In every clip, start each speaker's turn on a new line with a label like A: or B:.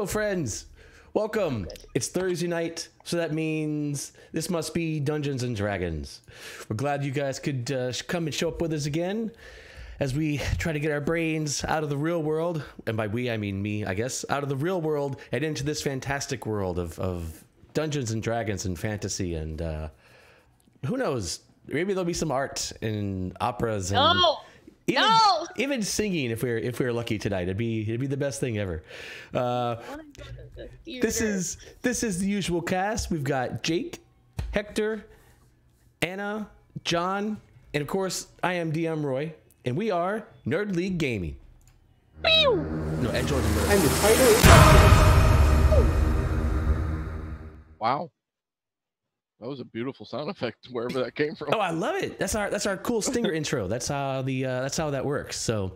A: Hello, friends. Welcome. It's Thursday night, so that means this must be Dungeons and Dragons. We're glad you guys could come and show up with us again as we try to get our brains out of the real world, and by we I mean me, I guess, out of the real world and into this fantastic world of Dungeons and Dragons and fantasy, and who knows? Maybe there'll be some art and operas and even singing if we're lucky tonight. It'd be the best thing ever. This is the usual cast. We've got Jake, Hector, Anna, John, and of course I am DM Roy, and we are Nerd League Gaming. No, Ed Jordan.
B: And the title is
C: wow. That was a beautiful sound effect, wherever that came from.
A: Oh, I love it. That's our cool stinger intro. That's how that works. So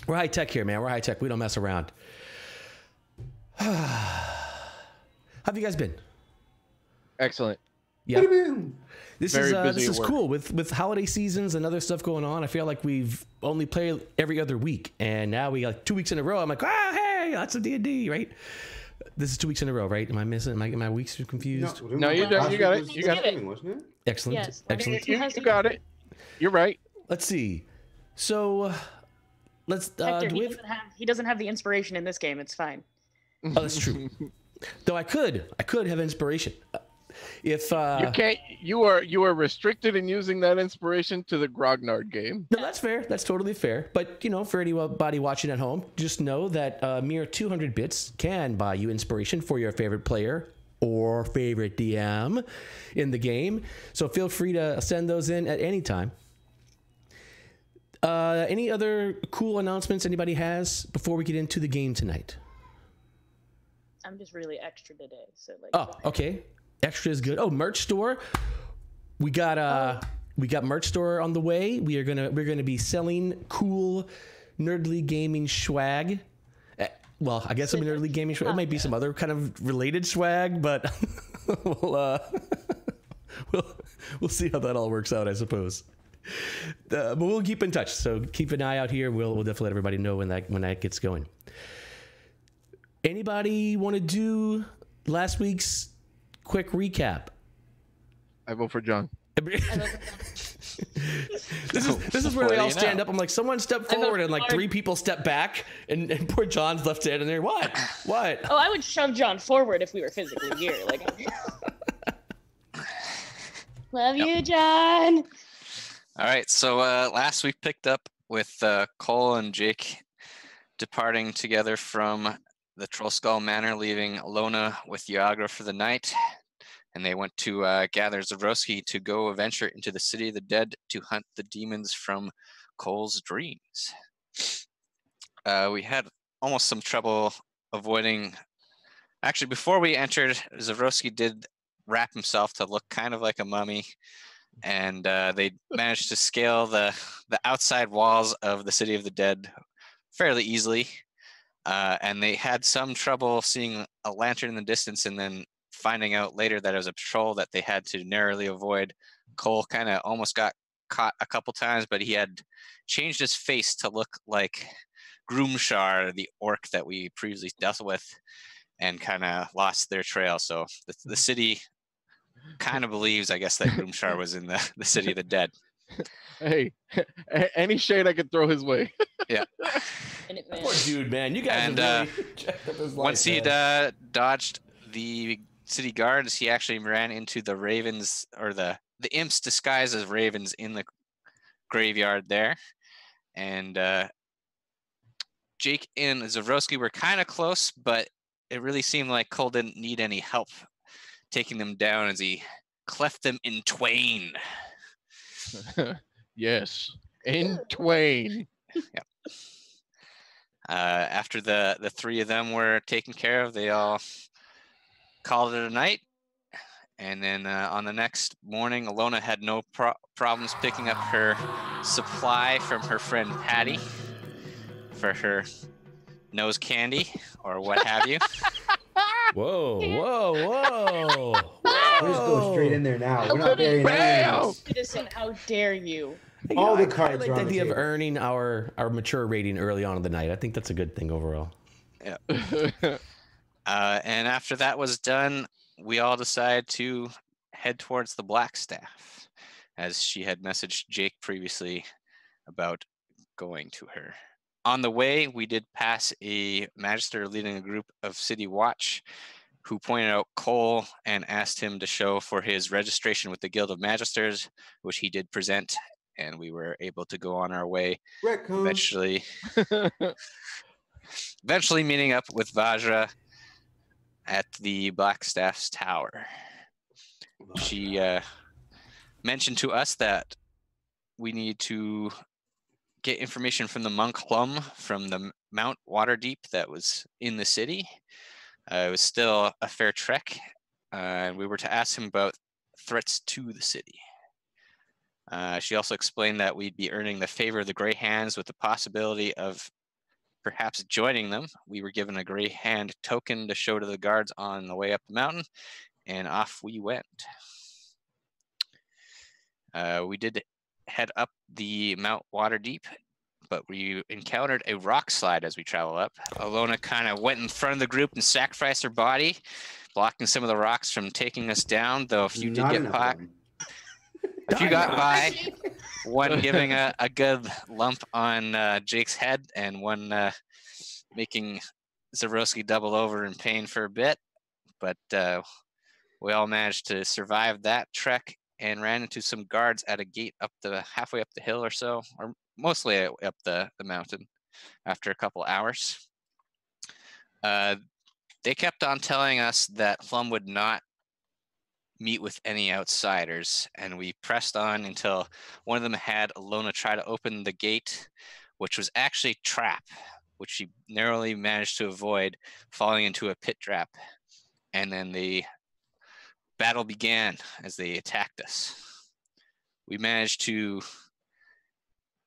A: we're high tech here, man. We're high tech. We don't mess around. How have you guys been?
C: Excellent.
A: Yeah. This
C: Very
A: is
C: busy at work.
A: cool with holiday seasons and other stuff going on. I feel like we've only played every other week, and now we got 2 weeks in a row. I'm like, hey, that's a D&D, right? This is 2 weeks in a row, right? Am I missing? My weeks confused?
C: No, you got it. You got it.
B: Wasn't it?
A: Excellent.
D: Yes.
A: Excellent.
C: You got it. You're right.
A: Let's see. So let's
D: Hector,
A: do
D: he doesn't have the inspiration in this game. It's fine.
A: Oh, that's true. Though I could have inspiration. If
C: You can't. You are restricted in using that inspiration to the Grognard game.
A: No, that's fair. That's totally fair. But, you know, for anybody watching at home, just know that mere 200 bits can buy you inspiration for your favorite player or favorite DM in the game. So feel free to send those in at any time. Any other cool announcements anybody has before we get into the game tonight?
D: I'm just really extra today. So like.
A: Oh, okay. Extra is good. Oh, merch store. We got merch store on the way. We're gonna be selling cool Nerd League Gaming swag. Well, I guess some Nerd League Gaming swag. It might be some other kind of related swag, but we'll see how that all works out, I suppose. But we'll keep in touch. So keep an eye out here. We'll definitely let everybody know when that gets going. Anybody want to do last week's quick recap?
C: I vote for John.
A: This is where they all stand up. I'm like, someone step forward, and like 3 people step back, and poor John's left standing there. What?
D: Oh, I would shove John forward if we were physically here. Like. Love you, John.
E: All right, so last week picked up with Cole and Jake departing together from the Troll Skull Manor, leaving Elona with Yagra for the night. And they went to gather Zavroski to go venture into the city of the dead to hunt the demons from Cole's dreams. We had almost some trouble avoiding... Actually, before we entered, Zavroski did wrap himself to look kind of like a mummy. And they managed to scale the outside walls of the city of the dead fairly easily. And they had some trouble seeing a lantern in the distance, and then finding out later that it was a patrol that they had to narrowly avoid. Cole kind of almost got caught a couple times, but he had changed his face to look like Groomshar, the orc that we previously dealt with, and kind of lost their trail. So the city kind of believes, I guess, that Groomshar was in the city of the dead.
C: Hey, any shade I could throw his way.
E: Yeah.
A: Poor dude, man. You guys
E: And
A: have really checked up his life.
E: once he'd dodged the city guards, he actually ran into the ravens, or the imps disguised as ravens in the graveyard there. And Jake and Zavroski were kind of close, but it really seemed like Cole didn't need any help taking them down as he cleft them in twain.
C: Yes, in twain.
E: Yeah. After the 3 of them were taken care of, they all called it a night. And then on the next morning, Elona had no problems picking up her supply from her friend Patty for her nose candy or what have you.
A: Whoa, whoa, whoa.
B: We'll just go straight in there now. We're not burying anything.
D: Citizen, how dare you?
B: All the
A: I
B: cards
A: like
B: are
A: the
B: on the
A: idea of
B: table.
A: earning our mature rating early on in the night. I think that's a good thing overall.
E: Yeah. And after that was done, we all decided to head towards the Blackstaff, as she had messaged Jake previously about going to her. On the way, we did pass a magister leading a group of City Watch who pointed out Cole and asked him to show for his registration with the Guild of Magisters, which he did present, and we were able to go on our way.
B: Retcon.
E: Eventually meeting up with Vajra at the Blackstaff's tower. She mentioned to us that we need to get information from the monk Plum from the Mount Waterdeep that was in the city. It was still a fair trek, and we were to ask him about threats to the city. She also explained that we'd be earning the favor of the Grey Hands with the possibility of perhaps joining them. We were given a Grey Hand token to show to the guards on the way up the mountain, and off we went. We did head up the Mount Waterdeep, but we encountered a rock slide as we traveled up. Elona kind of went in front of the group and sacrificed her body, blocking some of the rocks from taking us down, though a few did get by. A few got by, one giving a good lump on Jake's head, and one making Zavroski double over in pain for a bit. But we all managed to survive that trek and ran into some guards at a gate up halfway up the hill or so, or mostly up the mountain after a couple hours. They kept on telling us that Plum would not meet with any outsiders, and we pressed on until one of them had Elona try to open the gate, which was actually a trap, which she narrowly managed to avoid, falling into a pit trap. And then the battle began as they attacked us. We managed to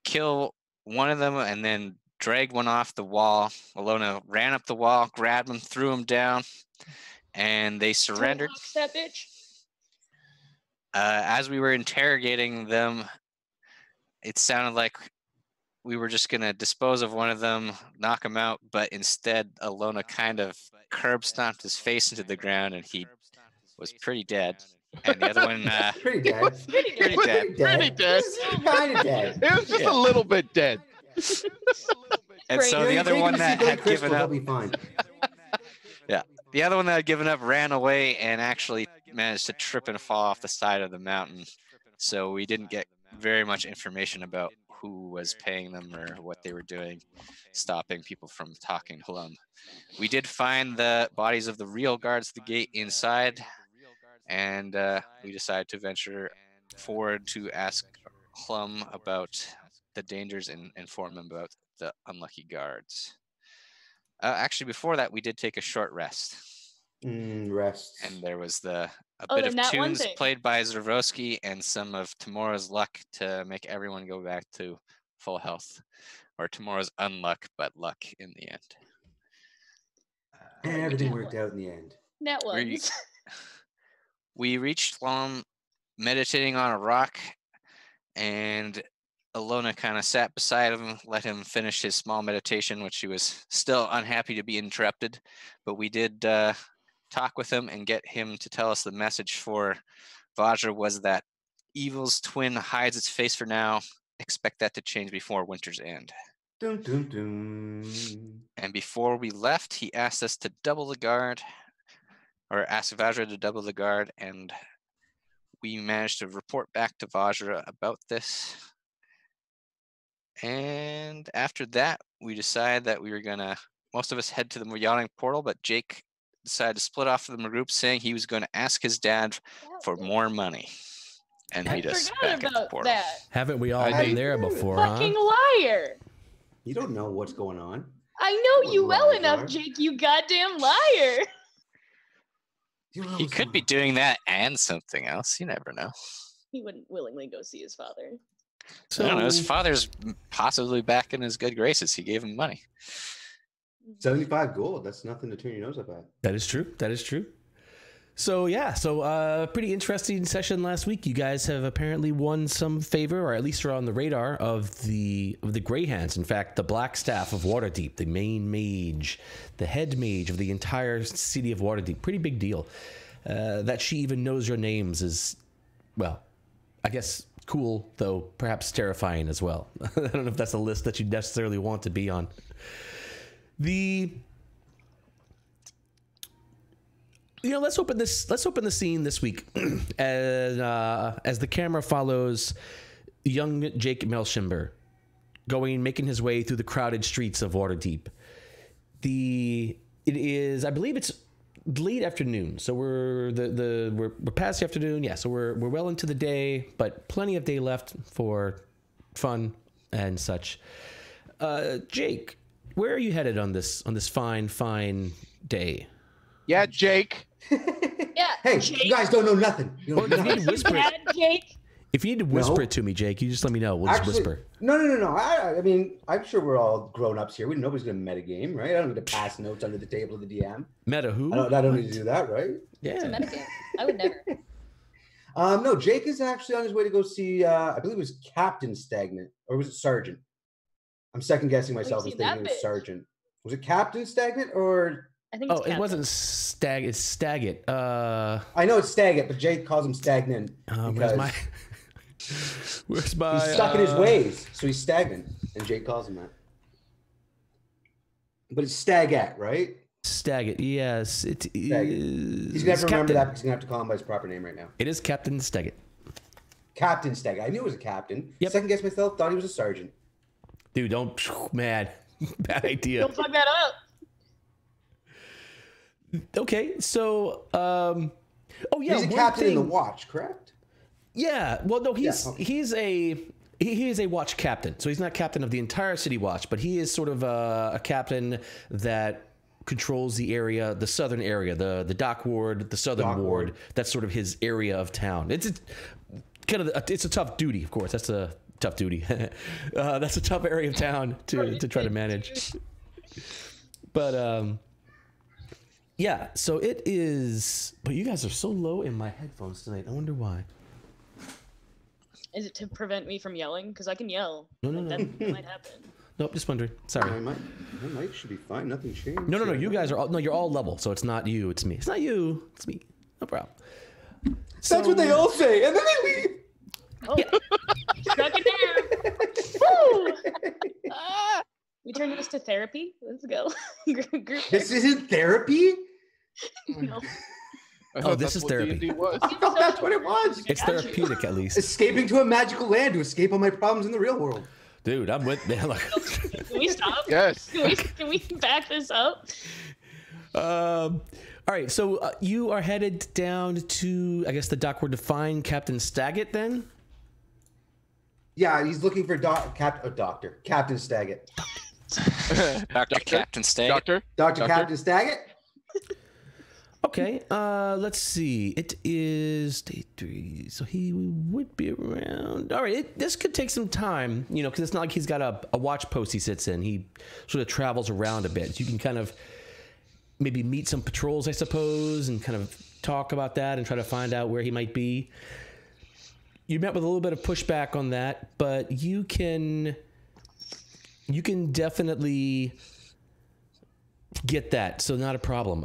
E: kill one of them and then dragged one off the wall. Elona ran up the wall, grabbed him, threw him down, and they surrendered.
D: That bitch.
E: As we were interrogating them, it sounded like we were just going to dispose of one of them, knock him out, but instead Elona kind of curb stomped his face into the ground, and he was pretty dead. And the other one,
B: pretty dead.
D: Pretty
E: pretty dead.
C: Pretty dead.
B: Kind of dead.
C: It was just a little bit dead.
E: And so the other one that had given up,
B: Be fine.
E: yeah, the other one that had given up ran away and actually managed to trip and fall off the side of the mountain. So we didn't get very much information about who was paying them or what they were doing, stopping people from talking to them. We did find the bodies of the real guards at the gate inside, and we decided to venture forward to ask Plum about the dangers and inform him about the unlucky guards. Actually, before that, we did take a short rest.
B: Rest.
E: And there was a bit of tunes played by Zavroski and some of Tomorrow's luck to make everyone go back to full health, or Tomorrow's unluck, but luck in the end.
B: And everything worked out in the end.
D: Net ones.
E: We reached Plum meditating on a rock, and Elona kind of sat beside him, let him finish his small meditation, which he was still unhappy to be interrupted. But we did talk with him and get him to tell us the message for Vajra was that evil's twin hides its face for now. Expect that to change before winter's end.
B: Dun, dun, dun.
E: And before we left, he asked us to double the guard, or asked Vajra to double the guard, and we managed to report back to Vajra about this. And after that, we decided that we were gonna, most of us head to the yawning portal, but Jake decided to split off from the group, saying he was going to ask his dad for more money and meet us back at the portal.
D: That.
A: Haven't we all been there before,
D: Fucking
A: huh?
D: liar.
B: You don't know what's going on.
D: I know you well
B: liars
D: enough,
B: are.
D: Jake, you goddamn liar.
B: You don't know
E: He
B: what's
E: could
B: going
E: be
B: on.
E: doing that and something else. You never know.
D: He wouldn't willingly go see his father.
A: So
E: I don't know. His father's possibly back in his good graces. He gave him money.
B: 75 gold. That's nothing to turn your nose up at.
A: that is true. That is true. So yeah, pretty interesting session last week. You guys have apparently won some favor, or at least are on the radar of the Greyhands. In fact, the Black Staff of Waterdeep, the main mage, the head mage of the entire city of Waterdeep. Pretty big deal. That she even knows your names is, well, I guess cool, though perhaps terrifying as well. I don't know if that's a list that you necessarily want to be on. Let's open the scene this week as the camera follows young Jake Melshimber making his way through the crowded streets of Waterdeep. It is, I believe it's late afternoon, so we're past the afternoon. Yeah, so we're well into the day, but plenty of day left for fun and such. Jake, where are you headed on this fine day?
C: Yeah, Jake.
D: Yeah.
B: Hey,
D: Jake.
B: you guys don't know nothing. You know
A: Well, if you need to whisper
D: Dad, Jake.
A: if you need to whisper it to me, Jake, you just let me know. We'll just whisper.
B: No. I mean, I'm sure we're all grown-ups here. Nobody's going to metagame, right? I don't need to pass notes under the table of the DM.
A: Meta who?
B: I don't need to do that, right?
A: Yeah.
D: It's a metagame. I would never.
B: No, Jake is actually on his way to go see, I believe it was Captain Stagnant, or was it Sergeant? I'm second-guessing myself and
D: seen
B: thinking it
D: that
B: was
D: bitch?
B: Sergeant. Was it Captain Stagnant, or...
D: I think it's
A: Oh, it
D: Captain.
A: wasn't Stag. It's Staggit.
B: I know it's Stagnant, but Jake calls him Stagnant
A: Where's
B: because
A: my? Where's my?
B: he's stuck in his ways, so he's stagnant, and Jake calls him that. But it's Stagat, right?
A: Staggit. Yes, it is.
B: He's gonna have to remember that because he's gonna have to call him by his proper name right now.
A: It is Captain Staggit.
B: Captain Stagat. I knew it was a captain.
A: Yep.
B: Second guess myself, thought he was a sergeant.
A: Dude, don't. Man, bad idea.
D: Don't fuck that up.
A: Okay, so. Oh yeah,
B: He's a
A: one
B: captain in the
A: thing-
B: watch, correct?
A: Yeah. Well, no, he's
B: okay.
A: he is a watch captain. So he's not captain of the entire city watch, but he is sort of a captain that controls the area, the southern area, the dock ward, the southern
B: Dock
A: ward.
B: ward.
A: That's sort of his area of town. It's a tough duty, of course. That's a tough duty. That's a tough area of town to try to manage. But yeah. So it is. But you guys are so low in my headphones tonight. I wonder why.
D: Is it to prevent me from yelling? Because I can yell.
A: No.
D: That might happen.
A: Nope, just wondering. Sorry.
B: My mic should be fine. Nothing changed.
A: No. You guys are all, no. You're all level, so it's not you. It's me. It's not you. It's me. No problem.
B: That's what they all say, and then they leave.
D: Oh, stuck it down. Woo! Ah! We turned this to therapy. Let's go. Group
B: This isn't therapy?
D: no.
C: I thought
A: this
C: that's
A: is
C: what
A: therapy.
C: D&D was.
B: I thought that's what it was.
A: It's therapeutic, at least.
B: Escaping to a magical land to escape all my problems in the real world.
A: Dude, I'm with. Man, look.
D: Can we stop?
C: Yes.
D: Can we back this up?
A: All right, so you are headed down to, I guess, the dock where to find Captain Staggit. Then.
B: Yeah, he's looking for Captain Staggit.
E: Dr. Captain Stag.
B: Dr. Captain Staggit?
A: Okay, let's see. It is day 3, so he would be around. All right, this could take some time, because it's not like he's got a watch post he sits in. He sort of travels around a bit. So you can kind of maybe meet some patrols, I suppose, and kind of talk about that and try to find out where he might be. You met with a little bit of pushback on that, but you can definitely get that, so not a problem.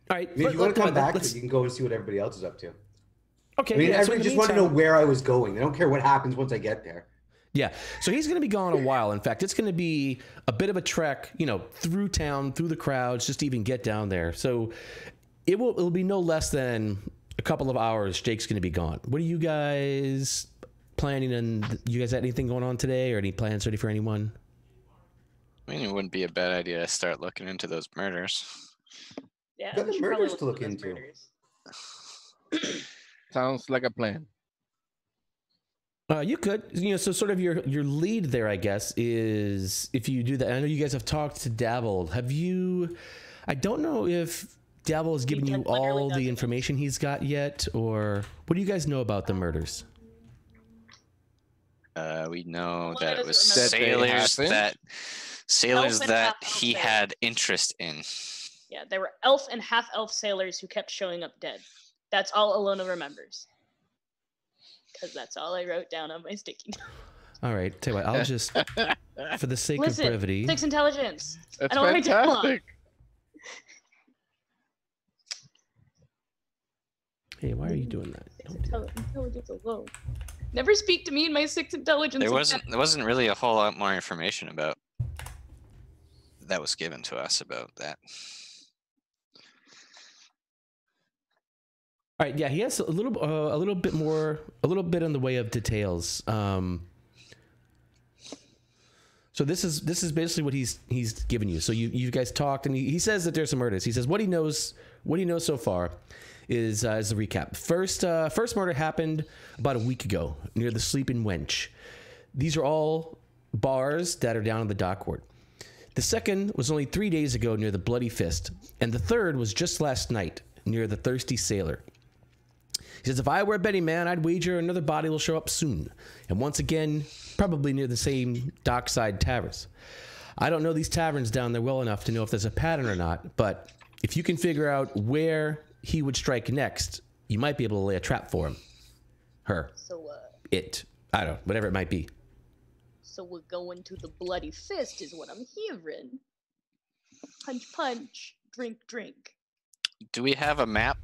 A: All right.
B: If you want to come back, you can go and see what everybody else is up to.
A: Okay.
B: I mean,
A: yeah, so in
B: everybody
A: the
B: just want to know
A: meantime-
B: where I was going. They don't care what happens once I get there.
A: Yeah. So he's going to be gone a while. In fact, it's going to be a bit of a trek, through town, through the crowds, just to even get down there. So it'll be no less than a couple of hours. Jake's going to be gone. What are you guys planning? And you guys have anything going on today, or any plans ready for anyone?
E: I mean, it wouldn't be a bad idea to start looking into those murders.
D: Yeah.
B: Got
D: we
B: the
D: should probably
B: murders to look
D: at those
B: into.
D: murders.
C: Sounds like a plan.
A: You could, so sort of your lead there, I guess, is if you do that. I know you guys have talked to Dabble. I don't know if Dabble has given you
D: literally
A: all the
D: doesn't.
A: information he's got yet, or what do you guys know about the murders?
E: We know
D: Well,
E: that
D: I
E: it was
D: just remember-
E: sailors
C: That they
E: that Sailors
D: and
E: that
D: half-elf
E: he
D: sailors.
E: had interest in.
D: Yeah, there were elf and half-elf sailors who kept showing up dead. That's all Elona remembers. Because that's all I wrote down on my sticky note.
A: All right, tell you what, I'll just, for the sake
D: Listen,
A: of brevity.
D: 6 intelligence.
C: That's
D: I don't write down a lot.
C: fantastic.
A: Hey, why are you doing that? Don't do that.
D: Intelligence alone. Never speak to me in my 6 intelligence.
E: There wasn't really a whole lot more information about that was given to us about that.
A: All right, yeah, he has a little bit more, a little bit in the way of details. So this is basically what he's given you. So you guys talked, and he says that there's some murders. He says what he knows so far is a recap. First murder happened about a week ago near the Sleeping Wench. These are all bars that are down on the dockboard. The second was only 3 days ago near the Bloody Fist, and the third was just last night near the Thirsty Sailor. He says, if I were a betting man, I'd wager another body will show up soon. And once again, probably near the same dockside taverns. I don't know these taverns down there well enough to know if there's a pattern or not, but if you can figure out where he would strike next, you might be able to lay a trap for him. Her.
D: So,
A: It. I don't know. Whatever it might be.
D: So we're going to the Bloody Fist is what I'm hearing. Punch, punch. Drink, drink.
E: Do we have a map?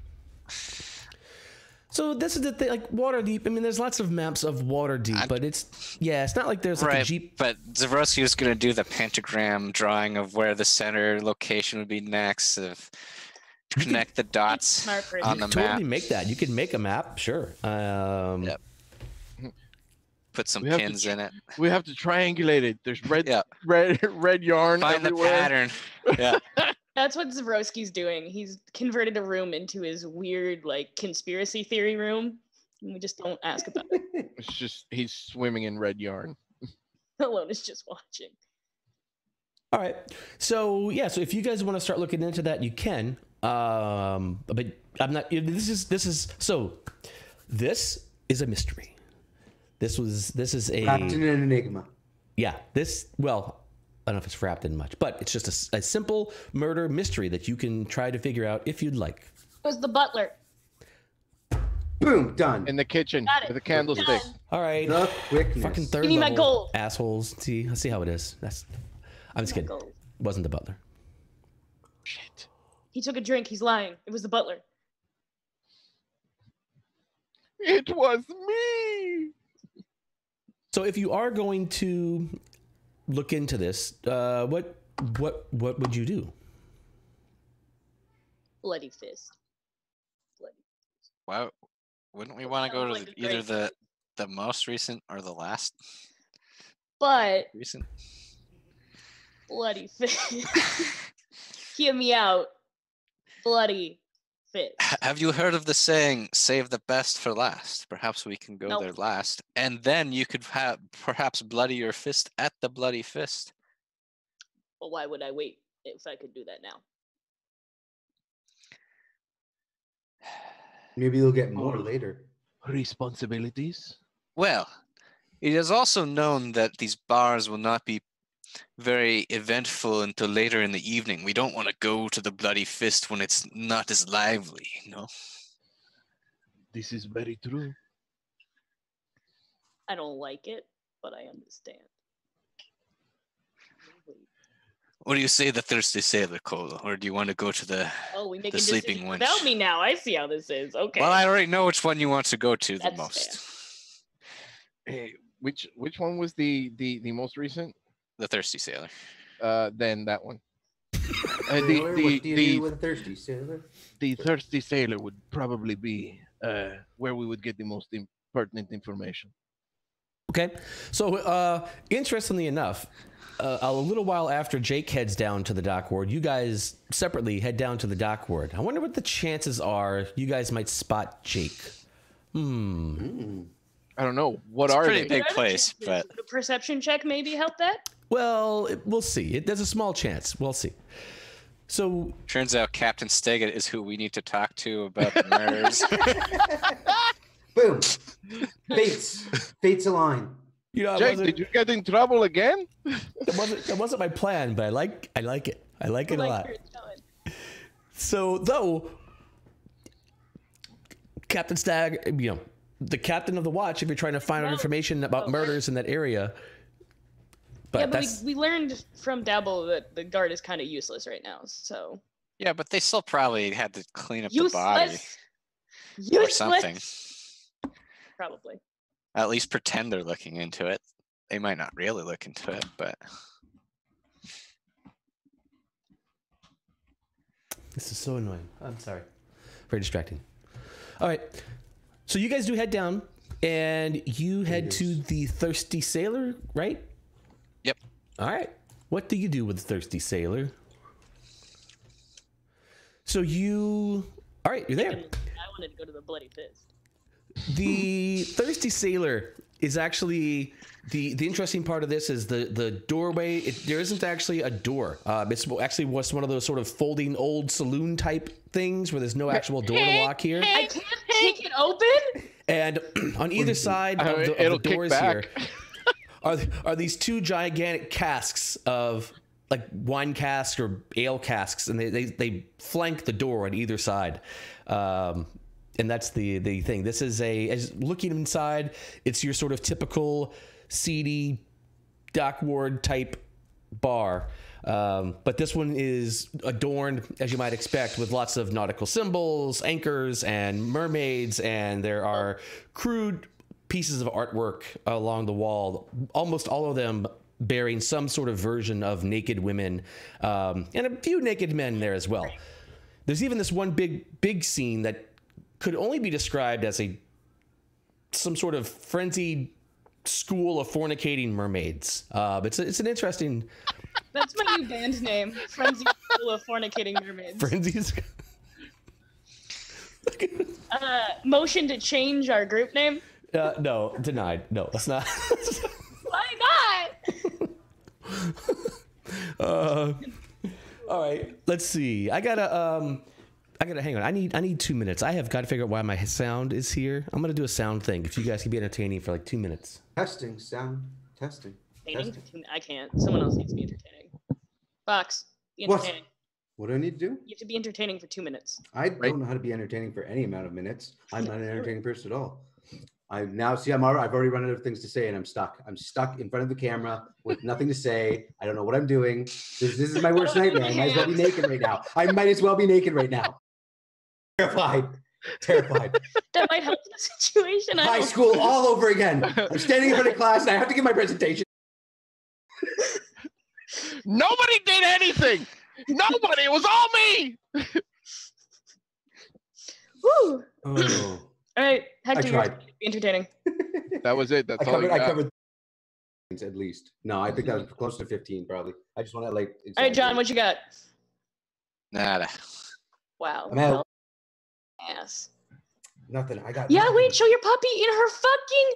A: So this is the thing, like Waterdeep. I mean, there's lots of maps of Waterdeep, but it's not like there's like a Jeep.
E: But Zavroski was going to do the pentagram drawing of where the center location would be next, of connect the dots
D: Smart person.
E: on the
A: Totally
E: map.
A: make that. You can make a map, sure.
E: Yep. Put some
C: We have to
E: pins in it.
C: We have to triangulate it. There's red
E: Yeah.
C: red yarn
E: Find the
C: everywhere.
E: pattern. Yeah.
D: That's what Zavroski's doing. He's converted a room into his weird, like, conspiracy theory room. And we just don't ask about it.
C: It's just he's swimming in red yarn.
D: Elona's just watching.
A: All right. So yeah. So if you guys want to start looking into that, you can. But I'm not. This is a mystery. This is a
B: Wrapped in an enigma.
A: yeah. I don't know if it's wrapped in much, but it's just a simple murder mystery that you can try to figure out if you'd like.
D: It was the butler.
B: Boom, done.
C: In the kitchen
D: Got it.
C: with a candlestick.
D: Done.
A: All right.
B: The quickness.
A: Fucking third
D: Give me my
A: level
D: gold.
A: assholes. Let's see how it is. I'm just kidding.
D: Gold.
A: It wasn't the butler.
C: Shit.
D: He took a drink. He's lying. It was the butler.
C: It was me.
A: So if you are going to look into this, what would you do?
D: Bloody Fist. Bloody.
E: Wow. Wouldn't we want to go to
D: Sounds like a
E: either
D: great-
E: the most recent or the last
D: But
E: recent?
D: Bloody Fist. Hear me out. Bloody Fist.
E: Have you heard of the saying, save the best for last? Perhaps we can go
D: Nope.
E: there last. And then you could have perhaps bloody your fist at the Bloody Fist.
D: Well, why would I wait if I could do that now?
B: Maybe you'll get more later.
C: Responsibilities.
E: Well, it is also known that these bars will not be very eventful until later in the evening. We don't want to go to the Bloody Fist when it's not as lively, you know?
C: This is very true.
D: I don't like it, but I understand.
E: What do you say, the Thirsty Sailor, Cole? Or do you want to go to the...
D: Oh, we make
E: The
D: a
E: sleeping
D: decision
E: wench.
D: without me now. I see how this is. Okay.
E: Well, I already know which one you want to go to the
D: That's
E: most.
C: Hey, which one was the most recent?
E: The Thirsty Sailor.
C: Then that one.
B: Sailor, what do you do with a thirsty sailor?
C: The Thirsty Sailor would probably be where we would get the most pertinent information.
A: Okay. So interestingly enough, a little while after Jake heads down to the dock ward, you guys separately head down to the dock ward. I wonder what the chances are you guys might spot Jake.
C: I don't know. What
E: It's
C: are
E: pretty
C: they?
E: big
D: What are the
E: place,
D: chances?
E: but-
D: Would a perception check maybe help that?
A: Well, we'll see. There's a small chance. We'll see. So
E: Turns out Captain Steggett is who we need to talk to about the murders.
B: Boom. Fates align.
A: You know,
C: Jake, did you get in trouble again?
A: that wasn't my plan, but I like it. I like it a lot.
D: where it's going.
A: So, though, Captain Stag, you know, the captain of the watch, if you're trying to find out information about murders in that area. But
D: we learned from Dabble that the guard is kind of useless right now, so.
E: Yeah, but they still probably had to clean up the body or something.
D: Probably.
E: At least pretend they're looking into it. They might not really look into it, but.
A: This is so annoying. I'm sorry. Very distracting. All right. So you guys do head down, and you head to the Thirsty Sailor, right?
E: Yep.
A: All right. What do you do with the Thirsty Sailor? So you... All right, you're there.
D: I wanted to go to the Bloody Fist.
A: The Thirsty Sailor is actually... The interesting part of this is the doorway. There isn't actually a door. It's actually was one of those sort of folding old saloon type things where there's no actual door to walk here.
D: I can't kick it open?
A: And on either side of the doors here are these two gigantic casks of like wine casks or ale casks, and they flank the door on either side. And that's the thing. This is as looking inside, it's your sort of typical seedy dock ward type bar. But this one is adorned, as you might expect, with lots of nautical symbols, anchors, and mermaids, and there are crude pieces of artwork along the wall, almost all of them bearing some sort of version of naked women, and a few naked men there as well. There's even this one big scene that could only be described as some sort of frenzied school of fornicating mermaids. It's an interesting...
D: That's my new band name. Frenzy School of Fornicating Mermaids.
A: Frenzies.
D: Motion to change our group name?
A: No, denied. No, that's not.
D: Why not?
A: All right, let's see. I gotta hang on. I need 2 minutes. I have got to figure out why my sound is here. I'm gonna do a sound thing. If you guys can be entertaining for like 2 minutes.
B: Testing sound. Testing.
D: I can't. Someone else needs to be entertaining. Fox, be entertaining.
B: What do I need to do?
D: You have to be entertaining for 2 minutes.
B: I don't know how to be entertaining for any amount of minutes. I'm not an entertaining person at all. I've already run out of things to say, and I'm stuck. I'm stuck in front of the camera with nothing to say. I don't know what I'm doing. This is my worst nightmare. I might as well be naked right now. Terrified.
D: That might help the situation.
B: High school all over again. I'm standing in front of class, and I have to give my presentation.
C: Nobody did anything. Nobody. It was all me.
D: Woo.
B: Oh.
D: All right, Hector,
B: I
D: you're
B: tried.
D: be entertaining.
C: That was it. That's all you got.
B: I covered at least. No, I think that was close to 15 probably. I just want to like.
D: All right, John, what you got?
E: Nada.
D: Wow.
B: I'm out.
D: Ass.
B: Nothing. I got.
D: Yeah,
B: nothing.
D: wait, show your puppy in her fucking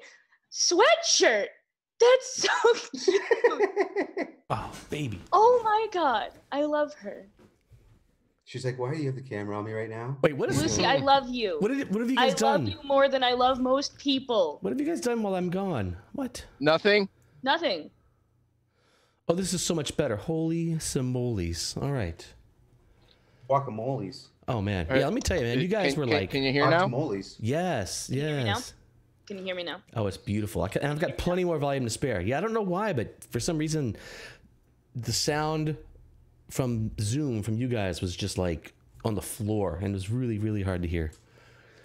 D: sweatshirt. That's so cute.
A: Oh, baby.
D: Oh my god, I love her.
B: She's like, why do you have the camera on me right now?
A: Wait, what is
D: Lucy, I love you.
A: What have you guys
D: I
A: done?
D: love you more than I love most people.
A: What have you guys done while I'm gone? What?
C: Nothing.
D: Nothing.
A: Oh, this is so much better. Holy simoles. All right.
B: Guacamoles.
A: Oh man.
C: All right.
A: Yeah, let me tell you, man. You guys were like.
C: Can you hear now?
B: Guacamoles.
A: Yes.
D: you hear me now?
A: Yes.
D: Can you hear me now?
A: Oh, it's beautiful. And I've got plenty more volume to spare. Yeah, I don't know why, but for some reason, the sound from Zoom from you guys was just like on the floor, and it was really, really hard to hear.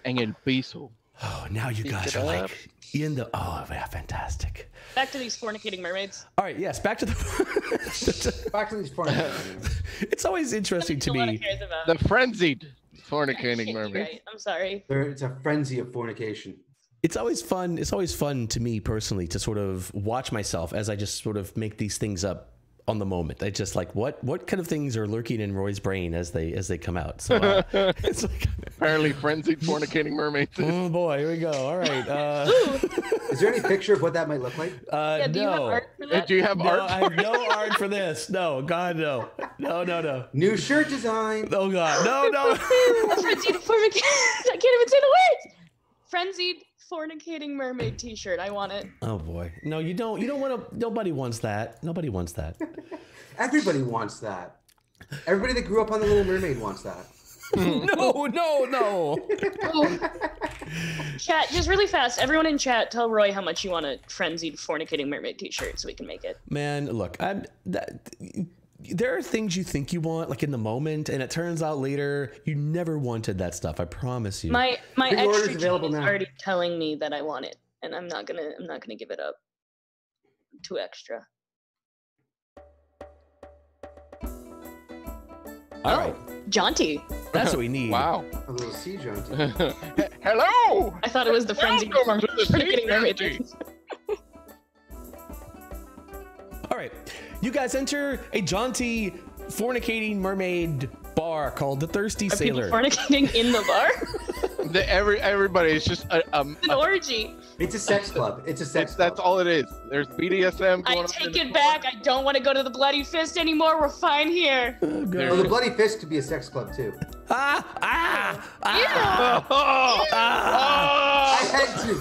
C: En el piso.
A: Oh, now you guys are like in the. Oh, yeah, fantastic.
D: Back to these fornicating mermaids.
A: All right, yes, back to the.
B: Back to these fornicating.
A: It's always interesting to me.
C: The frenzied fornicating mermaid.
D: Right. I'm sorry.
B: It's a frenzy of fornication.
A: It's always fun. It's always fun to me personally to sort of watch myself as I just sort of make these things up on the moment. I just like what kind of things are lurking in Roy's brain as they come out. So it's like
C: Apparently frenzied fornicating mermaids.
A: oh boy, here we go. All right.
B: Is there any picture of what that might look like?
D: Yeah, do you have
A: no.
D: art for that?
C: Do you have
A: No,
C: art?
A: I have no art for this. No, God, no. No.
B: New shirt design.
A: Oh God, no.
D: A frenzied fornication. I can't even say the words. Frenzied fornicating mermaid T-shirt. I want it.
A: Oh boy. No, you don't. You don't want to. Nobody wants that. Nobody wants that.
B: Everybody wants that. Everybody that grew up on the Little Mermaid wants that.
A: No.
D: Oh. Chat, just really fast. Everyone in chat, tell Roy how much you want a frenzied fornicating mermaid T-shirt so we can make it.
A: Man, look, there are things you think you want, like in the moment, and it turns out later you never wanted that stuff. I promise you.
D: My
B: Pre-order's
D: extra
B: available
D: is
B: now.
D: already telling me that I want it, and I'm not gonna give it up. I'm too extra.
A: All right,
D: Jaunty.
A: that's what we need.
C: Wow.
B: A little sea jaunty.
C: Hello.
D: I thought it was the frenzied
C: Welcome to the
D: fornicating mermaid.
C: sea
A: All right, you guys enter a jaunty, fornicating mermaid bar called the Thirsty
D: Are people
A: Sailor.
D: fornicating in the bar?
C: Everybody is just
D: It's an orgy.
B: It's a sex club. It's a sex club.
C: that's all it is. There's BDSM going
D: I
C: on.
D: take it back. I don't want to go to the Bloody Fist anymore. We're fine here.
A: Oh, God.
B: Well, the Bloody Fist could be a sex club too.
A: Ah!
B: I had to.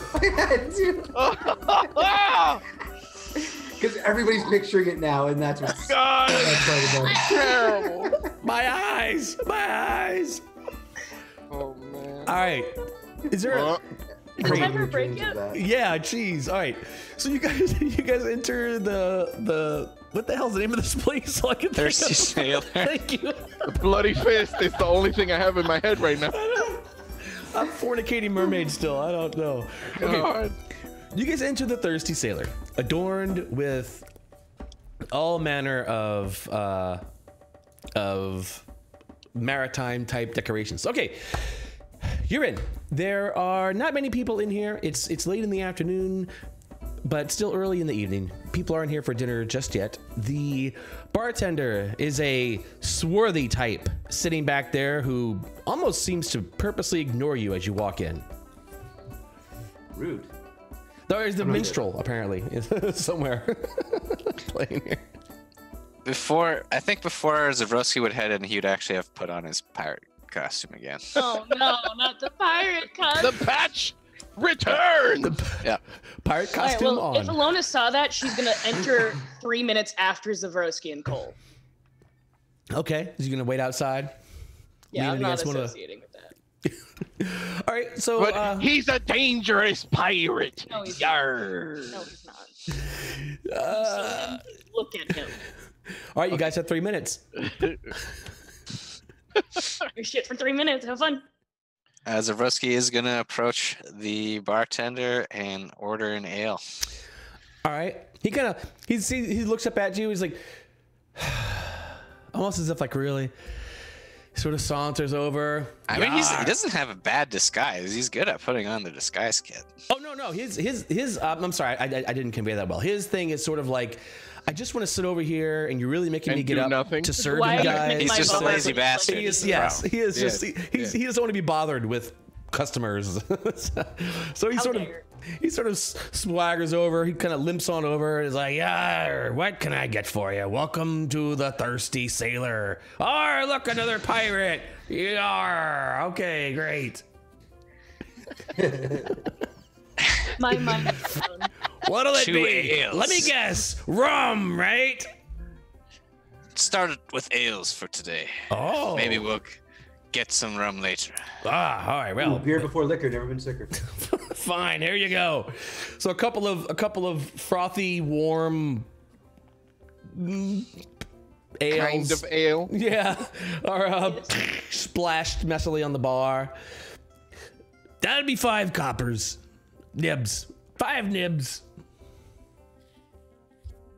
B: Because everybody's picturing it now, and that's what's
C: God,
B: that's right about it.
C: terrible.
A: My eyes!
C: Oh man.
A: All right, is there?
C: Uh,
D: Did
A: Great.
D: I ever break
B: Dreams of
D: it?
B: that.
A: Yeah, geez. All right, so you guys enter the what the hell's the name of this place? So I can think
E: Thirsty
A: of-
E: Sailor.
A: Thank you.
C: The Bloody Fist is the only thing I have in my head right now.
A: I'm fornicating mermaid still. I don't know. Okay,
C: God.
A: you guys enter the Thirsty Sailor, adorned with all manner of maritime type decorations. Okay, you're in. There are not many people in here. It's late in the afternoon, but still early in the evening. People aren't here for dinner just yet. The bartender is a swarthy type sitting back there who almost seems to purposely ignore you as you walk in.
B: Rude.
A: There's the
B: I'm not
A: minstrel, apparently, somewhere playing here.
E: Before Zavroski would head in, he would actually have put on his pirate costume again.
D: Oh no, not the pirate costume.
C: The patch returns.
E: Yeah.
A: Pirate
D: All right,
A: costume
D: well, if
A: on.
D: Elona saw that, she's gonna enter 3 minutes after Zavroski and Cole.
A: Okay, is he gonna wait outside?
D: Yeah,
A: Leaning
D: I'm not
A: against one of the-
D: associating with that.
A: All right, so
C: But he's a dangerous pirate.
D: No, he's
C: Yarr.
D: No, he's not.
A: uh,
D: Look at him.
A: all right, you guys have 3 minutes.
D: Your shit for 3 minutes. Have fun.
E: Zavroski is gonna approach the bartender and order an ale.
A: All right, he looks up at you. He's like, almost as if like really, sort of saunters over.
E: I mean, he doesn't have a bad disguise. He's good at putting on the disguise kit.
A: Oh no, his. I'm sorry, I didn't convey that well. His thing is sort of like, I just want to sit over here, and you're really making me
C: And
A: get
C: do
A: up
C: nothing?
A: to serve
D: Why
A: you
D: are you
A: guys.
D: making
E: He's
D: my
E: just a
D: boss
E: lazy
D: look like
E: bastard.
A: He is,
D: this?
A: yes, he is
C: Yes.
A: just he doesn't want to be bothered with customers. So he
D: How
A: sort of
D: dare.
A: he sort of swaggers over. He kind of limps on over. And is like, "Yeah, what can I get for you? Welcome to the Thirsty Sailor. Oh, look, another pirate. Yeah, okay, great.
D: My mind is blown.
A: What'll it
E: 2
A: be?
E: ales.
A: Let me guess. Rum, right?
E: Started with ales for today.
A: Oh,
E: Maybe we'll get some rum later.
A: all right.
B: Ooh,
A: Well,
B: beer before liquor, never been sicker.
A: fine. Here you go. So a couple of frothy, warm ales.
C: Kind of ale.
A: Yeah, are splashed messily on the bar. That'd be 5 coppers. Nibs. 5 nibs.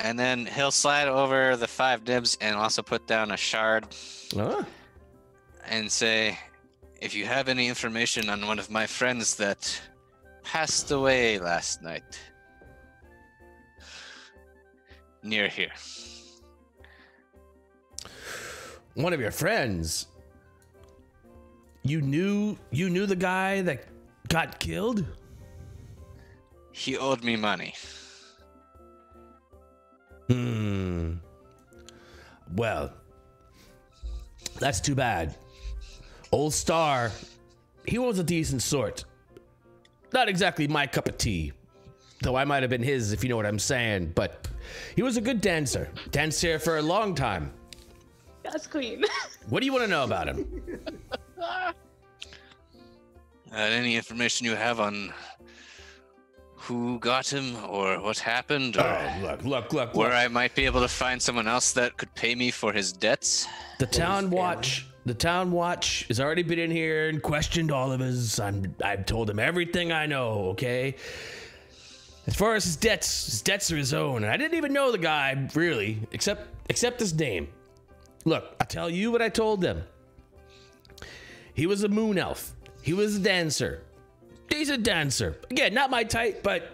E: And then he'll slide over the 5 nibs and also put down a shard
A: Huh?
E: and say, if you have any information on one of my friends that passed away last night near here.
A: One of your friends. You knew the guy that got killed?
E: He owed me money.
A: Well, that's too bad. Old Star, he was a decent sort. not exactly my cup of tea. Though I might have been his, if you know what I'm saying. But he was a good dancer. Danced here for a long time.
D: That's queen.
A: What do you want to know about him?
E: Any information you have on who got him or what happened or
A: Look.
E: where I might be able to find someone else that could pay me for his debts?
A: The town watch has already been in here and questioned all of us. I've told him everything I know, okay? As far as his debts are his own. And I didn't even know the guy, really, except his name. Look, I'll tell you what I told them. He was a moon elf. He was a dancer. He's a dancer. Again, not my type, but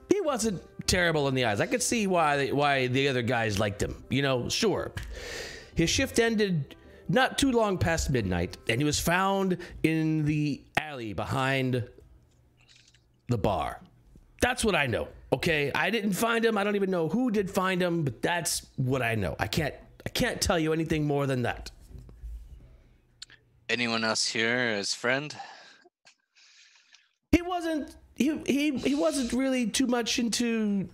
A: he wasn't terrible in the eyes. I could see why the other guys liked him. You know, sure. His shift ended not too long past midnight, and he was found in the alley behind the bar. That's what I know, okay? I didn't find him. I don't even know who did find him, but that's what I know. I can't tell you anything more than that.
E: Anyone else here as friend?
A: He wasn't really too much into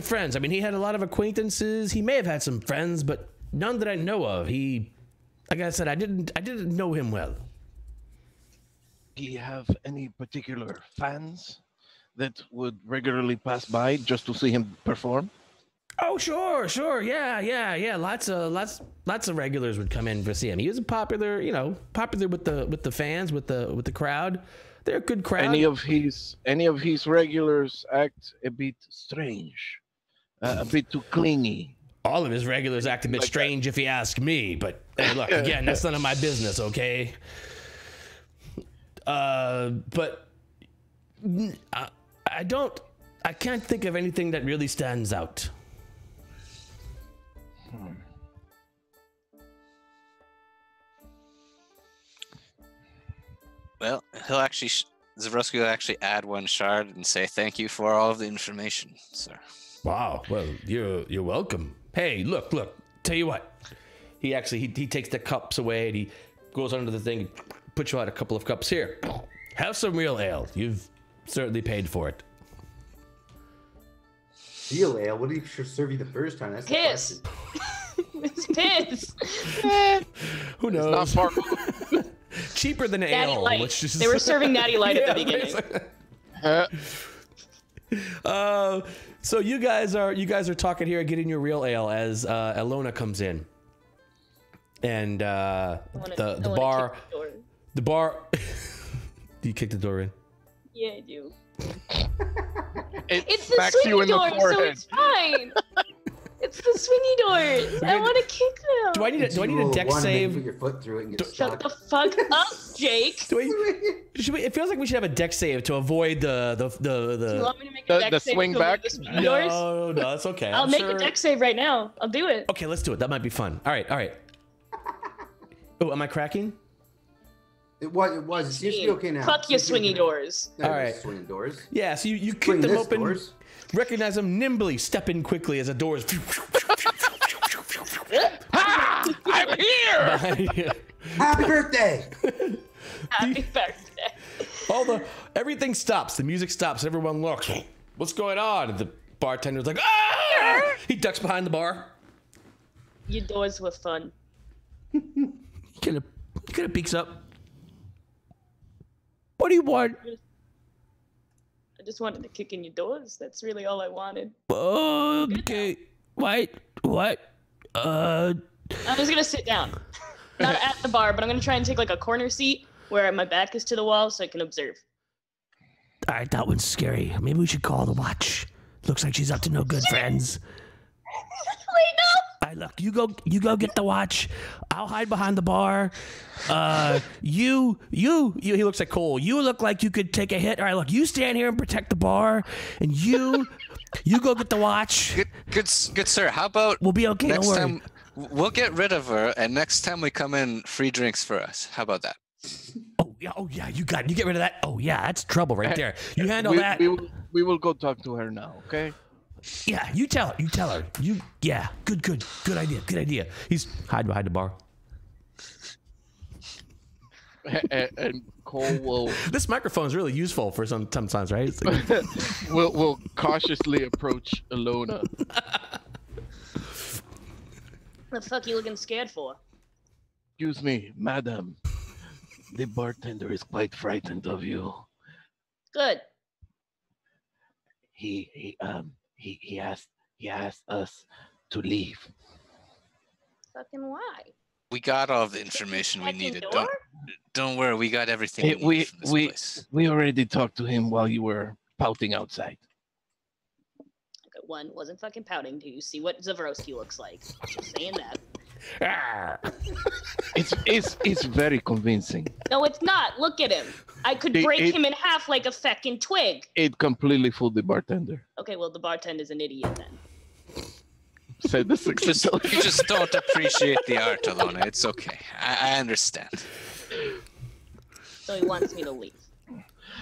A: friends. I mean, he had a lot of acquaintances. He may have had some friends, but none that I know of. Like I said, I didn't know him well.
F: Do you have any particular fans that would regularly pass by just to see him perform?
A: Oh, sure, yeah. Lots of regulars would come in to see him. He was popular with the fans, with the crowd. They're a good crowd.
F: Any of his regulars act a bit strange, a bit too clingy.
A: All of his regulars act a bit strange, if you ask me. But hey, look, again, that's none of my business, okay? But I can't think of anything that really stands out.
E: Well, Zavroski will actually add one shard and say thank you for all of the information, sir.
A: Wow. Well, you're welcome. Hey, look. Tell you what. He takes the cups away and he goes under the thing, puts you out a couple of cups here. Have some real ale. You've certainly paid for it.
B: Real ale? What did he serve you the first time? That's
D: Piss. It's piss.
A: Who knows?
C: It's not far.
A: Cheaper than
D: Natty
A: ale.
D: Light.
A: Which is...
D: They were serving Natty Light at the beginning.
A: So you guys are talking here, getting your real ale as Elona comes in, and the bar. Do you kick the door in?
D: Yeah, I do.
C: It
D: It's the
C: smacks you
D: swingy
C: in the
D: door, so
C: forehead.
D: it's fine. It's the swingy doors. I want to kick them.
A: Do I need a deck
B: Put
A: save?
B: your foot through it and get
D: Shut
B: stuck.
D: the fuck up, Jake.
A: It feels like we should have a deck save to avoid
D: Do you
A: the.
D: want me to make a deck
C: the
D: save
C: swing
D: to
C: back?
D: avoid the swingy doors?
A: No, that's okay.
D: I'll
A: I'm
D: make
A: sure...
D: a deck save right now. I'll do it.
A: Okay, let's do it. That might be fun. All right. Oh, am I cracking?
B: It was. It seems to be okay now.
D: Fuck your
B: Seems to be
D: swingy
B: okay now.
D: doors.
B: No,
A: All
B: there's
A: right.
B: Swinging doors.
A: Yeah. So you kick
B: Swing
A: them
B: this
A: open.
B: doors.
A: Recognize them nimbly. Step in quickly as the doors.
C: I'm here!
A: behind you.
B: Happy birthday!
D: Happy birthday.
A: Everything stops. The music stops. Everyone looks. What's going on? And the bartender's like, ah! He ducks behind the bar.
D: Your doors were fun.
A: He kind of peeks up. What do you want?
D: I just wanted to kick in your doors. That's really all I wanted.
A: Okay. What?
D: I'm just gonna sit down. Not at the bar, but I'm gonna try and take like a corner seat where my back is to the wall so I can observe.
A: All right, that one's scary. Maybe we should call the watch. Looks like she's up to no good, friends.
D: Wait, no!
A: All right, look, you go get the watch. I'll hide behind the bar. You, he looks at Cole. You look like you could take a hit. All right, look, you stand here and protect the bar, and you go get the watch.
E: Good sir. How about
A: We'll be okay.
E: next
A: Don't worry.
E: time we'll get rid of her, and next time we come in, free drinks for us. How about that?
A: Oh yeah, you got it. You get rid of that. Oh yeah, that's trouble right there. You handle that.
F: We will go talk to her now, okay?
A: Yeah, you tell her. Yeah, good idea. He's hide behind the bar.
C: And Cole will
A: This microphone is really useful for sometimes, right? It's like,
C: will cautiously approach Elona.
D: The fuck you looking scared for?
F: Excuse me, madam. The bartender is quite frightened of you.
D: Good.
F: He asked us to leave.
D: Fucking why?
E: We got all the information we
D: Fucking
E: needed.
D: door?
E: Don't worry, we got everything
F: Hey,
E: we need from this place.
F: we already talked to him while you were pouting outside.
D: Okay, one wasn't fucking pouting. Do you see what Zavroski looks like? Just saying that.
F: It's very convincing.
D: No, it's not. Look at him. I could break him in half like a feckin' twig.
F: It completely fooled the bartender.
D: Okay, well, the bartender's an idiot then.
F: Said the
E: You just don't appreciate the art, Elona. It's okay. I understand.
D: So he wants me to leave.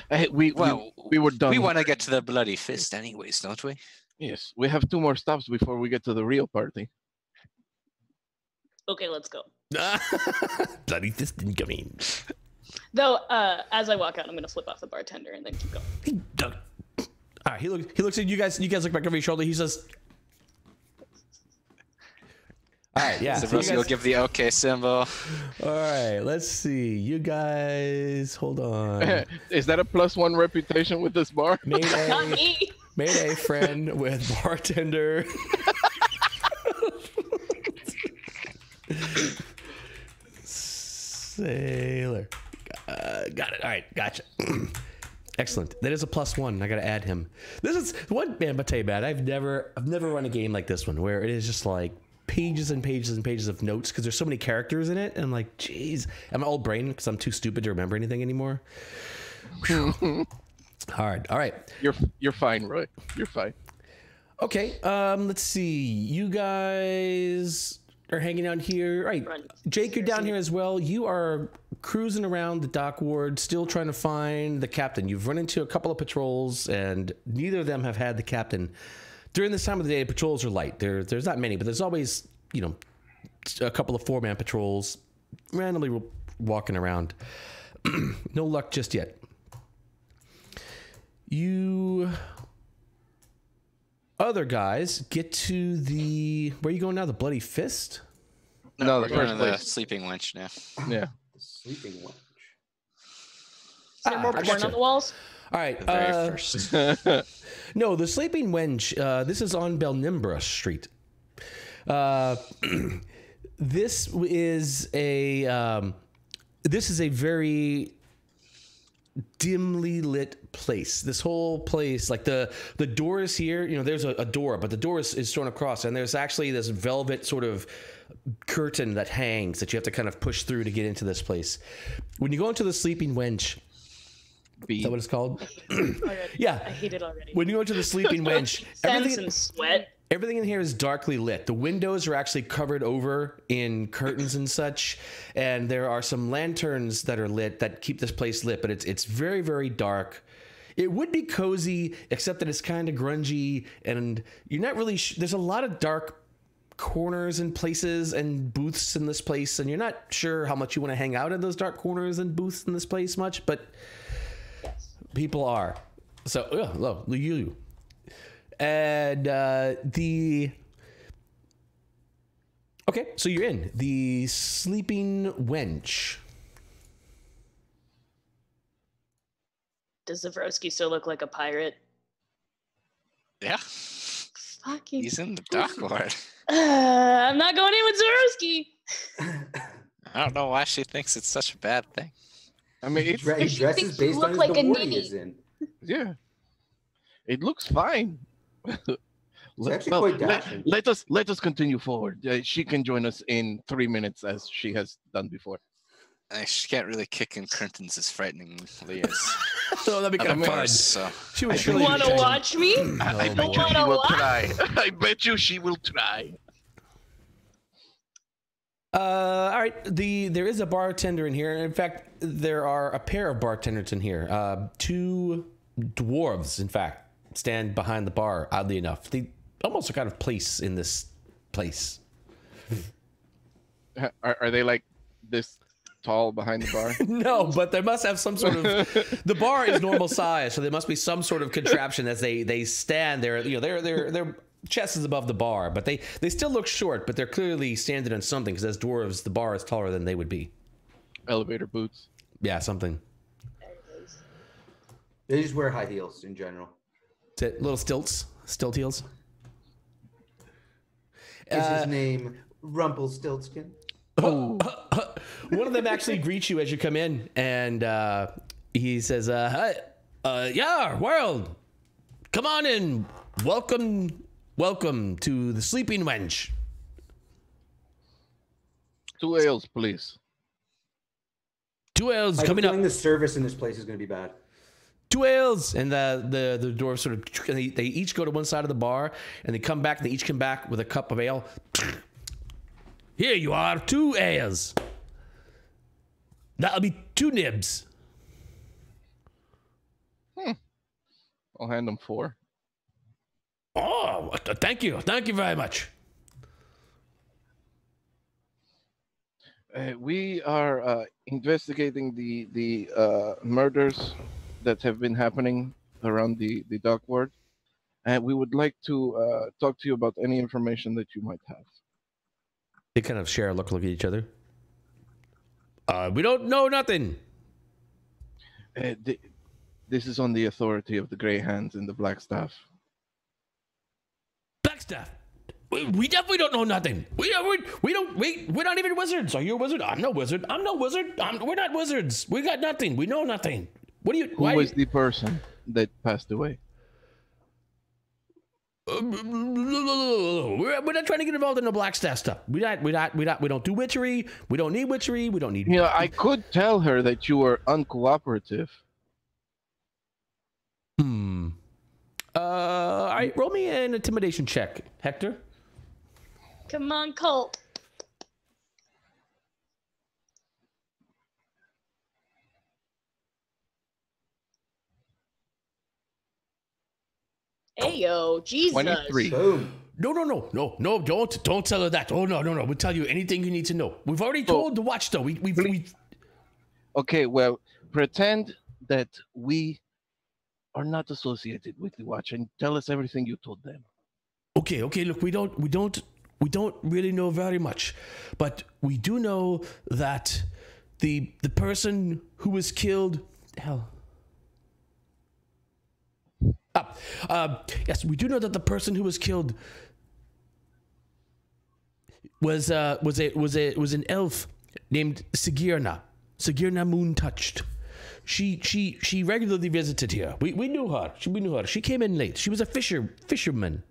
F: Hey, we were done.
E: We want to get to the bloody fist anyways, don't we?
F: Yes, we have 2 more stops before we get to the real party.
D: Okay, let's go.
A: bloody fist incoming.
D: Though, as I walk out, I'm gonna flip off the bartender and then keep going.
A: All right, he looks at you guys. You guys look back over your shoulder. He says, "All right, yeah."
E: So we'll give the okay symbol.
A: All right, let's see. You guys, hold on.
C: Is that a +1 reputation with this bar?
D: Not me.
A: Mayday friend with bartender. Sailor. Got it. All right, gotcha. Excellent. That is a +1. I gotta add him. This is one man, but tell you bad. I've never run a game like this one where it is just like pages and pages and pages of notes because there's so many characters in it. And I'm like, geez, I'm old brain because I'm too stupid to remember anything anymore. Hard. All right.
C: You're fine, Roy. You're fine.
A: Okay. Let's see. You guys are hanging out here. All right. Jake, you're down here as well. You are cruising around the dock ward, still trying to find the captain. You've run into a couple of patrols, and neither of them have had the captain. During this time of the day, patrols are light. There's not many, but there's always, a couple of 4-man patrols randomly walking around. No luck just yet. You other guys get to where are you going now? The Bloody Fist?
C: No, the
E: We're going
C: first
E: to the
C: place.
E: sleeping wench now.
C: Yeah.
B: The sleeping wench.
D: Is there more porn on the walls?
A: All right.
E: The very first.
A: No, the Sleeping Wench. This is on Belnimbra Street. This is a very dimly lit place. This whole place, like the door is here. There's a door, but the door is thrown across, and there's actually this velvet sort of curtain that hangs that you have to kind of push through to get into this place. When you go into the Sleeping Wench. Is that what it's called? Yeah.
D: I hate it already.
A: When you go to the Sleeping Wench,
D: Sense and sweat.
A: everything in here is darkly lit. The windows are actually covered over in curtains and such, and there are some lanterns that are lit that keep this place lit, but it's very, very dark. It would be cozy, except that it's kind of grungy, and you're not really there's a lot of dark corners and places and booths in this place, and you're not sure how much you want to hang out in those dark corners and booths in this place much, but people are. So, you. And okay, so you're in the Sleeping Wench.
D: Does Zavroski still look like a pirate?
E: Yeah.
D: Fucking.
E: He's in the dock ward.
D: I'm not going in with Zavroski.
E: I don't know why she thinks it's such a bad thing.
C: I mean,
B: He
C: it's,
B: dresses
D: thinks you
B: based
D: look
B: on
D: like
B: the
D: a
B: ward he
D: ninny.
B: is in.
C: yeah. It looks fine.
B: It's actually quite dashing.
F: Let us continue forward. She can join us in 3 minutes as she has done before.
E: She can't really kick in curtains as frighteningly as
A: Oh, that'd be kind of fun.
E: others, so.
A: She would
D: You
A: surely
D: want to
A: be-
D: watch me?
F: I
A: Oh,
F: bet
A: boy.
F: you she
D: Wanna
F: will
D: what?
F: try. I bet you she will try.
A: All right. There is a bartender in here. In fact, there are a pair of bartenders in here. 2 dwarves, in fact, stand behind the bar. Oddly enough, they almost are kind of place in this place.
C: are they like this
F: tall behind the bar?
A: No, but they must have some sort of. The bar is normal size, so there must be some sort of contraption as they stand there. You know, their chest is above the bar, but they still look short, but they're clearly standing on something because as dwarves, the bar is taller than they would be.
F: Elevator boots.
A: Yeah, something.
B: They just wear high heels in general.
A: That's it. Little stilt heels.
B: Is his name Rumpelstiltskin?
A: One of them actually greets you as you come in, and he says, "Hi, yeah, world, come on in. Welcome to the Sleeping Wench."
F: 2 ales, please.
A: 2 ales
B: I'm
A: coming up.
B: feeling the service in this place is going to be bad.
A: 2 ales, and the dwarves sort of they each go to one side of the bar, and they come back. And they each come back with a cup of ale. Here you are, 2 ales. That'll be 2 nibs.
F: I'll hand them 4.
A: Oh, thank you very much.
F: We are investigating the murders that have been happening around the dock ward, and we would like to talk to you about any information that you might have.
A: They kind of share a look at each other. We don't know nothing.
F: This is on the authority of the Grey Hands and the Black Staff.
A: Blackstaff. We definitely don't know nothing. We're not even wizards. Are you a wizard? I'm no wizard. We're not wizards. We got nothing. We know nothing. What do you?
F: Who was the person that passed away?
A: We're not trying to get involved in the Blackstaff stuff. We don't do witchery. We don't need witchery. We don't need.
F: You know, I could tell her that you were uncooperative.
A: All right, roll me an intimidation check, Hector.
D: Come on, Colt. Ayo, Jesus.
F: 23.
B: Boom.
A: No, don't tell her that. Oh, no. We'll tell you anything you need to know. We've already told the watch, though. We
F: Okay, well, pretend that we are not associated with the watch and tell us everything you told them.
A: Okay, look, we don't really know very much, but we do know that the person who was killed, yes, we do know that the person who was killed was an elf named Sigirna Moon Touched. She regularly visited here. We knew her. We knew her. She came in late. She was a fisherwoman.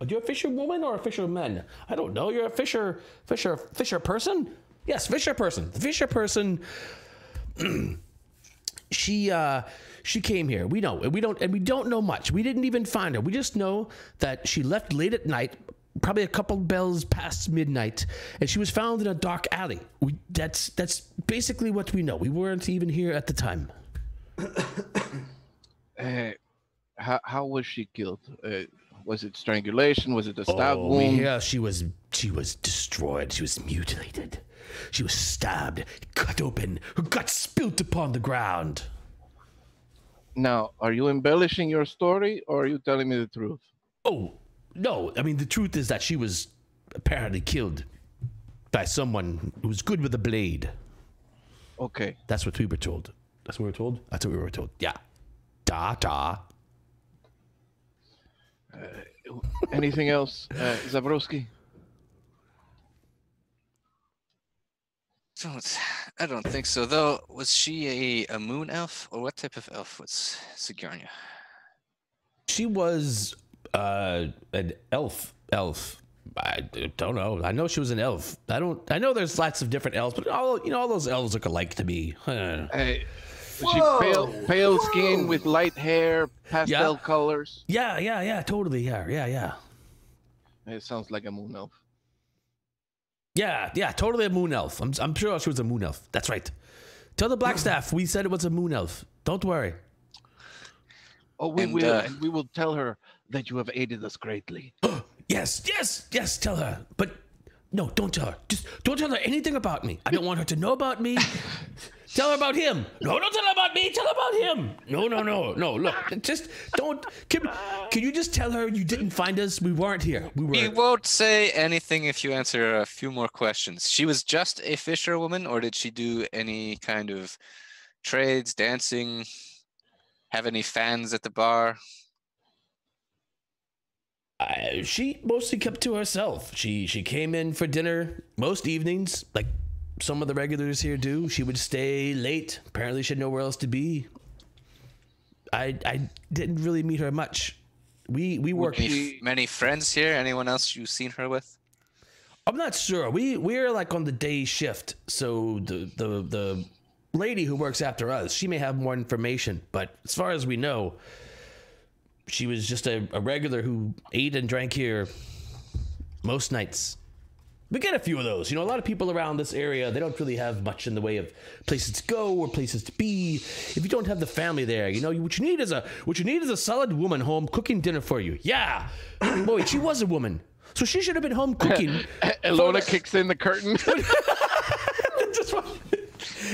A: Are you a fisherwoman or a fisherman? I don't know. You're a fisher person? Yes, fisher person. The fisher person. She came here. We know. We don't know much. We didn't even find her. We just know that she left late at night, probably a couple bells past midnight, and she was found in a dark alley. That's basically what we know. We weren't even here at the time.
F: How was she killed? Was it strangulation? Was it a stab wound?
A: Yeah, she was destroyed. She was mutilated. She was stabbed, cut open, her guts spilt upon the ground.
F: Now, are you embellishing your story, or are you telling me the truth?
A: Oh, no. I mean, the truth is that she was apparently killed by someone who was good with a blade.
F: Okay.
A: That's what we were told. That's what we were told? That's what we were told. Yeah. Da.
F: Anything else, Zavroski?
E: I don't think so, though. Was she a moon elf, or what type of elf was Sigurnia?
A: She was an elf. I don't know. I know she was an elf. I know there's lots of different elves, but all those elves look alike to me.
F: She pale skin with light hair, pastel colors.
A: Yeah, totally. Yeah.
F: It sounds like a moon elf.
A: Yeah, totally a moon elf. I'm sure she was a moon elf. That's right. Tell the Blackstaff we said it was a moon elf. Don't worry.
F: Oh, we will, and we will tell her that you have aided us greatly.
A: Yes, tell her. But No, don't tell her. Just don't tell her anything about me. I don't want her to know about me. Tell her about him. No, don't tell her about me. Tell her about him. No. Look, just don't. Can you just tell her you didn't find us? We weren't here.
E: We won't say anything if you answer a few more questions. She was just a fisherwoman, or did she do any kind of trades, dancing, have any fans at the bar?
A: She mostly kept to herself. She came in for dinner most evenings, like some of the regulars here do. She would stay late. Apparently she had nowhere else to be. I didn't really meet her much. We work.
E: Many friends here? Anyone else you've seen her with?
A: I'm not sure. We're like on the day shift, so the lady who works after us, she may have more information, but as far as we know, she was just a regular who ate and drank here most nights. We get a few of those. You know, a lot of people around this area, they don't really have much in the way of places to go or places to be. If you don't have the family there, you know, what you need is a solid woman home cooking dinner for you. Yeah. Boy, she was a woman. So she should have been home cooking.
F: Elona kicks in the curtain.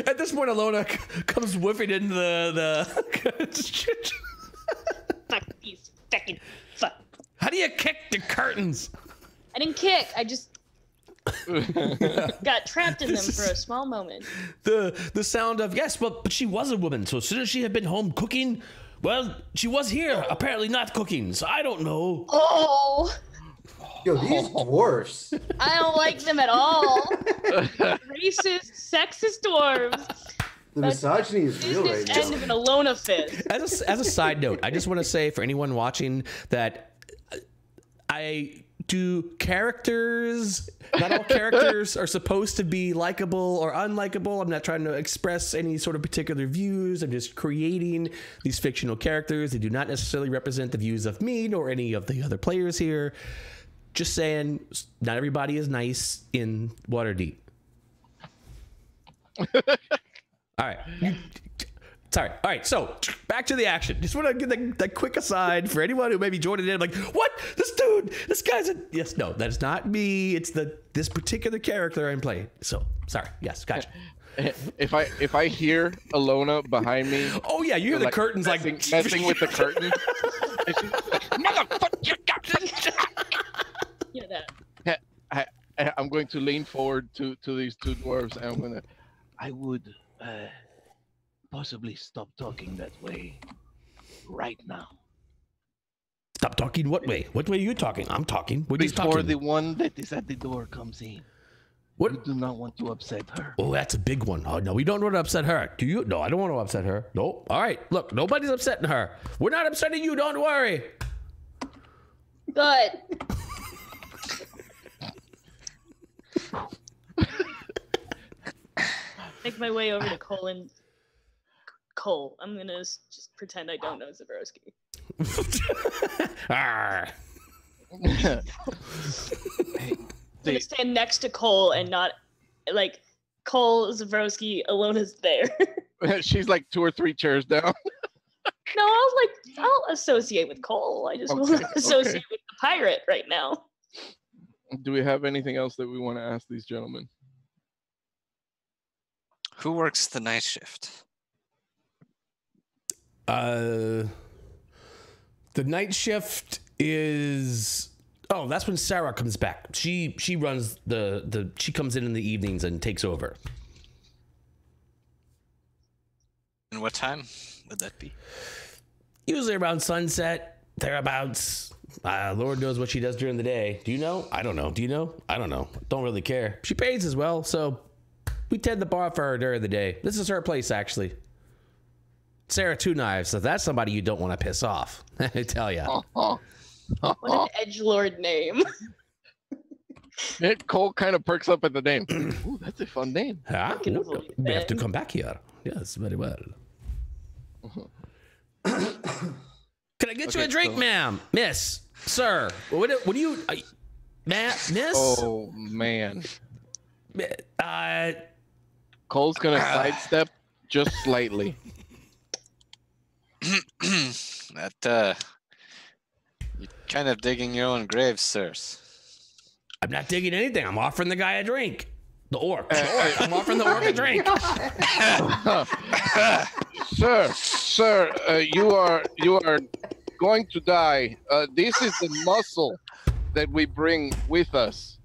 A: At this point, Elona comes whiffing into the
D: Fuck these fucking fuck.
A: How do you kick the curtains?
D: I didn't kick. I just got trapped in them for a small moment.
A: The sound of, yes, but she was a woman, so shouldn't she have been home cooking? Well, she was here, apparently not cooking, so I don't know.
D: Oh,
B: Yo, these dwarfs.
D: I don't like them at all. Racist, sexist dwarves.
B: The misogyny is real right
D: Business end
B: now.
D: of an Elona fist.
A: As a side note, I just want to say for anyone watching that I do characters. Not all characters are supposed to be likable or unlikable. I'm not trying to express any sort of particular views. I'm just creating these fictional characters. They do not necessarily represent the views of me nor any of the other players here. Just saying, not everybody is nice in Waterdeep. All right. Sorry. All right. So back to the action. Just want to get that quick aside for anyone who may be joining in. Like, what? This guy's a. Yes, no, that is not me. It's this particular character I'm playing. So sorry. Yes, gotcha.
F: If I hear Elona behind me.
A: Oh yeah, you hear the curtains
F: messing with the curtain.
D: Yeah, that.
F: I'm going to lean forward to these two dwarves and I'm gonna. I would possibly stop talking that way right now.
A: Stop talking what way? What way are you talking? I'm talking. What are you
F: Before
A: talking?
F: the one that is at the door comes in.
A: What?
F: You do not want to upset her.
A: Oh, that's a big one. Oh, no, we don't want to upset her. Do you? No, I don't want to upset her. No. All right. Look, nobody's upsetting her. We're not upsetting you. Don't worry.
D: Good. Make my way over to Cole. I'm gonna just pretend I don't know Zavroski.
A: Arr.
D: I'm gonna stand next to Cole and not like Cole, Zavroski, Elona's there.
F: She's like 2 or 3 chairs down.
D: No, I'll associate with Cole. I just won't associate with the pirate right now.
F: Do we have anything else that we want to ask these gentlemen?
E: Who works the night shift?
A: The night shift is. Oh, that's when Sarah comes back. She runs she comes in the evenings and takes over.
E: And what time would that be?
A: Usually around sunset, thereabouts. Lord knows what she does during the day. Do you know? I don't know. Do you know? I don't know. Don't really care. She pays as well, so we tend the bar for her during the day. This is her place, actually. Sarah Two Knives, so that's somebody you don't want to piss off. I tell ya.
D: What an edgelord name.
F: Cole kind of perks up at the name. Ooh, that's a fun name.
A: Huh?
D: can avoid
A: We have
D: that.
A: to come back here. Yes, very well. Can I get you a drink, ma'am? Miss? Sir? What do you... miss?
F: Oh, man.
A: Uh...
F: Cole's going to sidestep just slightly.
E: That, you're kind of digging your own grave, sirs.
A: I'm not digging anything. I'm offering the guy a drink. The orc. I'm offering the orc a drink.
F: Sir, you are going to die. This is the muscle that we bring with us.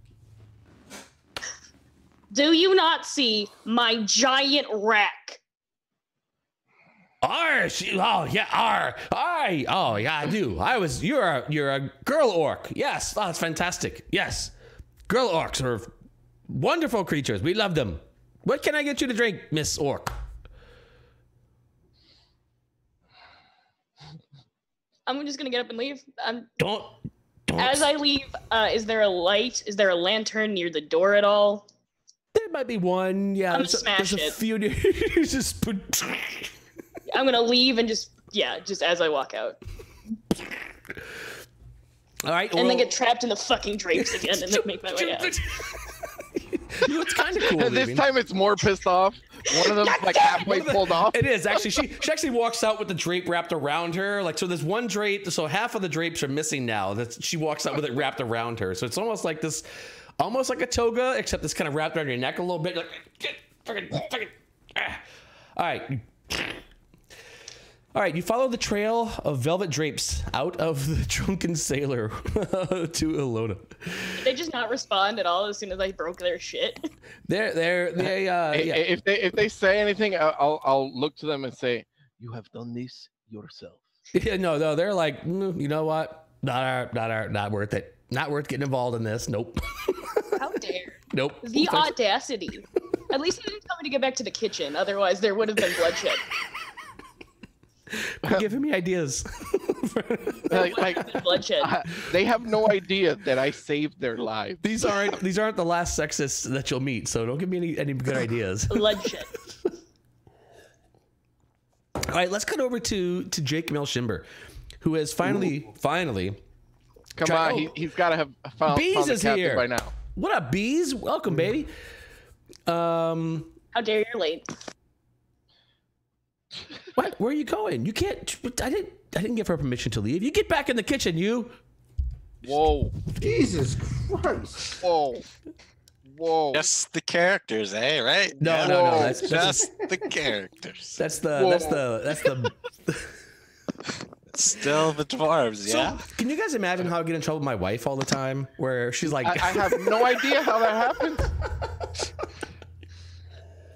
D: Do you not see my giant rack?
A: Oh yeah, oh yeah, I do. You're a girl orc. Yes, oh, that's fantastic. Yes, girl orcs are wonderful creatures. We love them. What can I get you to drink, Miss Orc?
D: I'm just gonna get up and leave.
A: Don't.
D: As I leave, is there a light? Is there a lantern near the door at all?
A: There might be one. Yeah, there's a few. You just put.
D: I'm gonna leave and just as I walk out.
A: All right,
D: and then get trapped in the fucking drapes again and then make my way out.
A: You know, it's kind of cool.
F: This time it's more pissed off. One of them like halfway pulled off.
A: It is actually. She actually walks out with the drape wrapped around her. Like, so there's one drape. So half of the drapes are missing now. She walks out with it wrapped around her. So it's almost like this, almost like a toga, except it's kind of wrapped around your neck a little bit. Like, all right. All right, you follow the trail of velvet drapes out of the drunken sailor to Elona.
D: Did they just not respond at all as soon as I broke their shit?
F: If they say anything, I'll look to them and say, "You have done this yourself."
A: Yeah, no, they're like, you know what? Not worth it. Not worth getting involved in this. Nope.
D: How dare?
A: Nope.
D: The audacity. At least they didn't tell me to get back to the kitchen. Otherwise, there would have been bloodshed.
A: You're giving me ideas.
D: Bloodshed.
F: They have no idea that I saved their lives.
A: These aren't the last sexists that you'll meet, so don't give me any good ideas.
D: Bloodshed.
A: All right, let's cut over to Jake Melshimber, who has finally.
F: Come on, he's got to have found
A: Bees is here
F: by now.
A: What up, Bees? Welcome, baby.
D: How dare you're late.
A: What? Where are you going? You can't. I didn't give her permission to leave. You get back in the kitchen, you.
F: Whoa.
B: Jesus Christ.
F: Whoa.
E: Just the characters, eh? Right?
A: No. That's
E: just the characters.
A: That's the.
E: Still the dwarves, yeah.
A: So, can you guys imagine how I get in trouble with my wife all the time? Where she's like,
F: I have no idea how that happens.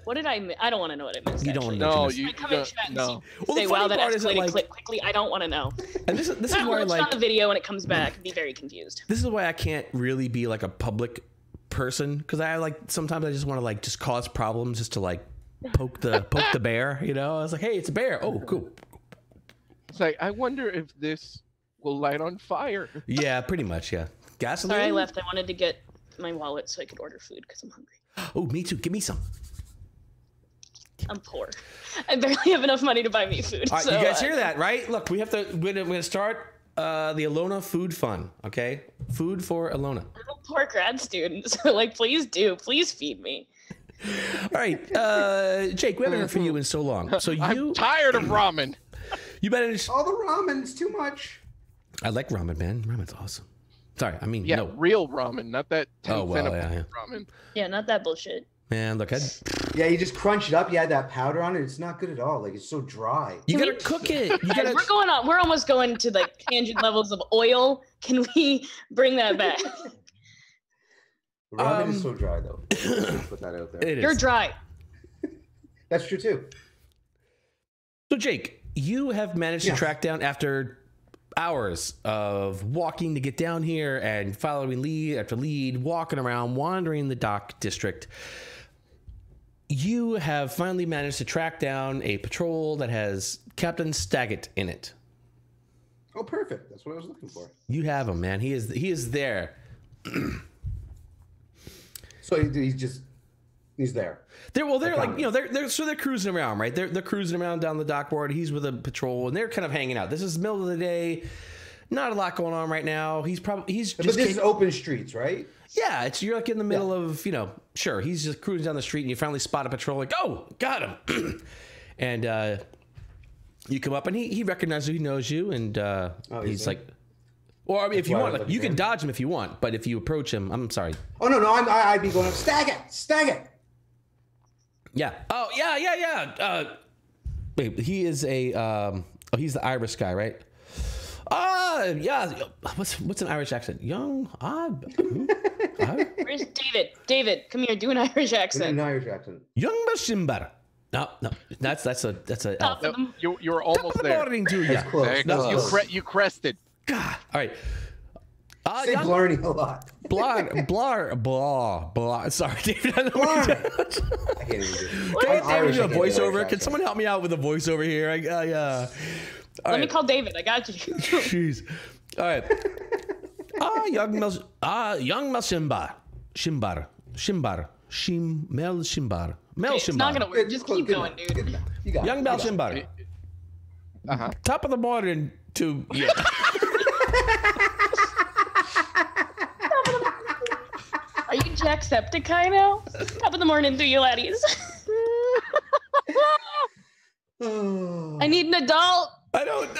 D: What did I miss? I don't want to know what I missed.
A: You don't
F: know.
D: I come in chat and
A: Well,
D: say, wow, that escalated
A: like,
D: quickly. I don't want to know.
A: And this is where
D: on
A: like
D: the video when it comes back, be very confused.
A: This is why I can't really be like a public person, because I like sometimes I just want to like just cause problems just to like poke the bear. You know, I was like, hey, it's a bear. Oh, cool.
F: It's like, I wonder if this will light on fire.
A: Yeah, pretty much. Yeah, gasoline.
D: Sorry, I left. I wanted to get my wallet so I could order food because I'm hungry.
A: Oh, me too. Give me some.
D: I'm poor. I barely have enough money to buy me food.
A: All right,
D: so,
A: you guys hear that, right? Look, we're gonna start the Elona food fund. Okay, food for Elona.
D: I'm a poor grad student, so like, please feed me.
A: All right, Jake, we haven't heard from you in so long. So
F: I'm tired of ramen.
A: You managed.
B: All the ramen's too much.
A: I like ramen, man. Ramen's awesome. Sorry, I mean no.
F: Real ramen, not that 10 cent ramen.
D: Yeah, not that bullshit.
A: Man, look,
B: Yeah, you just crunch it up. You add that powder on it. It's not good at all. Like, it's so dry.
A: You gotta cook it.
D: We're almost going to like tangent levels of oil. Can we bring that back?
B: Ramen is so dry, though. Put that out there.
D: You're dry.
B: That's true too.
A: So, Jake, you have managed to track down, after hours of walking to get down here and following lead after lead, walking around, wandering the dock district. You have finally managed to track down a patrol that has Captain Staggett in it.
B: Oh, perfect. That's what I was looking for.
A: You have him, man. He is there.
B: So he's there.
A: They're like, you know, they're cruising around, right? They're cruising around down the dockboard. He's with a patrol, and they're kind of hanging out. This is the middle of the day. Not a lot going on right now. But this
B: is open streets, right?
A: Yeah, you're like in the middle of, you know, sure. He's just cruising down the street, and you finally spot a patrol. Like, oh, got him. And you come up, and he recognizes you, he knows you, and he's like, Or I mean, if you
B: why I
A: want,
B: was
A: like, you can
B: looking
A: dodge him if you want, but if you approach him, I'm sorry.
B: Oh no, I'd be going, stag it.
A: Yeah. Oh, yeah. Wait, he is a, he's the Irish guy, right? Yeah. What's an Irish accent? Young,
D: Where's David? David, come here. Do an Irish accent.
B: An Irish accent.
A: Young Melshimber. No, that's a elf.
D: Top of
C: You were almost
A: Top of the
C: there.
A: morning to you.
B: That's close.
E: Very
B: That's
E: close.
B: close.
C: You crested.
A: God. All right.
B: Say
A: Young,
B: Blarney a lot.
A: blah. Sorry, David. I don't know what
B: Blarney.
A: you're doing.
B: I can't even do it.
A: Can
B: I'm Irish,
A: David do a
B: I can't do
A: voiceover?
B: Irish
A: Can someone help me out with a voiceover here?
D: Let me call David. I got you.
A: Jeez. All right. Young Melshimber. Melshimber.
D: It's not gonna work. Just keep going, dude.
B: You got
A: Young
B: it.
A: Melshimber.
C: Uh-huh.
A: Top of the morning to you.
D: Are you Jacksepticeye now? Top of the morning to you, laddies.
B: Oh.
D: I need an adult.
A: I don't.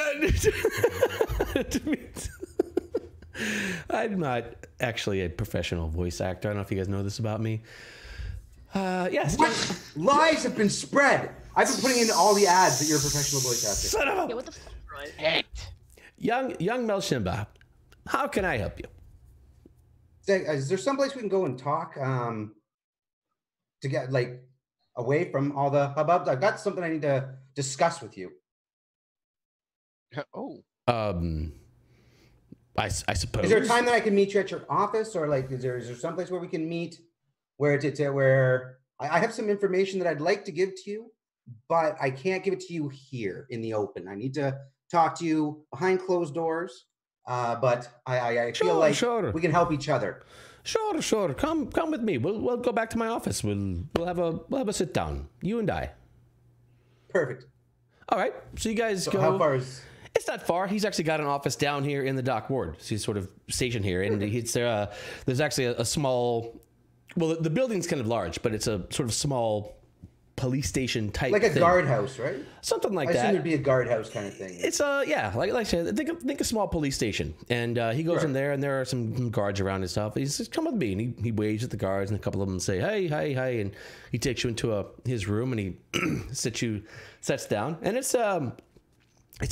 A: I'm not actually a professional voice actor. I don't know if you guys know this about me. Yes.
B: What? Lies have been spread. I've been putting in all the ads that you're a professional voice actor.
A: Son of
D: Yeah,
A: a
D: what the fuck, Roy?
A: young Melshimber. How can I help you?
B: Is there someplace we can go and talk to get like away from all the hubbub? I've got something I need to discuss with you.
C: Oh.
A: I suppose.
B: Is there a time that I can meet you at your office, or like is there someplace where we can meet where where I have some information that I'd like to give to you, but I can't give it to you here in the open. I need to talk to you behind closed doors. But I feel like we can help each other.
A: Sure. Come with me. We'll go back to my office. We'll have a sit down. You and I.
B: Perfect.
A: All right. So you guys go.
B: How far is?
A: It's not far. He's actually got an office down here in the dock ward. So he's sort of stationed here, and there's actually a small. Well, the building's kind of large, but it's a sort of small police station type,
B: like a
A: thing.
B: guardhouse, right?
A: Something like
B: I
A: that.
B: assume it'd be a guardhouse kind of thing.
A: It's like I said, think a small police station, and he goes in there, and there are some guards around and stuff. He says, "Come with me," and he waves at the guards, and a couple of them say, "Hey," and he takes you into his room, and he sets down, and it's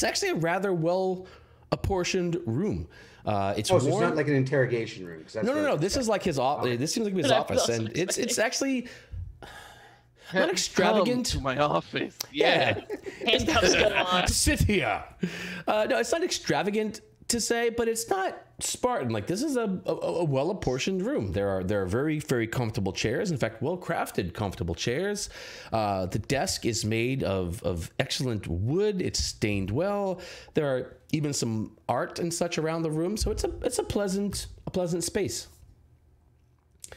A: actually a rather well apportioned room. It's
B: so it's
A: warm.
B: not like an interrogation room.
A: No. This is like his office. This seems like his office, and it's actually not extravagant.
C: Come to my office.
A: Yeah.
D: Handcuffs go on.
A: Sit here. No, it's not extravagant to say, but it's not Spartan. Like, this is a well-apportioned room. There are very, very comfortable chairs. In fact, well-crafted, comfortable chairs. The desk is made of excellent wood. It's stained well. There are even some art and such around the room. So it's a pleasant space.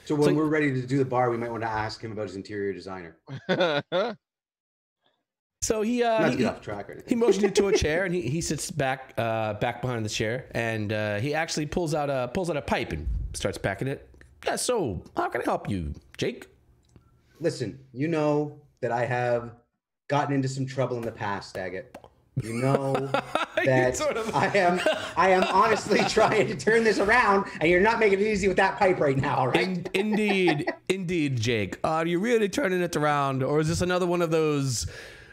B: So when we're ready to do the bar, we might want to ask him about his interior designer.
A: So he
B: Not to get off track or anything.
A: he motions you to a chair, and he sits back behind the chair, and he actually pulls out a pipe and starts packing it. Yeah. So how can I help you, Jake?
B: Listen, you know that I have gotten into some trouble in the past, Daggett. You know that I am honestly trying to turn this around, and you're not making it easy with that pipe right now, right?
A: Indeed, Jake. Are you really turning it around, or is this another one of those?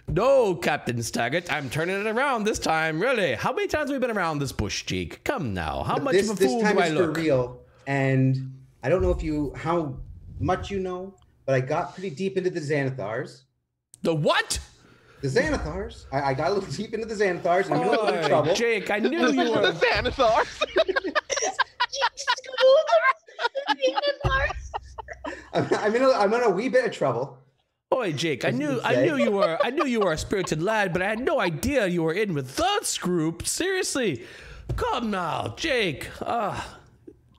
A: No, Captain Staggett, I'm turning it around this time. Really? How many times have we been around this bush, Jake? Come now. How much of a fool do I look?
B: For real, and I don't know how much you know, but I got pretty deep into the Xanathars.
A: The what?
B: The Xanathars. I got a little deep into the Xanathars, and I'm in a little bit of trouble.
A: Jake, I knew you were.
C: The Xanathar.
B: I'm in a wee bit of trouble.
A: Boy, Jake, I knew you were a spirited lad, but I had no idea you were in with that group. Seriously, come now, Jake.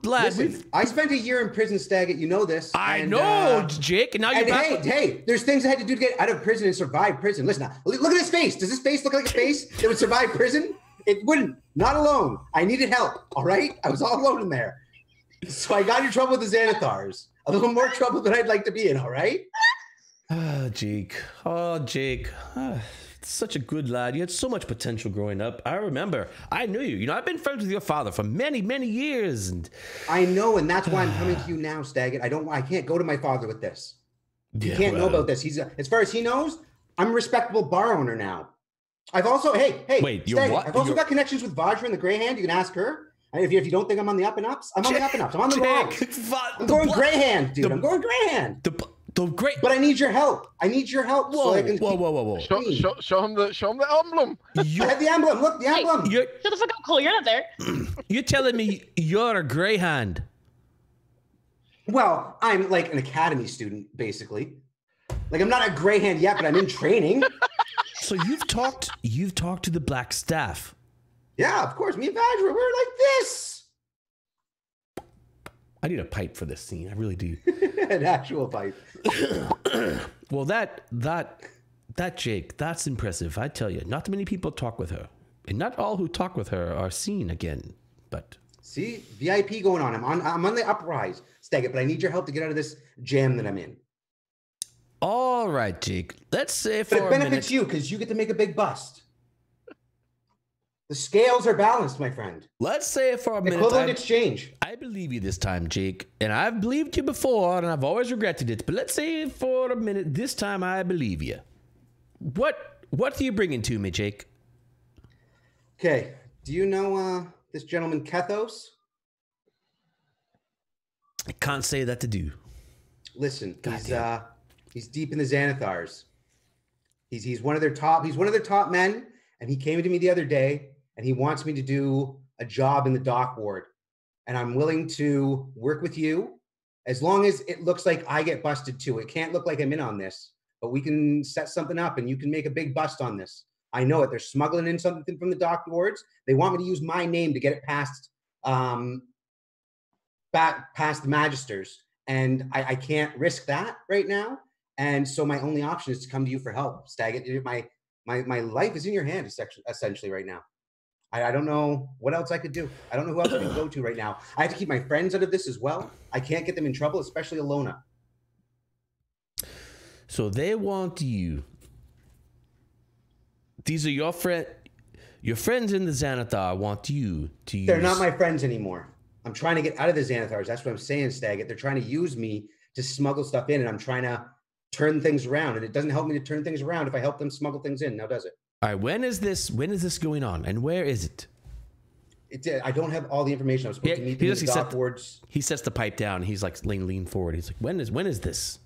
A: Lad,
B: Listen, I spent a year in prison, Staggett. You know this.
A: I know, Jake, and now you're back.
B: Hey, there's things I had to do to get out of prison and survive prison. Listen, now, look at his face. Does his face look like a face that would survive prison? It wouldn't. Not alone. I needed help. All right, I was all alone in there. So I got in trouble with the Xanathars. A little more trouble than I'd like to be in. All right.
A: Jake. Oh, Jake. such a good lad. You had so much potential growing up. I remember. I knew you. You know, I've been friends with your father for many, many years. And
B: I know, and that's why I'm coming to you now, Staggett. I can't go to my father with this. He can't know about this. He's as far as he knows, I'm a respectable bar owner now. I've also, hey,
A: wait,
B: Staggett, I've also got connections with Vajra and the Greyhand. You can ask her. If you don't think I'm on the up and ups, I'm on the up and ups. I'm on the rise. I'm going Greyhand, dude. I'm going Greyhand.
A: The great,
B: but I need your help. I need your help.
A: Whoa,
B: so I can
A: whoa.
C: Show him the emblem.
B: I have the emblem. Look, the emblem.
D: Shut the fuck up, Cole. You're not there.
A: You're telling me you're a Greyhand?
B: Well, I'm like an academy student, basically. Like I'm not a Greyhand yet, but I'm in training.
A: So you've talked to the Black Staff. Yeah,
B: of course. Me and Vajra, we're like this.
A: I need a pipe for this scene. I really do.
B: An actual pipe.
A: Well, that Jake, that's impressive. I tell you, not many people talk with her, and not all who talk with her are seen again. But
B: see, VIP going on. I'm on the uprise, Staggett, but I need your help to get out of this jam that I'm in.
A: All right, Jake. Let's say for
B: but it benefits you because you get to make a big bust. The scales are balanced, my friend.
A: Let's say for a minute.
B: Equivalent exchange.
A: I believe you this time, Jake. And I've believed you before, and I've always regretted it. But let's say for a minute, this time I believe you. What are you bringing to me, Jake?
B: Okay. Do you know this gentleman, Kethos?
A: I can't say that to do.
B: Listen, he's deep in the Xanathars. He's one of their top. He's one of their top men, and he came to me the other day. And he wants me to do a job in the dock ward. And I'm willing to work with you as long as it looks like I get busted too. It can't look like I'm in on this, but we can set something up and you can make a big bust on this. I know it. They're smuggling in something from the dock wards. They want me to use my name to get it past past the magisters. And I can't risk that right now. And so my only option is to come to you for help, Staggett. My life is in your hand, essentially, right now. I don't know what else I could do. I don't know who else I can go to right now. I have to keep my friends out of this as well. I can't get them in trouble, especially Elona.
A: So they want you. These are your friends in the Xanathar want you to use.
B: They're not my friends anymore. I'm trying to get out of the Xanathars. That's what I'm saying, Staggett. They're trying to use me to smuggle stuff in, and I'm trying to turn things around. And it doesn't help me to turn things around if I help them smuggle things in. Now, does it?
A: All right, when is this going on, and where is it?
B: I don't have all the information. I was supposed to meet them in the dock wards.
A: He sets the pipe down. He's like lean forward. He's like, when is this?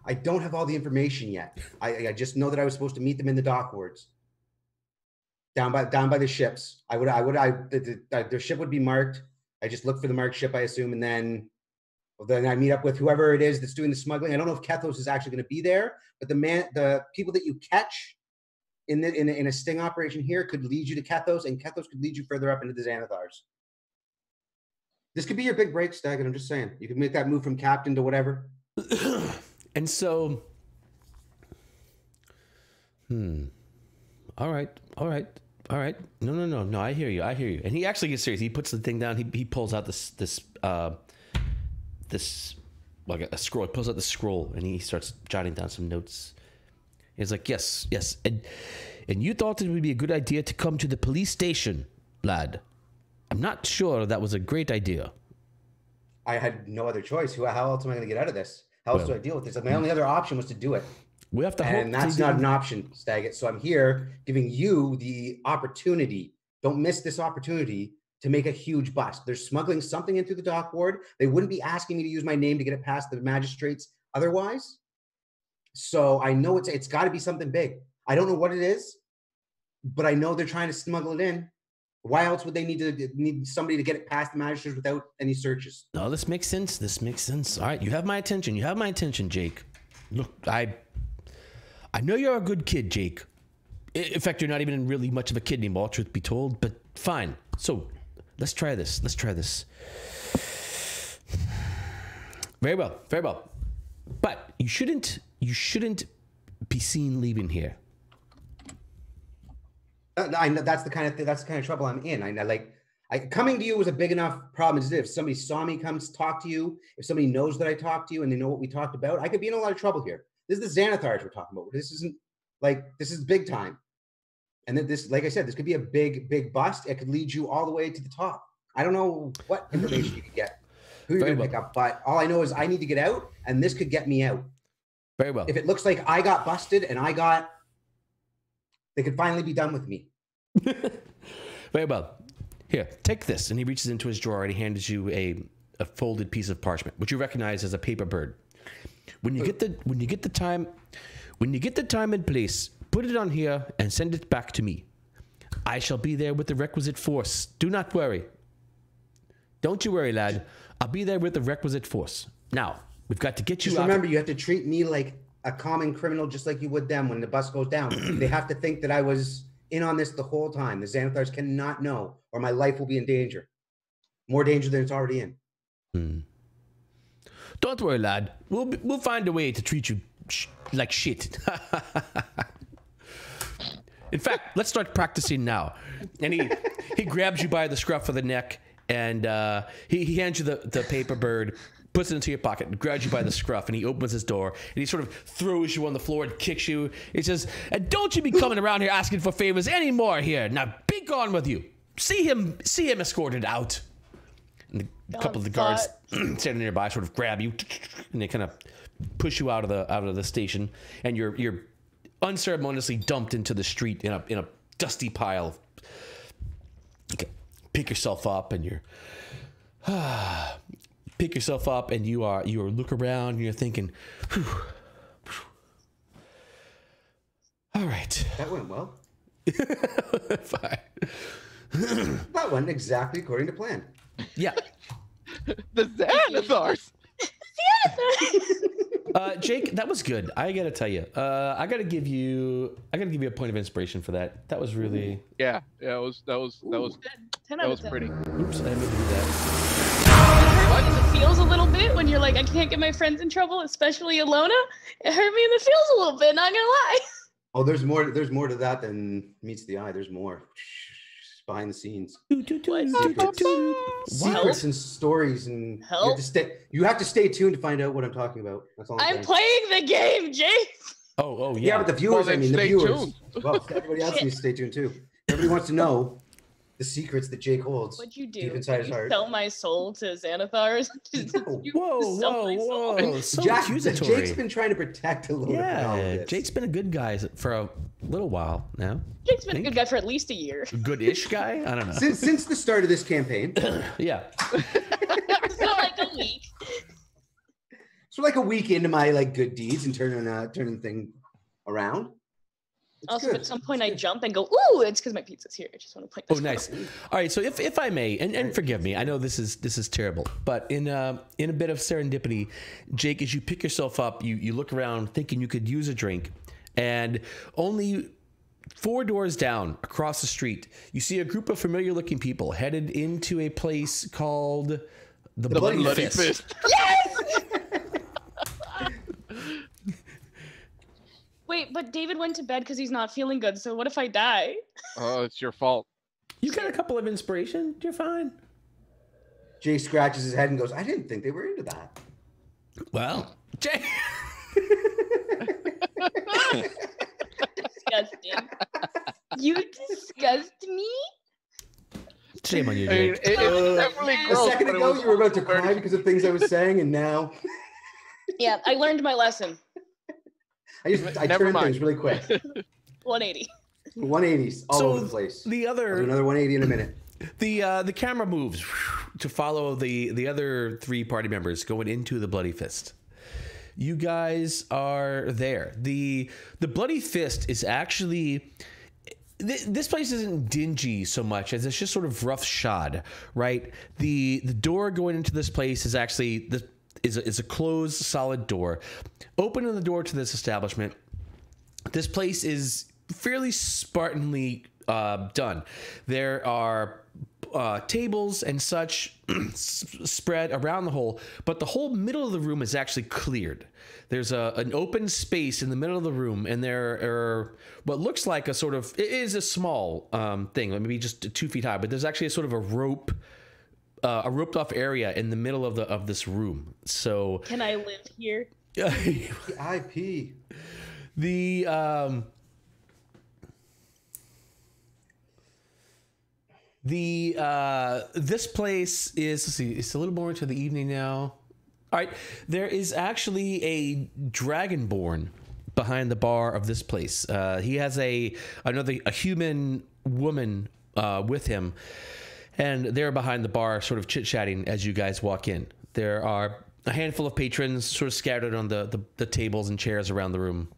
B: I don't have all the information yet. I just know that I was supposed to meet them in the dock wards, down by the ships. Their ship would be marked. I just look for the marked ship, I assume, and then I meet up with whoever it is that's doing the smuggling. I don't know if Kethos is actually going to be there, but the people that you catch in a sting operation here could lead you to Kethos, and Kethos could lead you further up into the Xanathars. This could be your big break, Staggett. I'm just saying. You could make that move from captain to whatever.
A: And so, all right. No. I hear you. And he actually gets serious. He puts the thing down. He pulls out this like a scroll. He pulls out the scroll and he starts jotting down some notes. He's like, yes, and you thought it would be a good idea to come to the police station, lad. I'm not sure that was a great idea.
B: I had no other choice. How else am I going to get out of this? How else do I deal with this? My only other option was to do it.
A: We have to hope.
B: And that's not an option, Staggett. So I'm here giving you the opportunity. Don't miss this opportunity to make a huge bust. They're smuggling something in through the dock ward. They wouldn't be asking me to use my name to get it past the magistrates otherwise. So I know it's got to be something big. I don't know what it is, but I know they're trying to smuggle it in. Why else would they need somebody to get it past the magistrates without any searches?
A: No, this makes sense. All right, you have my attention, Jake. Look, I know you're a good kid, Jake. In fact, you're not even really much of a kid anymore, truth be told, but fine. So let's try this. Very well. But you shouldn't be seen leaving here.
B: I know that's the kind of trouble I'm in. Coming to you was a big enough problem as if somebody saw me come talk to you, if somebody knows that I talked to you and they know what we talked about, I could be in a lot of trouble here. This is the Xanathars we're talking about. This is big time. And then this, like I said, this could be a big bust. It could lead you all the way to the top. I don't know what information you could get, who you're going to pick up, but all I know is I need to get out, and this could get me out.
A: Very well.
B: If it looks like I got busted and they could finally be done with me.
A: Very well. Here, take this. And he reaches into his drawer and he hands you a folded piece of parchment, which you recognize as a paper bird. When you get the time and place, put it on here and send it back to me. I shall be there with the requisite force. Do not worry. Don't you worry, lad. I'll be there with the requisite force. Now, we've got to get you
B: Just
A: out.
B: remember, you have to treat me like a common criminal, just like you would them when the bus goes down. They have to think that I was in on this the whole time. The Xanathars cannot know, or my life will be in danger. More danger than it's already in.
A: Don't worry, lad. We'll find a way to treat you like shit. In fact, let's start practicing now. And he grabs you by the scruff of the neck, and he hands you the paper bird, puts it into your pocket, and grabs you by the scruff, and he opens his door, and he sort of throws you on the floor and kicks you. He says, and don't you be coming around here asking for favors anymore here. Now be gone with you. See him escorted out. And a couple of the guards standing nearby sort of grab you, and they kind of push you out of the station, and you're unceremoniously dumped into the street in a dusty pile. Okay, pick yourself up, and you look around, and you're thinking, whew. All right.
B: That went well.
A: Fine.
B: That went exactly according to plan.
A: Yeah.
C: The Xanathars.
A: Jake, that was good. I gotta tell you, I gotta give you a point of inspiration for that. That was really.
C: Yeah, that was
D: 10 out of 10.
C: pretty.
A: Oops, I didn't mean to do that.
D: It feels a little bit when you're like, I can't get my friends in trouble, especially Elona. It hurt me in the feels a little bit, not gonna lie.
B: Oh, there's more to that than meets the eye. There's more behind the scenes. Secrets and stories, and you have to stay tuned to find out what I'm talking about. That's all I'm saying.
D: playing the game, Jake.
A: Oh yeah.
B: Yeah, but the viewers,
C: Well,
B: I mean, the
C: stay
B: viewers.
C: tuned.
B: Well, everybody else needs to stay tuned too. Everybody wants to know the secrets that Jake holds.
D: What'd you do?
B: Deep inside his
D: Did you
B: heart.
D: sell my soul to Xanathars?
A: Whoa! So
B: Jake's
A: accusatory.
B: been trying to protect a little bit.
A: Yeah, Jake's been a good guy for a little while now.
D: Jake's been a good guy for at least a year.
A: Good-ish guy? I don't know.
B: Since the start of this campaign.
A: Yeah.
D: So like a week.
B: So like a week into my good deeds and turning the thing around. It's
D: Also,
B: good.
D: at some point I jump and go, ooh, it's because my pizza's here. I just want to point
A: Oh,
D: this
A: nice.
D: out.
A: All right, so if I may, and forgive me, I know this is terrible, but in a bit of serendipity, Jake, as you pick yourself up, you look around thinking you could use a drink, and only 4 doors down across the street, you see a group of familiar-looking people headed into a place called the Bloody Fist.
D: Yes! Wait, but David went to bed because he's not feeling good. So what if I die?
C: Oh, it's your fault.
A: You got a couple of inspiration. You're fine.
B: Jake scratches his head and goes, I didn't think they were into that.
A: Well, Jake.
D: Disgusting. You disgust me?
A: Shame on you,
C: I mean,
A: Jake.
C: it's definitely
D: A
B: A
C: gross.
B: second
C: but it
B: ago,
C: was
B: you were about to
C: also very-
B: cry because of things I was saying, and now
D: Yeah, I learned my lesson.
B: I
C: Never
B: turn
C: mind.
B: things really quick.
D: 180.
B: 180s all over the place.
A: The
B: I'll do
A: other
B: another 180 in a minute.
A: the camera moves to follow the other 3 party members going into the Bloody Fist. You guys are there. The Bloody Fist is actually this place isn't dingy so much as it's just sort of roughshod, right? The door going into this place is actually is a closed solid door. Opening the door to this establishment, this place is fairly spartanly done. There are tables and such spread around the whole, but the whole middle of the room is actually cleared. There's an open space in the middle of the room, and there are what looks like it is a small thing, maybe just 2 feet high, but there's actually a sort of a roped off area in the middle of this room. So
D: Can I live here?
B: IP.
A: the This place is, let's see, it's a little more into the evening now. All right, there is actually a dragonborn behind the bar of this place. He has a human woman with him, and they're behind the bar, sort of chit-chatting as you guys walk in. There are a handful of patrons sort of scattered on the tables and chairs around the room.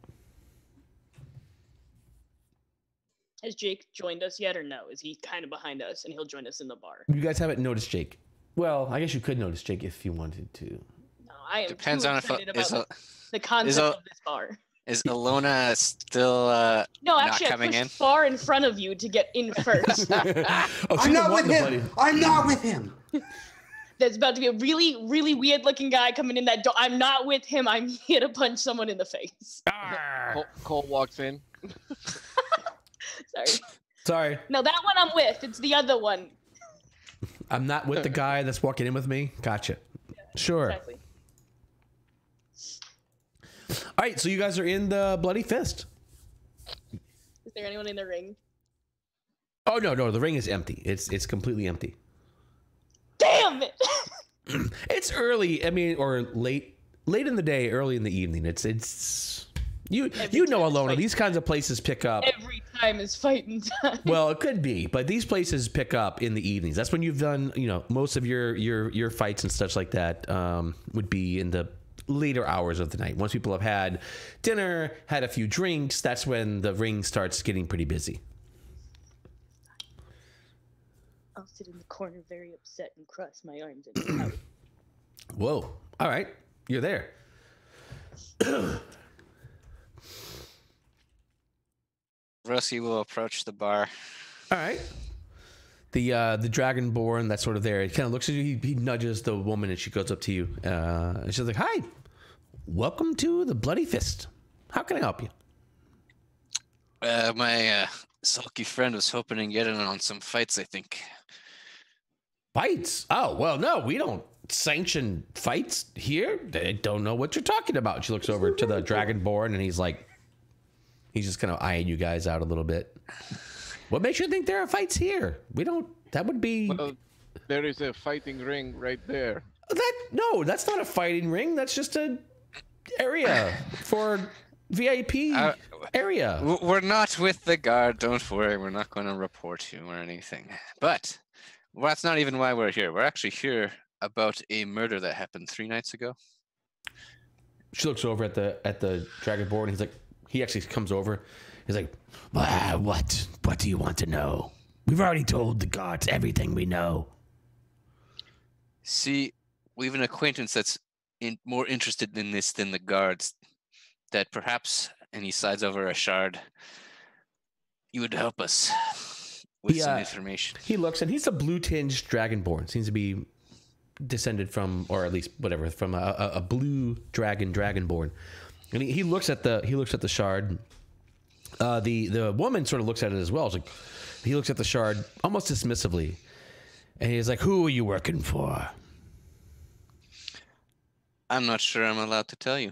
D: Has Jake joined us yet, or no? Is he kind of behind us, and he'll join us in the bar?
A: You guys haven't noticed Jake. Well, I guess you could notice Jake if you wanted to.
D: No, I am
E: Depends
D: too
E: on if
D: excited about the concept of this bar.
E: Is Elona still
D: No,
E: not
D: actually, I
E: coming
D: pushed
E: in?
D: far in front of you to get in first.
B: I'm not with him. I'm not with him.
D: There's about to be a really, really weird-looking guy coming in that door. I'm not with him. I'm here to punch someone in the face.
C: Cole walks in.
A: Sorry.
D: No, that one I'm with. It's the other one.
A: I'm not with the guy that's walking in with me. Gotcha.
D: Yeah,
A: sure.
D: Exactly.
A: All right, so you guys are in the Bloody Fist.
D: Is there anyone in the ring?
A: Oh no, the ring is empty. It's completely empty.
D: Damn it!
A: It's early. I mean, or late in the day, early in the evening. It's you know, Elona. These kinds of places pick up.
D: Every time is fighting time.
A: Well, it could be, but these places pick up in the evenings. That's when you've done, most of your fights and stuff like that. Would be in the later hours of the night. Once people have had dinner, had a few drinks, that's when the ring starts getting pretty busy.
D: I'll sit in the corner very upset and cross my arms and pout.
A: Whoa. All right. You're there.
E: Zavroski will approach the bar.
A: All right. The dragonborn that's sort of there, it kind of looks at you. He nudges the woman and she goes up to you. And she's like, "Hi, welcome to the Bloody Fist. How can I help you?"
E: My sulky friend was hoping to get in on some fights, I think.
A: Fights? Oh, well, no, we don't sanction fights here. I don't know what you're talking about. She looks over to the dragonborn and he's just kind of eyeing you guys out a little bit. What makes you think there are fights here? We don't. That would be.
F: Well, there is a fighting ring right there.
A: No, that's not a fighting ring. That's just a area for VIP area.
E: We're not with the guard. Don't worry. We're not going to report you or anything. But that's not even why we're here. We're actually here about a murder that happened 3 nights ago.
A: She looks over at the dragonborn. He's like, he actually comes over. He's like, what do you want to know? We've already told the guards everything we know.
E: See, we have an acquaintance that's more interested in this than the guards. That perhaps, and he sides over a shard, you would help us with some information.
A: He looks, and he's a blue-tinged dragonborn. Seems to be descended from, or at least whatever, from a blue dragonborn. And he looks at the shard. The woman sort of looks at it as well. It's like, he looks at the shard almost dismissively, and he's like, "Who are you working for?"
E: I'm not sure I'm allowed to tell you.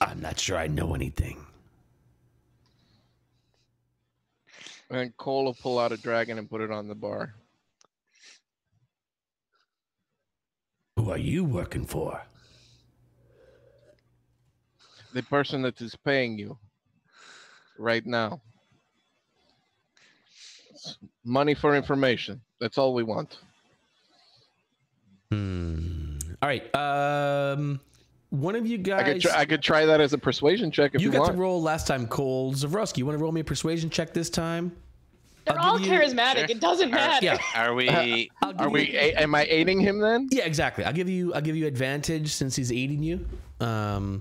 A: I'm not sure I know anything.
F: And Cole will pull out a dragon and put it on the bar.
A: Who are you working for?
F: The person that is paying you right now. Money for information. That's all we want.
A: All right. One of you guys.
F: I could try that as a persuasion check if you want.
A: You got to roll last time, Cole. Zavroski, you want to roll me a persuasion check this time?
D: They're all charismatic.
A: Sure.
D: It doesn't matter.
A: Yeah.
E: Are we?
F: Am I aiding him then?
A: Yeah, exactly. I'll give you advantage since he's aiding you. All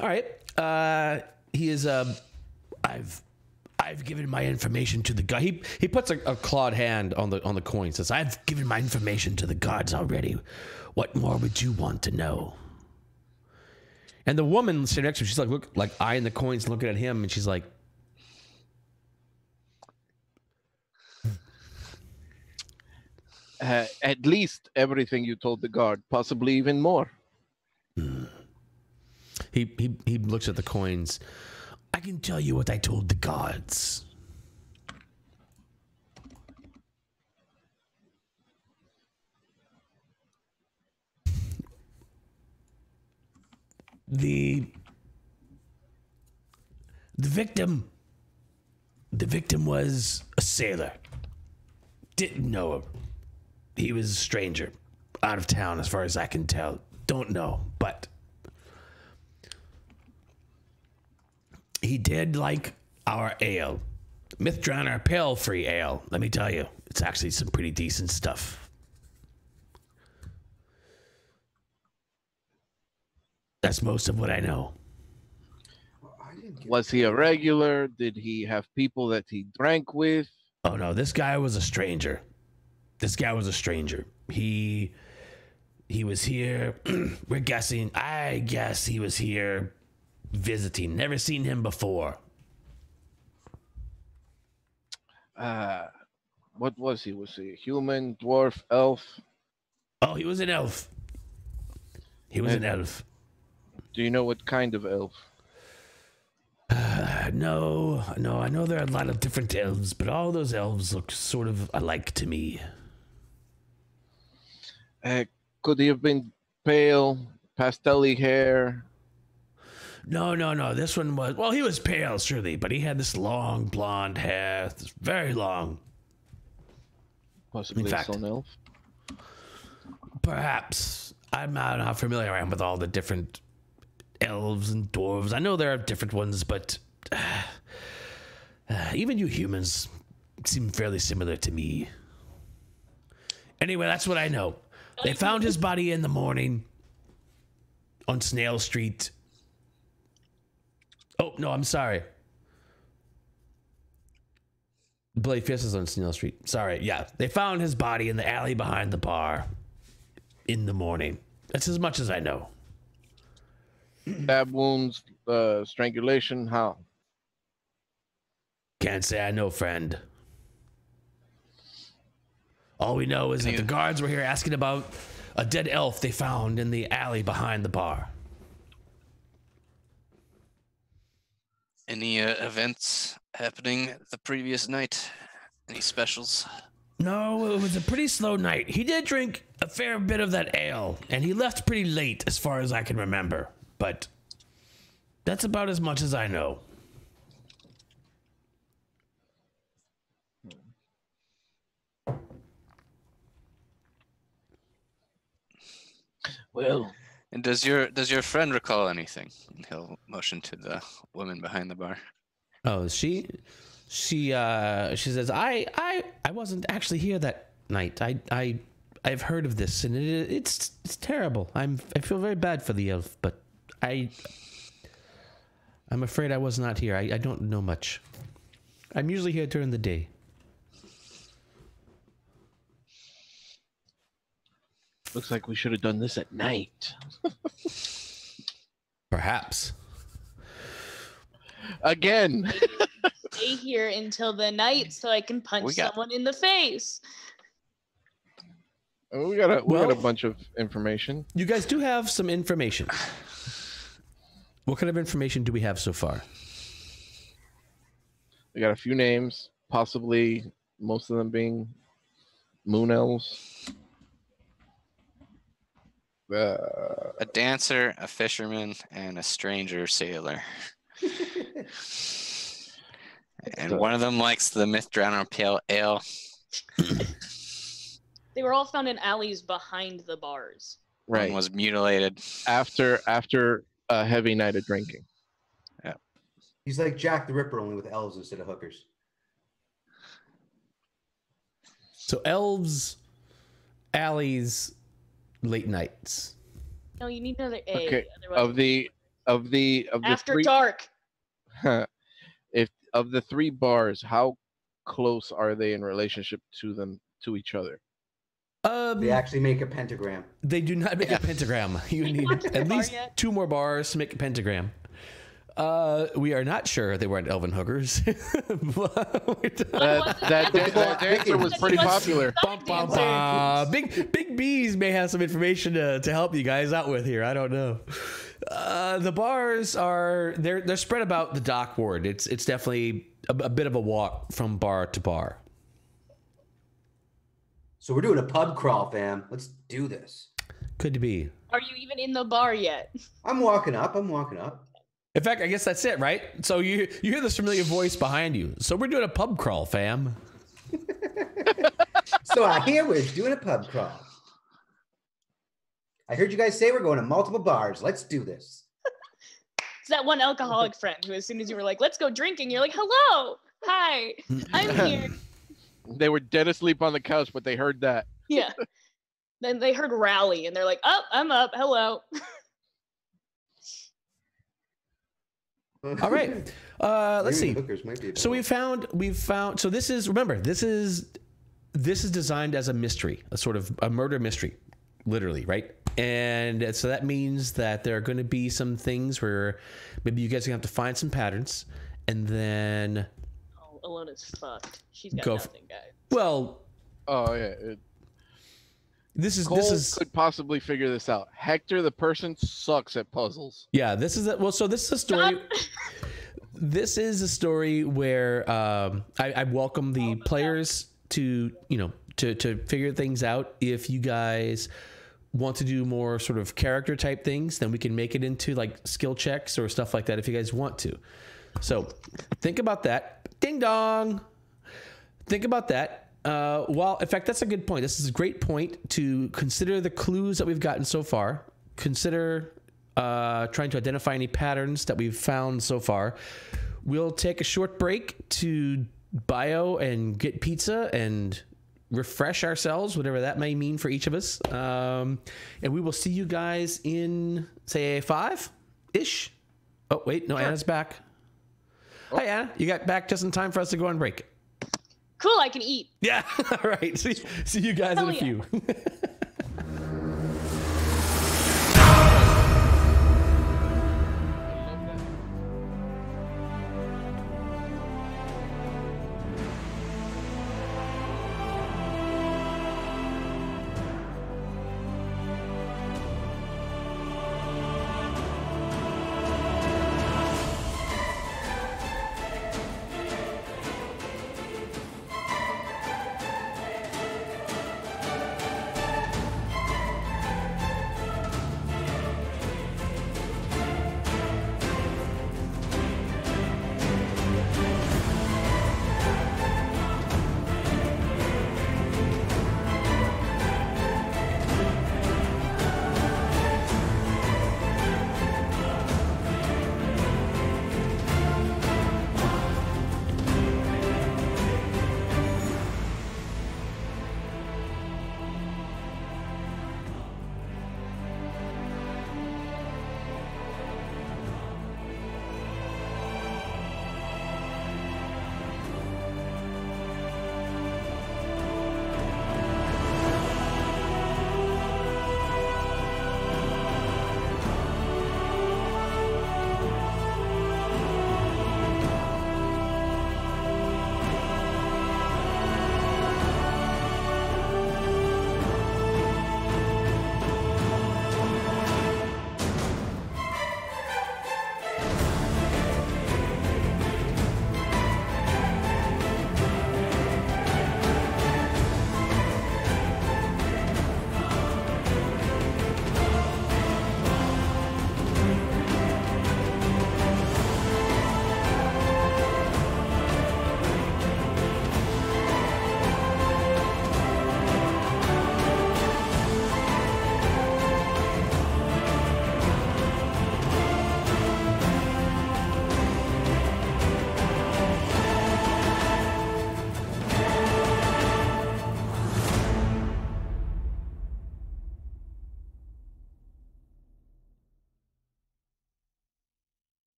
A: right. He is. I've given my information to the guy. He puts a clawed hand on the coin. Says, "I've given my information to the guards already. What more would you want to know?" And the woman sitting next to him, she's like eyeing the coins, looking at him, and she's like,
F: at least everything you told the guard, possibly even more.
A: He looks at the coins. I can tell you what I told the gods. The victim was a sailor. Didn't know him. He was a stranger, out of town as far as I can tell. Don't know, but he did like our ale. Mythdrowner Pale Free Ale. Let me tell you, it's actually some pretty decent stuff. That's most of what I know.
F: Was he a regular? Did he have people that he drank with?
A: Oh no, this guy was a stranger. He was here. We're guessing. I guess he was here visiting. Never seen him before.
F: What was he? Was he a human, dwarf, elf?
A: Oh, he was an elf. An elf.
F: Do you know what kind of elf?
A: No. I know there are a lot of different elves, but all those elves look sort of alike to me.
F: Could he have been pale, pastel-y hair?
A: No. This one was, well, he was pale, surely, but he had this long blonde hair, very long.
F: Possibly
A: In fact,
F: an elf?
A: Perhaps. I'm not familiar with all the different elves and dwarves. I know there are different ones, but even you humans seem fairly similar to me. Anyway, that's what I know. They found his body in the morning on Snell Street. Oh, no, I'm sorry. Bloody Fist is on Snell Street. Sorry, yeah. They found his body in the alley behind the bar in the morning. That's as much as I know.
F: Stab wounds, strangulation, how?
A: Can't say I know, friend. All we know is that the guards were here asking about a dead elf they found in the alley behind the bar.
E: Any events happening the previous night? Any specials?
A: No, it was a pretty slow night. He did drink a fair bit of that ale, and he left pretty late as far as I can remember. But that's about as much as I know.
F: Well,
E: And does your friend recall anything? He'll motion to the woman behind the bar.
A: Oh, she says, I wasn't actually here that night. I've heard of this, and it's terrible. I feel very bad for the elf, but I'm afraid I was not here. I don't know much. I'm usually here during the day.
F: looks like we should have done this at night.
A: Perhaps.
F: Again.
D: Stay here until the night so I can punch someone in the face.
F: We got a bunch of information.
A: You guys do have some information. What kind of information do we have so far?
F: We got a few names, possibly most of them being moon elves.
E: A dancer, a fisherman, and a stranger sailor. And one of them likes the Mythdrowner Pale Ale.
D: They were all found in alleys behind the bars.
F: Right.
E: One was mutilated.
F: After a heavy night of drinking.
E: Yeah.
B: He's like Jack the Ripper, only with elves instead of hookers.
A: So elves, alleys, late nights.
D: No, you need another A.
F: Okay.
D: Otherwise
F: Of the
D: after
F: three,
D: dark.
F: if of the three bars, how close are they in relationship to each other?
B: They actually make a pentagram.
A: They do not make a pentagram. You need at least 2 more bars to make a pentagram. We are not sure they weren't elven hookers.
F: that dancer was pretty popular.
A: Big B's may have some information to help you guys out with here. I don't know. The bars are they're spread about the dock ward. It's definitely a bit of a walk from bar to bar.
B: So we're doing a pub crawl, fam. Let's do this.
A: Could be.
D: Are you even in the bar yet?
B: I'm walking up. I'm walking up.
A: In fact, I guess that's it, right? So you hear this familiar voice behind you. So we're doing a pub crawl, fam.
B: So I hear we're doing a pub crawl. I heard you guys say we're going to multiple bars. Let's do this.
D: It's that one alcoholic friend who, as soon as you were like, let's go drinking, you're like, hello, hi, I'm here.
C: They were dead asleep on the couch, but they heard that.
D: Yeah. Then they heard rally and they're like, oh, I'm up, hello.
A: All right. Let's see.
B: Hookers might be
A: So we've found. So this is, remember, this is designed as a mystery, a sort of a murder mystery, literally, right? And so that means that there are going to be some things where maybe you guys are going to have to find some patterns, and then
D: Oh, Elona's fucked. She's got
A: Go
D: nothing, guys.
A: well,
C: Oh yeah.
A: This is
C: could possibly figure this out. Hector, the person, sucks at puzzles.
A: yeah. This is so this is a story. This is a story where I welcome the players to to figure things out. If you guys want to do more sort of character type things, then we can make it into like skill checks or stuff like that if you guys want to. So think about that. Ding dong. Think about that. Well, in fact, that's a good point. This is a great point to consider the clues that we've gotten so far. Consider trying to identify any patterns that we've found so far. We'll take a short break to bio and get pizza and refresh ourselves, whatever that may mean for each of us. And we will see you guys in, say, 5-ish. Oh, wait. No, sure. Anna's back. Oh. Hi, Anna. You got back just in time for us to go on break.
D: Cool, I can eat.
A: Yeah. All right. See you guys in a few.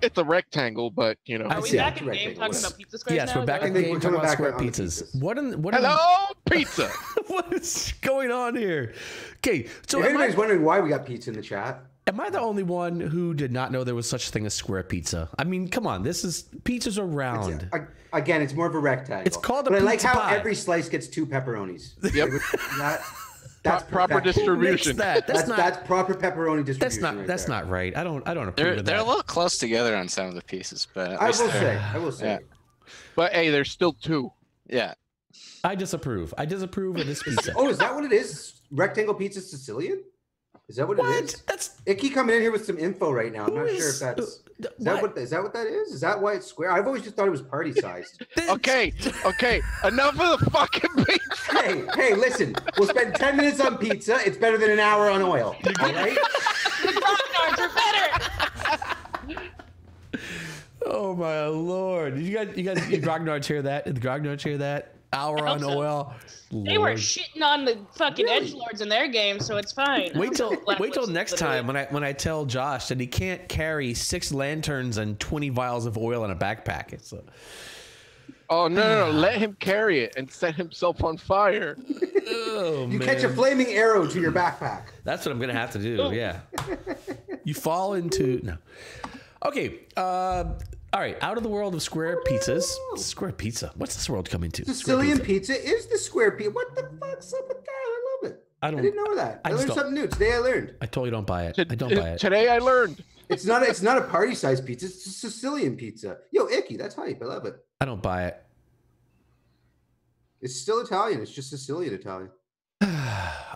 C: It's a rectangle, but you know.
A: I
D: Are we
A: see.
D: back in
B: Rectangle,
D: game talking
B: yes.
D: about pizza squares
A: Yes,
D: now?
A: we're
D: Is
A: back
D: that
A: in
B: I think
A: game
B: we're
A: talking about
B: coming
A: square
B: back on the
A: pizzas.
B: pizzas.
C: Hello, pizza.
A: What is going on here? Okay, so
B: If
A: am
B: anybody's wondering why we got pizza in the chat,
A: I the only one who did not know there was such a thing as square pizza? I mean, come on, pizzas are round.
B: again, it's more of a rectangle.
A: It's called a
B: But I like
A: pizza
B: how
A: pie.
B: every slice gets 2 pepperonis.
C: Yep.
B: That's
C: Proper
B: perfection.
C: distribution.
B: That's proper pepperoni distribution.
A: That's not right. I don't approve
E: They're
A: of
E: they're a
A: that.
E: little close together on some of the pieces, but at
B: I
E: least
B: will
E: they're-
B: say.
E: Yeah.
C: But hey, there's still 2.
E: Yeah.
A: I disapprove. I disapprove of this pizza.
B: Oh, is that what it is? Rectangle pizza Sicilian? Is that what it is?
A: That's
B: Icky coming in here with some info right now. I'm
A: Who
B: not sure
A: is-
B: if that's. Is
A: what?
B: that what that is? Is that why it's square? I've always just thought it was party sized.
C: Okay, enough of the fucking pizza.
B: hey, listen. We'll spend 10 minutes on pizza. It's better than an hour on oil. All right?
D: The grognards are better.
A: Oh my lord! You grognards hear that? Did the grognards hear that? Hour
D: I
A: on
D: hope so.
A: oil.
D: They were
A: Lord.
D: shitting on the fucking
B: Really?
D: edgelords in their game, so it's fine.
A: Wait till
D: Blacklist,
A: next
D: literally.
A: time when I tell Josh that he can't carry 6 lanterns and 20 vials of oil in a backpack. It's
C: Oh no! Let him carry it and set himself on fire.
A: oh,
B: You
A: man.
B: catch a flaming arrow to your backpack.
A: That's what I'm gonna have to do. Yeah. You fall into no. Okay. All right. Out of the world of square pizzas. Square pizza. What's this world coming to? Square
B: Sicilian pizza is the square pizza. What the fuck's up with that? I love it.
A: I
B: I
A: don't.
B: didn't know that.
A: I
B: I
A: just
B: learned
A: don't-
B: something new today. I learned
A: I totally don't buy it. I don't buy it.
C: Today I learned.
B: it's not a party size pizza. It's a Sicilian pizza. Yo, Icky, that's hype. I love it.
A: I don't buy it.
B: It's still Italian. It's just Sicilian Italian.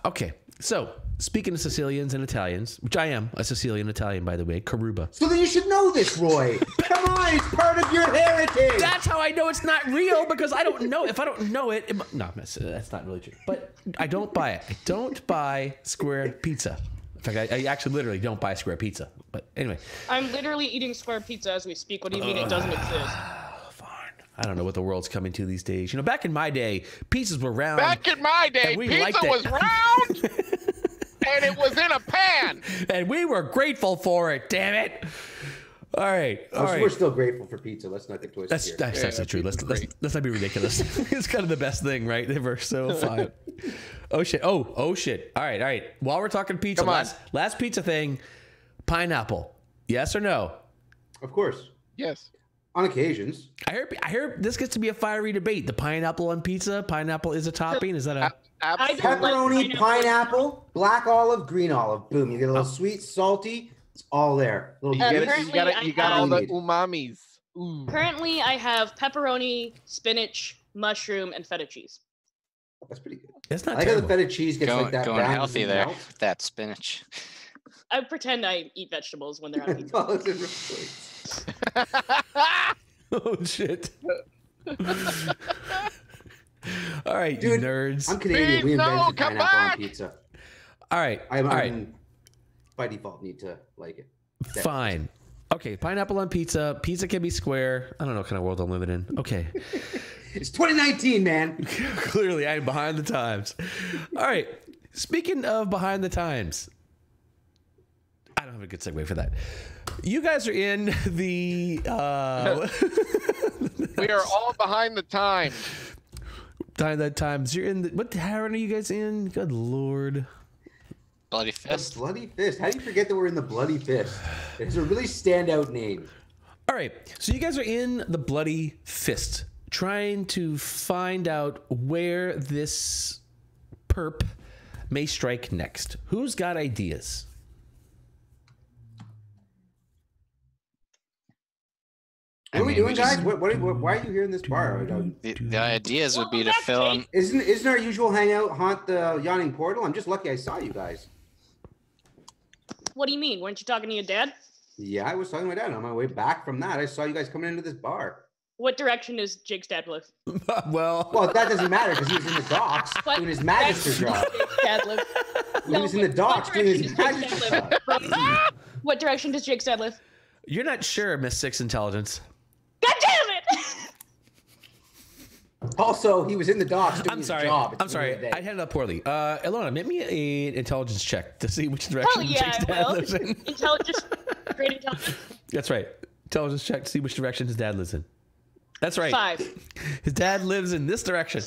A: Okay. So speaking of Sicilians and Italians, which I am a Sicilian Italian, by the way, Carubba.
B: So then you should know this, Roy. Come on, it's part of your heritage.
A: That's how I know it's not real, because I don't know. If I don't know it, no, that's not really true. But I don't buy it. I don't buy square pizza. In fact, I actually literally don't buy square pizza. But anyway,
D: I'm literally eating square pizza as we speak. What do you mean it doesn't exist?
A: fine. I don't know what the world's coming to these days. You know, back in my day, pizzas were round.
C: Back in my day,
A: And we liked
C: pizza
A: it.
C: was round and it was in a pan.
A: And we were grateful for it. Damn it! All right, all right.
B: We're still grateful for pizza. Let's not get twisted
A: That's
B: here.
A: that's not true. Let's not be ridiculous. It's kind of the best thing, right? They were so fine. Oh shit! Oh shit! All right. While we're talking pizza,
C: Come on.
A: last pizza thing, pineapple. Yes or no?
B: Of course.
C: Yes.
B: On occasions.
A: I hear this gets to be a fiery debate. The pineapple on pizza. Pineapple is a topping. Is that a?
D: I don't like
B: Pepperoni, pineapple, black olive, green olive. Boom. You get a little sweet, salty. It's all there. Little
C: You get it.
D: Currently,
C: You got all
B: I
C: the
B: have-
C: umamis. Ooh.
D: Currently, I have pepperoni, spinach, mushroom, and feta cheese.
B: That's pretty good.
A: It's
B: I
A: not
B: like how the
A: terrible.
B: feta cheese gets like that.
E: Going
B: brown
E: healthy
B: in the
E: there
B: mouth.
E: with that spinach.
D: I pretend I eat vegetables when they're on pizza.
B: Well, it's in the plates.
A: Oh shit! All right,
B: Dude,
A: you nerds.
B: I'm Canadian. We
C: Please, no,
B: invented
C: come
B: pineapple on
C: back.
B: pizza.
A: All right,
B: I
A: all right.
B: mean, by default, need to like it.
A: Fine. Okay, pineapple on pizza. Pizza can be square. I don't know what kind of world I'm living in. Okay.
B: It's 2019, man.
A: Clearly, I'm behind the times. All right. Speaking of behind the times, I don't have a good segue for that. You guys are in the
C: We are all behind the time.
A: behind the times. You're in the what tavern are you guys in? Good lord.
E: Bloody
B: The
E: fist.
B: Bloody Fist. How do you forget that we're in the Bloody Fist? It's a really standout name.
A: All right. So you guys are in the Bloody Fist, trying to find out where this perp may strike next. Who's got ideas?
B: What are we
E: mean,
B: doing, guys? Why are you here in this bar?
E: The ideas would be to fill in.
B: Isn't our usual hangout haunt the yawning portal? I'm just lucky I saw you guys.
D: What do you mean? Weren't you talking to your dad?
B: Yeah, I was talking to my dad. On my way back from that, I saw you guys coming into this bar.
D: What direction is Jake's dad live?
A: Well,
B: Well, that doesn't matter because he was in the docks
D: What
B: doing his magister job.
D: Jake's dad live?
B: He was in the docks doing his magister job.
D: What direction does Jake's dad live?
A: you're not sure, Miss Six Intelligence.
D: God damn it!
B: Also, he was in the docks doing
A: I'm
B: his
A: sorry.
B: job. It's
A: I'm
B: the
A: sorry.
B: middle of the day.
A: I had it up poorly. Elona, make me an intelligence check to see which direction
D: Hell yeah,
A: Jake's
D: I
A: dad
D: will.
A: lives in.
D: Intelligence. Great intelligence.
A: That's right. Intelligence check to see which direction his dad lives in. That's right.
D: 5.
A: His dad lives in this direction.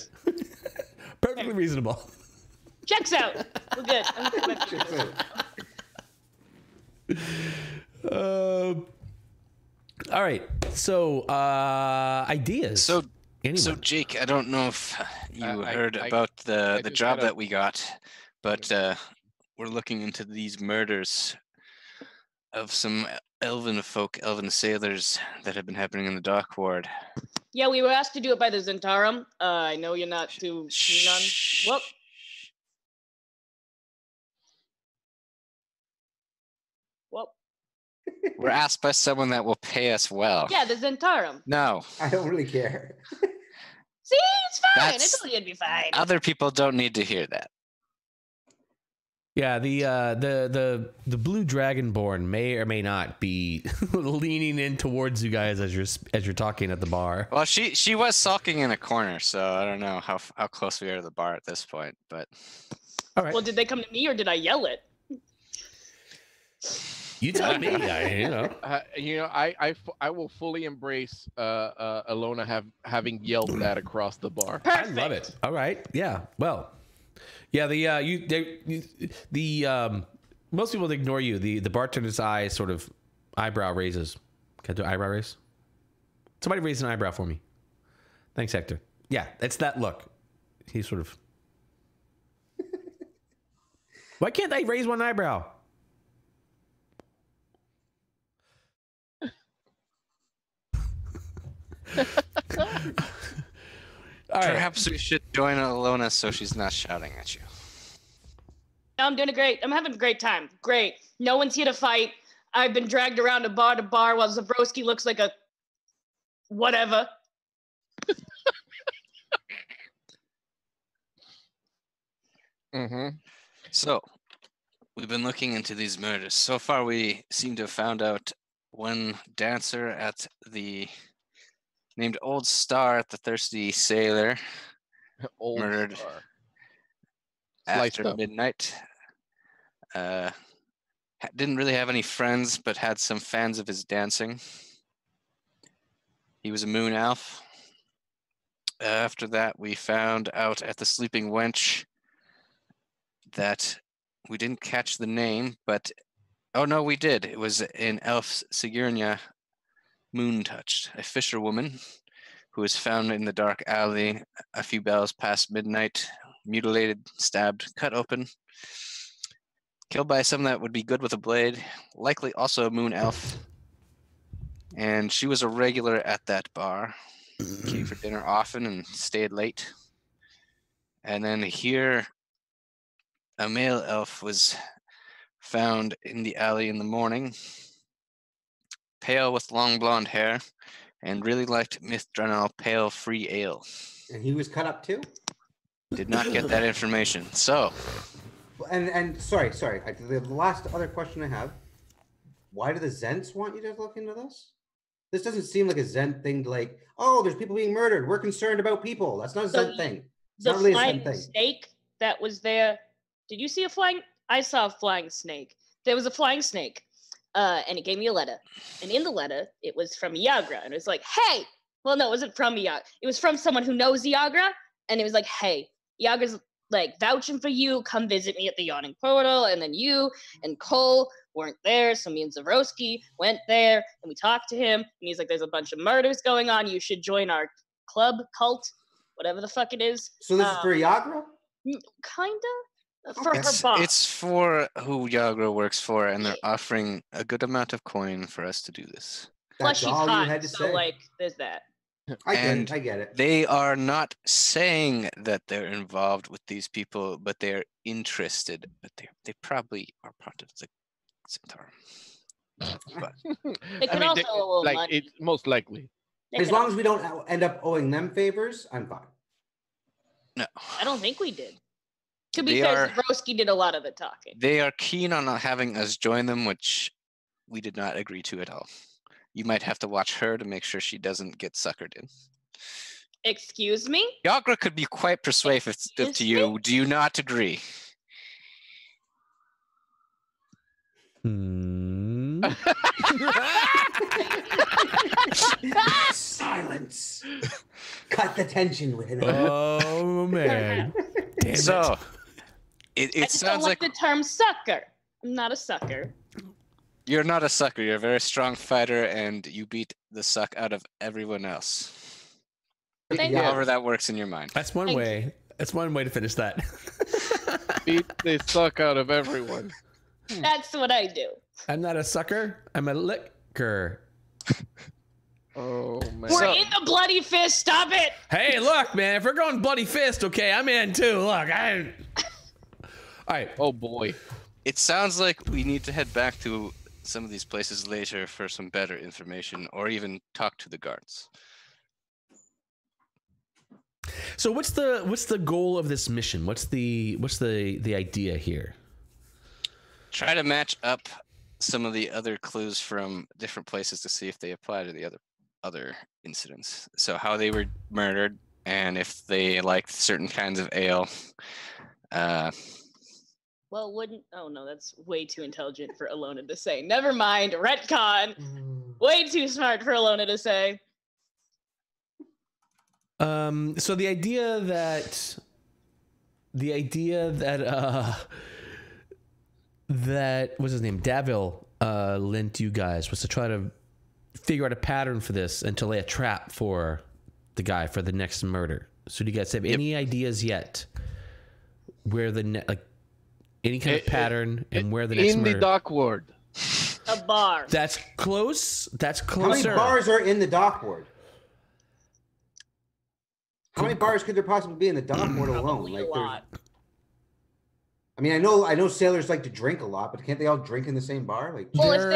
A: Perfectly reasonable.
D: Checks out. We're good. I'm good.
B: Checks out.
A: All right. So, ideas.
E: So
A: Anyone?
E: Jake, I don't know if you
C: I-
E: heard
C: I-
E: about the
C: just
E: job
C: gotta-
E: that we got, but we're looking into these murders of some elven sailors that have been happening in the dock ward.
D: Yeah, we were asked to do it by the Zentarum. I know you're not too keen on. Whoop. Whoop.
E: We're asked by someone that will pay us well.
D: Yeah, the Zentarum.
E: No,
B: I don't really care.
D: See, it's fine. I
E: That's-
D: told you it'd be fine.
E: other people don't need to hear that.
A: Yeah, the blue dragonborn may or may not be leaning in towards you guys as you're talking at the bar.
E: Well, she was sulking in a corner, so I don't know how close we are to the bar at this point. But
A: All right,
D: Well, did they come to me or did I yell it?
A: you tell me.
F: I will fully embrace Elona having yelled that across the bar.
A: I
D: Perfect.
A: love it. All right, yeah. Well, yeah. Most people ignore you. The bartender's eye sort of eyebrow raises. Can I do eyebrow raise? Somebody raise an eyebrow for me. Thanks, Hector. Yeah, it's that look. He's sort of. Why can't I raise one eyebrow? All right.
E: perhaps we should join Elona so she's not shouting at you.
D: No, I'm doing great. I'm having a great time. Great. No one's here to fight. I've been dragged around to bar while Zavroski looks like a whatever.
F: Mm-hmm.
E: So, we've been looking into these murders. So far, we seem to have found out one dancer at the named Old Star at the Thirsty Sailor
F: Old
E: Murdered.
F: Star.
E: after
F: Sliced up.
E: midnight. Didn't really have any friends, but had some fans of his dancing. He was a moon elf. After that, we found out at the Sleeping Wench that we didn't catch the name, but oh no, we did. It was an elf Sigurnia moon touched, a fisherwoman who was found in the dark alley a few bells past midnight, mutilated, stabbed, cut open, killed by someone that would be good with a blade, likely also a moon elf. And she was a regular at that bar, came for dinner often and stayed late. And then here, a male elf was found in the alley in the morning, pale with long blonde hair, and really liked Mithranel pale free ale.
B: And he was cut up too?
E: Did not get that information. So,
B: And sorry. The last other question I have, why do the Zents want you to look into this? This doesn't seem like a Zent thing to like, oh, there's people being murdered. We're concerned about people. That's not a
D: So
B: Zent thing. It's
D: The
B: not really a
D: flying
B: Zent thing.
D: snake that was there. Did you see a flying? I saw a flying snake. There was a flying snake, and it gave me a letter. And in the letter, it was from Iagra, and it was like, "Hey." Well, no, it wasn't from Iagra. It was from someone who knows Iagra, and it was like, "Hey, Iagra's like vouching for you. Come visit me at the Yawning Portal." And then you and Cole weren't there, so me and Zavroski went there, and we talked to him, and he's like, "There's a bunch of murders going on. You should join our club, cult, whatever the fuck it is."
B: So this is for Iagra?
D: Kinda. For
B: Okay.
D: her boss.
E: it's for who Yagra works for, and they're offering a good amount of coin for us to do this.
D: Plus
B: That's
D: she's
B: all you
D: hot,
B: had to
D: so
B: say.
D: like there's that.
E: and
B: I get it.
E: They are not saying that they're involved with these people, but they're interested. But they probably are part of the Centaur. But
D: They could also owe
F: like
D: money.
F: it's most likely.
D: They
B: As
D: could-
B: long as we don't end up owing them favors, I'm fine.
E: no,
D: I don't think we did. To be
E: They
D: fair,
E: are-
D: Zavroski did a lot of the talking.
E: they are keen on not having us join them, which we did not agree to at all. You might have to watch her to make sure she doesn't get suckered in.
D: Excuse me?
E: Yagra could be quite persuasive to you. Do you not agree?
B: Silence. Cut the tension with it.
A: Oh man. Damn
E: So
D: I
E: it
D: just don't
E: sounds
D: like
E: like
D: the term sucker. I'm not a sucker.
E: you're not a sucker. You're a very strong fighter, and you beat the suck out of everyone else.
D: Thank you.
E: However that works in your mind.
A: That's one
D: Thank
A: way. That's one way to finish that.
F: Beat the suck out of everyone.
D: That's what I do.
A: I'm not a sucker. I'm a licker.
F: Oh man.
D: We're in the bloody fist. Stop it.
A: Hey, look, man. If we're going bloody fist, okay, I'm in too. Look, I. All right.
F: Oh boy.
E: It sounds like we need to head back to some of these places later for some better information, or even talk to the guards.
A: So what's the goal of this mission? What's the idea here?
E: Try to match up some of the other clues from different places to see if they apply to the other incidents. So how they were murdered, and if they liked certain kinds of ale.
D: Well, wouldn't... Oh, no, that's way too intelligent for Elona to say. Never mind. Retcon. Way too smart for Elona to say.
A: So the idea that what's his name, Davil, lent you guys was to try to figure out a pattern for this and to lay a trap for the guy for the next murder. So do you guys have any ideas yet where any kind of pattern and where the next
F: in
A: murder?
F: the dock ward.
D: A bar.
A: That's close. That's
B: How many
A: closer.
B: bars are in the dock ward? How many bars could there possibly be in the dock ward alone?
D: Probably a
B: Like,
D: lot.
B: I mean, I know sailors like to drink a lot, but can't they all drink in the same bar? Like,
D: Well,
A: There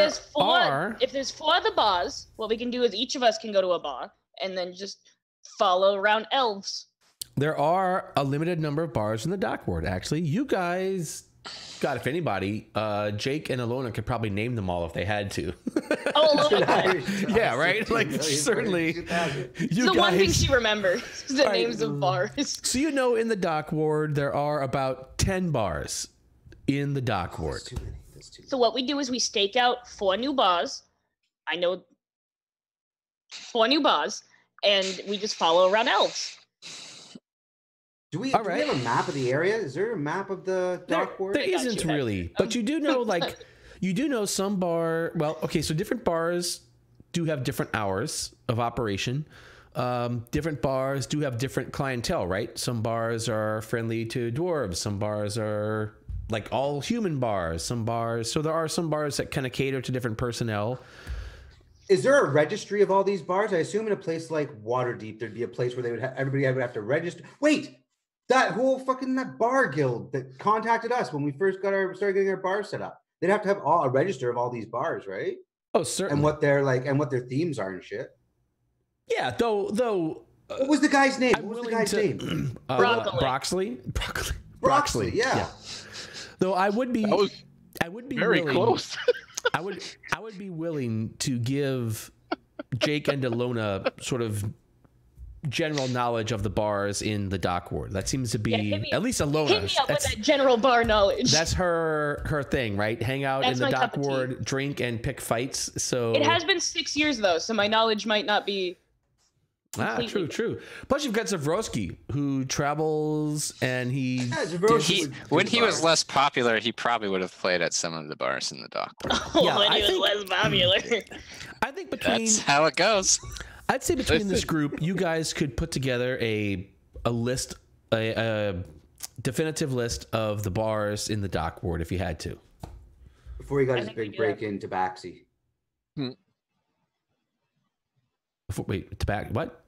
D: if there's four of the bars, what we can do is each of us can go to a bar and then just follow around elves.
A: There are a limited number of bars in the dock ward, actually. You guys, God, if anybody, Jake and Elona could probably name them all if they had to.
D: Oh, Elona.
A: Yeah, right? Like, certainly.
D: It's
A: You
D: the one thing
A: guys,
D: she remembers is the
A: Right.
D: names of bars.
A: so you know in the dock ward, there are about 10 bars in the dock ward.
B: That's too many. That's too many.
D: So what we do is we stake out 4 new bars. I know 4 new bars, and we just follow around elves.
B: Do we
A: All
B: have
A: right.
B: a map of the area? Is there a map of the dock ward?
A: There
D: I got
A: isn't
D: you,
A: really, but you do know, like, you do know some bar. Well, okay, so different bars do have different hours of operation. Different bars do have different clientele, right? Some bars are friendly to dwarves. Some bars are like all human bars. Some bars, so there are some bars that kind of cater to different personnel.
B: Is there a registry of all these bars? I assume in a place like Waterdeep, there'd be a place where they would everybody would have to register. Wait, that whole that bar guild that contacted us when we first started getting our bars set up. They'd have to have a register of all these bars, right?
A: Oh, certainly.
B: And what their themes are and shit.
A: Yeah, though.
B: What was the guy's name?
A: I'm
B: What was the
A: willing
B: guy's
A: to-
B: name?
D: Broccoli.
A: Broccoli.
B: Yeah.
A: Though I would be
F: That was very
A: willing,
F: close.
A: I would be willing to give Jake and Elona sort of general knowledge of the bars in the dock ward. That seems to be
D: Yeah,
A: at least Elona.
D: Hit me up with that general bar knowledge.
A: That's her thing, right? Hang out
D: That's
A: in the
D: my
A: dock
D: cup of tea.
A: ward, drink and pick fights. So
D: It has been 6 years though, so my knowledge might not be. completely-
A: true. Plus, you've got Zavroski, who travels and he.
B: Yeah, Zavroski
E: When he was
B: bars.
E: less popular, he probably would have played at some of the bars in the dock.
A: Yeah,
D: when
A: I
D: he was
A: think-
D: less popular.
A: I think between.
E: That's how it goes.
A: I'd say between this
F: Listen.
A: group, you guys could put together a list, a definitive list of the bars in the dock ward if you had to.
B: Before he got
D: I
B: his
D: think we
B: big
D: do
B: break
D: that.
B: into Baxi.
A: Wait, what?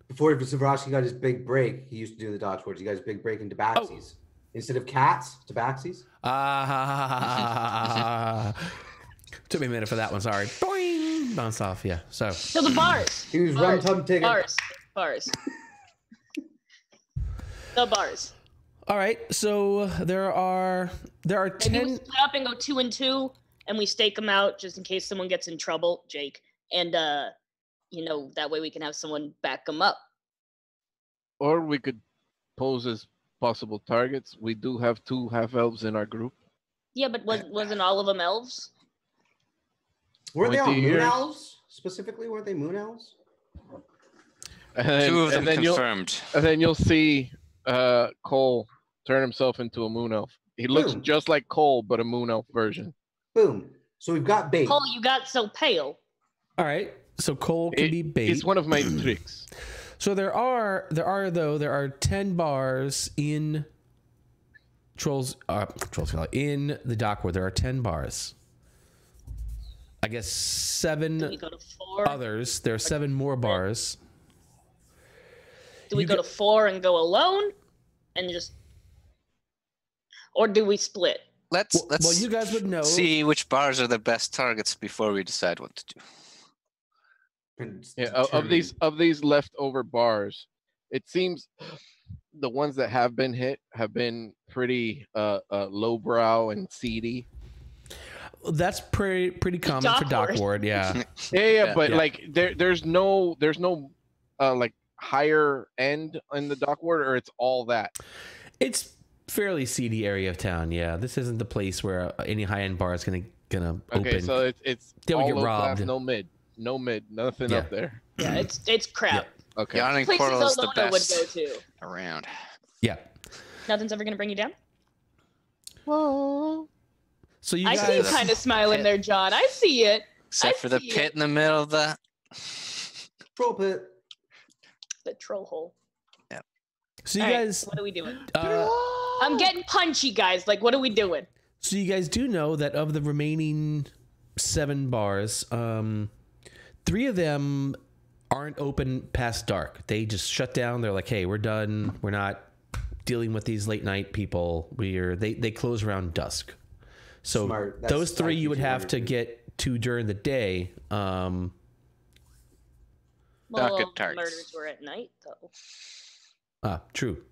B: Before Zavroski got his big break, he used to do the dock wards. He got his big break into Tabaxis. Instead of cats, Tabaxis.
A: Took me a minute for that one. Sorry. Boing! Bounce off. Yeah. So
D: So the bars.
B: He was rum tum ticket.
D: Bars. The bars.
A: all right. So there are
D: Maybe we
A: 10.
D: split up and go 2 and 2, and we stake them out just in case someone gets in trouble, Jake. And that way we can have someone back them up
F: or we could pose as possible targets. We do have 2 half-elves in our group.
D: Yeah, but wasn't all of them elves?
B: Were they all
F: Pointy
B: moon
F: ears.
B: elves? Specifically, were they moon elves?
F: And then,
E: 2 of them
F: and then
E: confirmed.
F: you'll see Cole turn himself into a moon elf. He looks
B: Boom.
F: just like Cole, but a moon elf version.
B: Boom. So we've got bait.
D: Cole, you got so pale.
A: All right. So Cole can be bait.
F: It's one of my tricks.
A: So there are 10 bars in Trolls in the Dockward. There are 10 bars. I guess 7
D: Do we go to 4?
A: others. There are 7 more bars.
D: Do we
A: You
D: go to 4 and go alone, and just, or do we split?
E: Let's
A: Well, you guys would know.
E: see which bars are the best targets before we decide what to do.
B: And
F: Yeah, of these leftover bars, it seems the ones that have been hit have been pretty lowbrow and seedy.
A: That's pretty common for
D: Dockward.
A: Dockward. Yeah.
F: Yeah, but
A: Yeah.
F: like there's no like higher end in the Dockward, or it's all that.
A: It's fairly seedy area of town. Yeah. This isn't the place where any high-end bar is gonna
F: Okay,
A: open.
F: so it's
A: They would
F: all
A: get
F: low class,
A: robbed.
F: no mid, nothing
A: Yeah.
F: up there.
D: Yeah, it's crap.
F: Okay.
E: Yawning
D: Places
E: Portal is the
D: Elona would go
E: best
D: to.
E: around.
A: Yeah.
D: Nothing's ever gonna bring you down.
F: Whoa.
A: So you
D: I see you
A: guys,
D: kind of smiling there, John. I see it.
E: Except
D: I
E: for the
D: see
E: pit
D: it.
E: in the middle of the.
B: troll pit.
D: The troll hole.
A: so you
D: All right,
A: guys,
D: what are we doing?
A: uh,
D: I'm getting punchy, guys. Like, what are we doing?
A: so you guys do know that of the remaining 7 bars, 3 of them aren't open past dark. They just shut down. They're like, hey, we're done. We're not dealing with these late night people. They close around dusk. So
B: Smart. That's
A: those 3 you would
B: exactly
A: have
B: what
A: to
B: we're doing.
A: get to during the day.
D: Well,
E: Docket
D: the
E: tarts.
D: murders were at night, though.
A: True.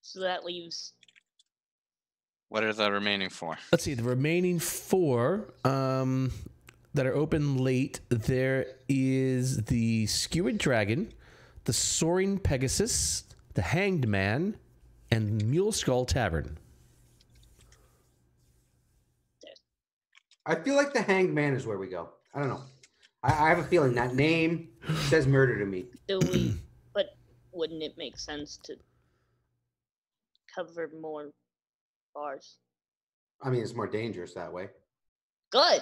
D: So that leaves.
E: What are the remaining 4?
A: Let's see. The remaining 4 that are open late. There is the Skewered Dragon, the Soaring Pegasus, the Hanged Man, and Mule Skull Tavern.
B: I feel like the Hanged Man is where we go. I don't know. I have a feeling that name says murder to me.
D: Do we? But wouldn't it make sense to cover more bars?
B: I mean, it's more dangerous that way.
D: Good.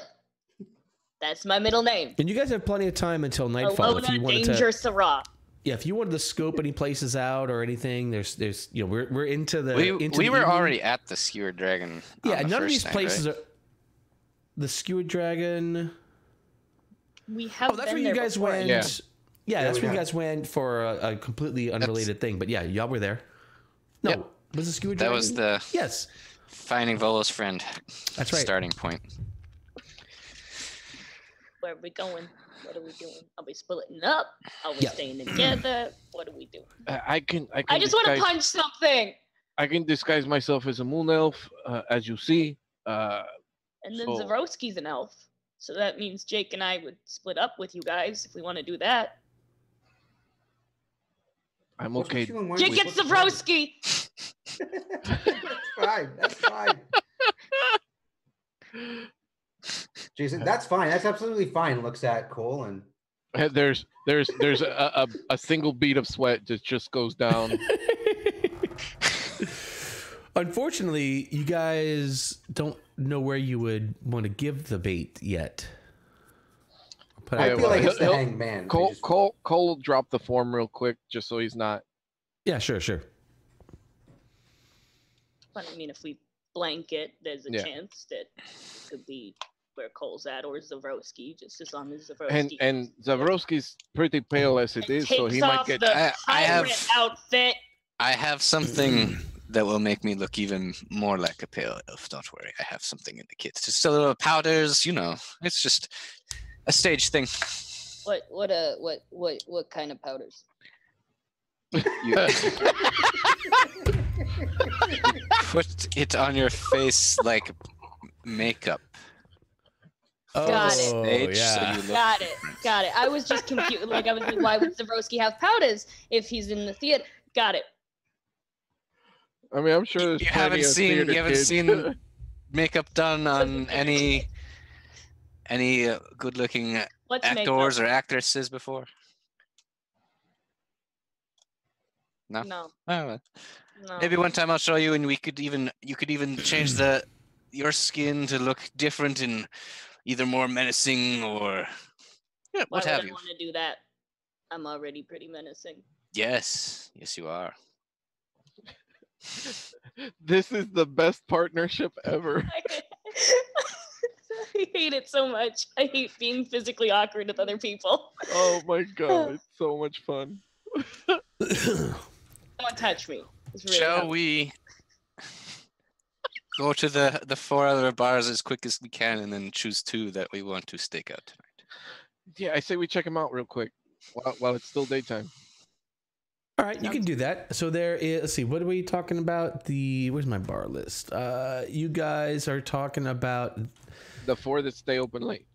D: That's my middle name.
A: And you guys have plenty of time until nightfall if you
D: Elona
A: wanted
D: Danger
A: to.
D: Sarah.
A: Yeah, if you wanted to scope any places out or anything, there's we're into the.
E: We
A: into
E: were
A: the evening.
E: already at the Skewered Dragon. on
A: Yeah,
E: the
A: none of
E: first
A: these
E: night,
A: places
E: right?
A: are. The Skewered Dragon.
D: We have.
A: Oh, that's
D: been
A: where you
D: there
A: guys
D: before.
A: went.
F: Yeah.
A: Yeah, that's
B: we
A: where you
B: have.
A: guys went for a completely unrelated thing. But yeah, y'all were there. No,
F: Yep.
A: was the Skewered
E: That
A: Dragon?
E: was the
A: Yes,
E: finding Volo's friend.
A: That's right.
E: Starting point.
D: Where are we going? What are we doing? Are we splitting up? Are we
A: Yeah.
D: staying together? What are we doing?
F: I can
D: I just want to
F: disguise-
D: punch something.
F: I can disguise myself as a moon elf, as you see.
D: And then
F: So-
D: Zavroski's an elf. So that means Jake and I would split up with you guys if we want to do that.
F: I'm
B: What's with
F: okay.
B: you and why
D: Jake
B: we
D: gets
B: split the party?
D: Zavroski!
B: That's fine. That's fine. Jason, that's fine. That's absolutely fine. Looks at Cole and
F: There's a single bead of sweat that just goes down.
A: Unfortunately, you guys don't know where you would want to give the bait yet. But
B: I
F: Yeah,
B: feel
F: well,
B: like it's the
F: he'll-
B: Hanged Man.
F: Cole will drop the form real quick just so he's not.
A: yeah, sure.
D: But I mean, if we blanket, there's a
F: Yeah.
D: chance that it could be where Cole's at or Zavroski, just as long as Zavroski
F: And Zavroski's pretty pale as it is, so he
D: takes
F: might
D: off
F: get.
D: the
E: I have-
D: pirate outfit.
E: I have something that will make me look even more like a pale elf. Don't worry, I have something in the kit. Just a little powders, it's just a stage thing.
D: What kind of powders?
E: You put it on your face like makeup
D: Got it.
E: Stage, so
A: yeah.
E: you look
D: Got it.
E: different.
D: Got it. I was just confused. Like, I was like, why would Zavroski have powders if he's in the theater? Got it.
F: I mean, I'm sure there's
E: You
F: plenty
E: haven't
F: of
E: seen-
F: theater
E: you haven't
F: kids.
E: seen- Makeup done on any good-looking
D: What's
E: actors or actresses before? No.
D: No.
E: Oh,
D: No.
E: maybe one time I'll show you, and you could even change your skin to look different and either more menacing or
D: Why
E: what
D: would
E: have
D: I
E: you.
D: want to do that? I'm already pretty menacing.
E: Yes, you are.
F: This is the best partnership ever.
D: I hate it so much. I hate being physically awkward with other people.
F: Oh my god, it's so much fun.
D: Don't touch me. It's really
E: Shall
D: not-
E: we go to the 4 other bars as quick as we can, and then choose 2 that we want to stake out tonight?
F: Yeah, I say we check them out real quick while it's still daytime.
A: All right, you can do that. So there is. Let's see. What are we talking about? Where's my bar list? You guys are talking about
F: The 4 that stay open late.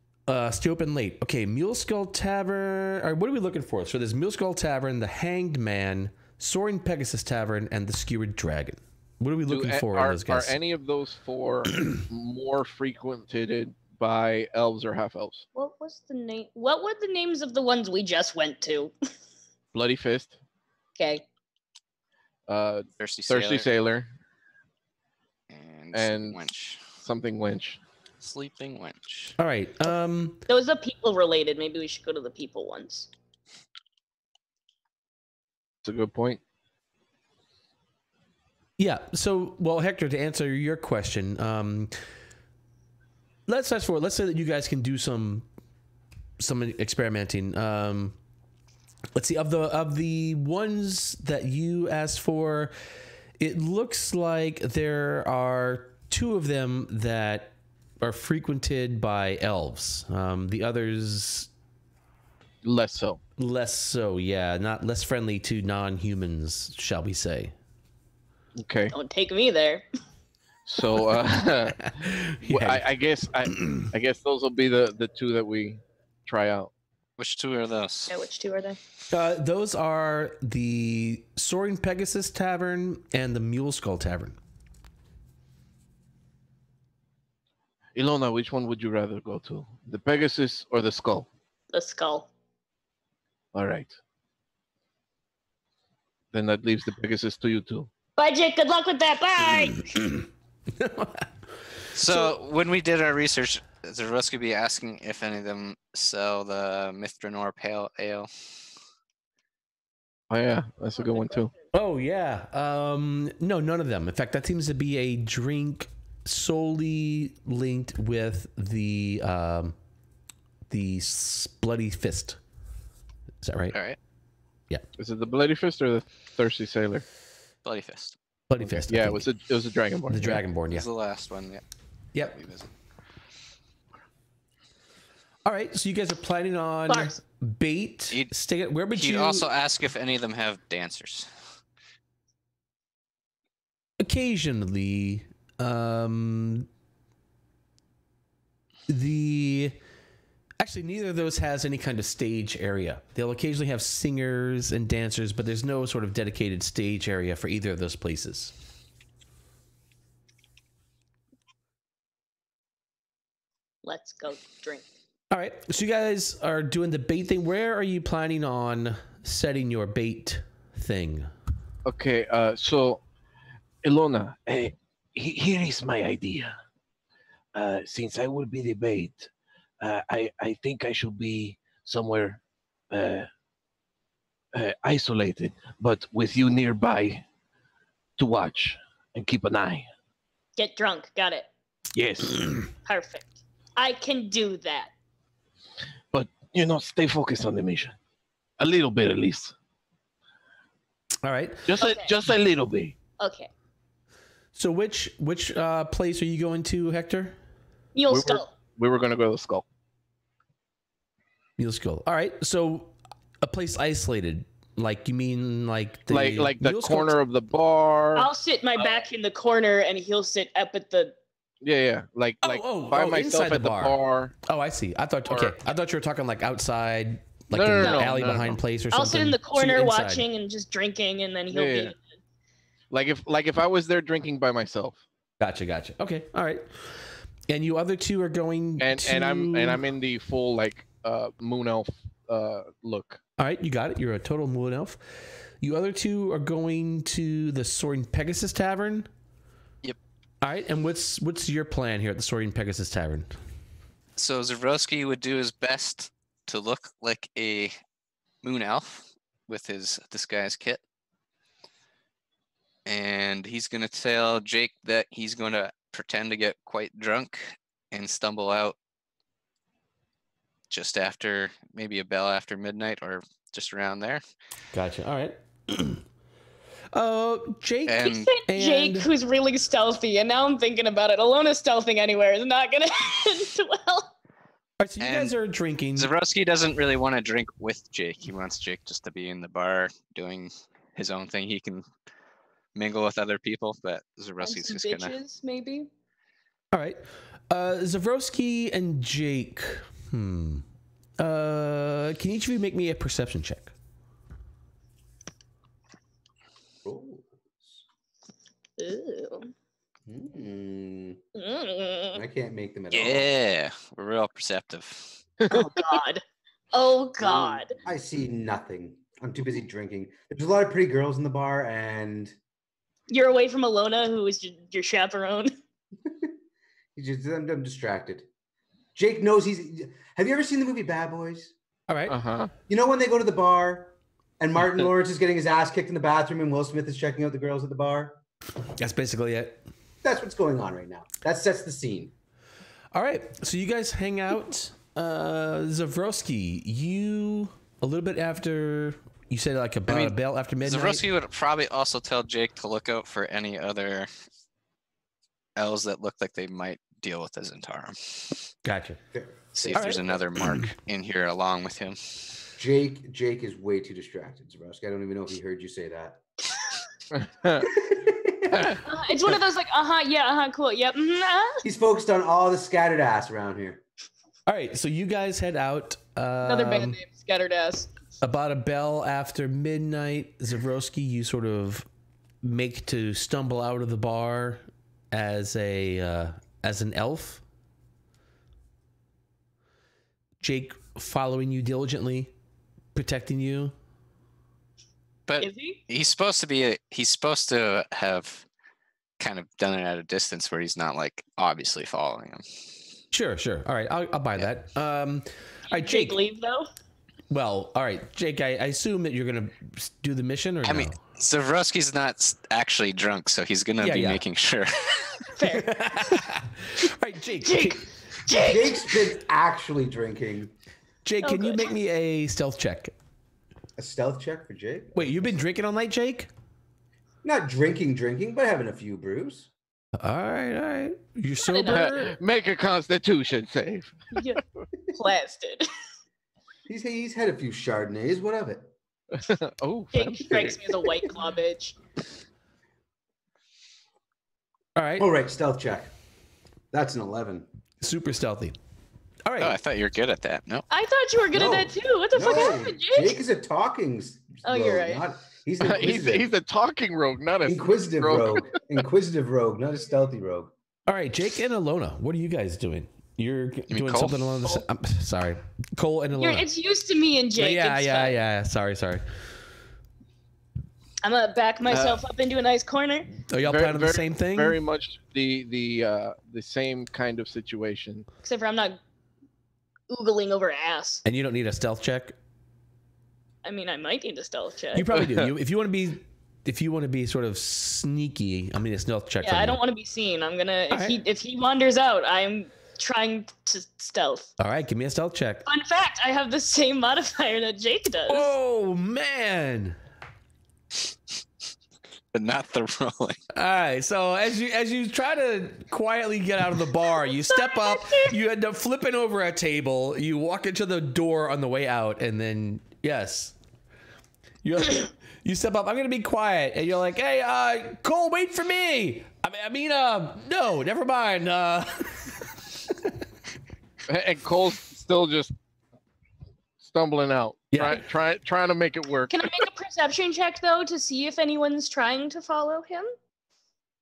A: stay open late. Okay, Mule Skull Tavern. All right, what are we looking for? So there's Mule Skull Tavern, the Hanged Man, Soaring Pegasus Tavern, and the Skewered Dragon. What are we looking for in those guys?
F: Are any of those 4 more frequented by elves or half elves?
D: What was the name? What were the names of the ones we just went to?
F: Bloody Fist,
D: Okay.
E: Thirsty
F: Thirsty
E: Sailor,
F: Sailor,
E: and
F: and-
E: Wench.
F: something wench.
E: Sleeping Wench.
A: All right.
D: Those are people related. Maybe we should go to the people ones.
F: That's a good point.
A: Yeah. So, well, Hector, to answer your question, let's fast forward. Let's say that you guys can do some experimenting. Let's see. Of the ones that you asked for, it looks like there are 2 of them that are frequented by elves. The others
F: Less so.
A: less so. Yeah, not less friendly to non-humans, shall we say?
F: Okay.
D: Don't take me there.
F: So well,
A: Yeah.
F: I guess those will be the 2 that we try out.
E: Which 2 are those?
D: Yeah, which 2 are they?
A: Those are the Soaring Pegasus Tavern and the Mule Skull Tavern.
F: Elona, which one would you rather go to? The Pegasus or the Skull?
D: The skull.
F: All right. Then that leaves the Pegasus to you too.
D: Bye, Jake. Good luck with that. Bye.
E: So when we did our research, Zavroski be asking if any of them sell the Mithranor Pale Ale.
F: Oh yeah, that's a good one too.
A: Oh yeah. No, none of them. In fact, that seems to be a drink solely linked with the Bloody Fist. Is that right?
E: All right,
F: Is it the Bloody Fist or the Thirsty Sailor?
E: Bloody Fist.
A: Bloody Fist. I
F: Yeah,
A: think.
F: it was a Dragonborn.
A: the
F: yeah.
A: Dragonborn. Yeah.
E: This is the last one. Yeah.
A: Yep.
E: we visit.
A: All right. So you guys are planning on
D: Bars.
A: bait.
E: He'd-
A: Stay. Where would
E: He'd
A: you
E: also ask if any of them have dancers.
A: occasionally? Actually, neither of those has any kind of stage area. They'll occasionally have singers and dancers, but there's no sort of dedicated stage area for either of those places.
D: Let's go drink.
A: All right, so you guys are doing the bait thing. Where are you planning on setting your bait thing?
F: Okay, so Elona, here is my idea. Since I will be the bait, I think I should be somewhere isolated, but with you nearby to watch and keep an eye.
D: Get drunk. Got it.
F: Yes,
D: Perfect. I can do that.
F: but stay focused on the mission, a little bit at least,
A: All right.
D: Okay.
F: just a little bit.
D: Okay.
A: So which place are you going to, Hector?
D: Mule
F: We were-
D: skull.
F: We were gonna go to the Skull.
A: Mule Skull. All right. So a place isolated, like you mean like the
F: like the
A: Mule Skull
F: corner of the bar.
D: I'll sit my back in the corner and he'll sit up at the
F: Yeah. Like by myself
A: inside
F: at the bar.
A: Oh, I see. I thought
F: Or-
A: I thought you were talking like outside, like
F: No,
A: in
F: no,
A: the
F: no,
A: alley
F: no,
A: behind
F: no.
A: place or something.
D: I'll sit in the
A: So you're
D: corner
A: inside.
D: watching and just drinking, and then he'll
F: Yeah.
D: be.
F: Like if I was there drinking by myself.
A: Gotcha. Okay, all right. And you other two are going
F: And I'm in the full like moon elf look.
A: All right, you got it. You're a total moon elf. You other two are going to the Soaring Pegasus Tavern.
E: Yep.
A: All right, and what's your plan here at the Soaring Pegasus Tavern?
E: So Zavroski would do his best to look like a moon elf with his disguise kit. And he's going to tell Jake that he's going to pretend to get quite drunk and stumble out just after, maybe a bell after midnight or just around there.
A: Gotcha. All right. Jake.
E: And-
D: He said Jake, who's really stealthy, and now I'm thinking about it. Alona stealthing anywhere is not gonna end well.
A: All right, so you
E: and
A: guys are drinking.
E: Zavroski doesn't really want to drink with Jake. He wants Jake just to be in the bar doing his own thing. He can mingle with other people, but
D: And
E: Zavroski's
D: some
E: just gonna.
D: bitches, maybe.
A: All right. Zavroski and Jake. Can each of you make me a perception check?
B: Rolls.
D: Ooh.
B: I can't make them at all.
E: Yeah, we're real perceptive.
D: Oh God. Oh God.
B: I see nothing. I'm too busy drinking. There's a lot of pretty girls in the bar, and
D: You're away from Alona, who is your chaperone.
B: I'm distracted. Jake knows he's. Have you ever seen the movie Bad Boys?
A: All right.
B: You know when they go to the bar and Martin Lawrence is getting his ass kicked in the bathroom and Will Smith is checking out the girls at the bar?
A: That's basically it.
B: That's what's going on right now. That sets the scene.
A: All right. So you guys hang out. Zavroski, you a little bit after you said like about a bell after midnight.
E: Zavroski would probably also tell Jake to look out for any other elves that look like they might deal with the Zentarum.
A: Gotcha.
E: See if there's another mark in here along with him.
B: Jake is way too distracted, Zavroski. I don't even know if he heard you say that.
D: It's one of those like, cool, yep.
B: He's focused on all the scattered ass around here.
A: All right. So you guys head out.
D: Another band name, Scattered Ass.
A: About a bell after midnight, Zavroski, you sort of make to stumble out of the bar as an elf. Jake following you diligently, protecting you.
E: But
D: Is he?
E: he's supposed to have kind of done it at a distance where he's not like obviously following him.
A: Sure. All right, I'll buy that. All right, Jake.
D: Leave though.
A: Well, all right, Jake. I assume that you're gonna do the mission, or
E: I
A: no?
E: mean, Zavroski's not actually drunk, so he's gonna be making sure.
D: Fair.
A: All right, Jake.
B: Jake's been actually drinking.
A: Jake, can you make me a stealth check?
B: A stealth check for Jake?
A: Wait, you've been drinking all night, Jake?
B: Not drinking, but having a few brews.
A: All right. You sober?
F: Make a Constitution save.
D: Yeah. Blasted.
B: He's had a few Chardonnays. What of it?
F: Oh,
D: Jake strikes me as a white claw bitch.
A: All right.
B: All right, stealth check. That's an 11.
A: Super stealthy. All right.
E: Oh, I thought you were good at that. No.
D: I thought you were good at that too. What the fuck happened, Jake?
B: Jake is a talking.
D: Oh, you're right.
B: He's an inquisitive.
F: he's a talking rogue, not a
B: Inquisitive rogue. Inquisitive rogue, not a stealthy rogue.
A: All right, Jake and Elona, what are you guys doing? You're doing
E: Cole?
A: something along the. I'm sorry, Cole and Elona.
D: It's used to me and Jake. It's fine.
A: Yeah. Sorry.
D: I'm gonna back myself up into a nice corner.
A: Are y'all planning the same thing?
F: Very much the same kind of situation.
D: Except for I'm not oogling over ass.
A: And you don't need a stealth check.
D: I mean, I might need a stealth check.
A: You probably do. If you want to be sort of sneaky, I mean, a stealth check.
D: Yeah, I don't want to be seen. I'm gonna if he wanders out, I'm trying to stealth.
A: All right, give me a stealth check.
D: Fun fact: I have the same modifier that Jake does.
A: Oh man!
E: But not the rolling.
A: All right, so as you try to quietly get out of the bar, you step up, you end up flipping over a table, you walk into the door on the way out, and then yes, you step up. I'm gonna be quiet, and you're like, "Hey, Cole, wait for me. No, never mind.
F: And Cole's still just stumbling out,
A: Yeah.
F: trying to make it work.
D: Can I make a perception check though to see if anyone's trying to follow him?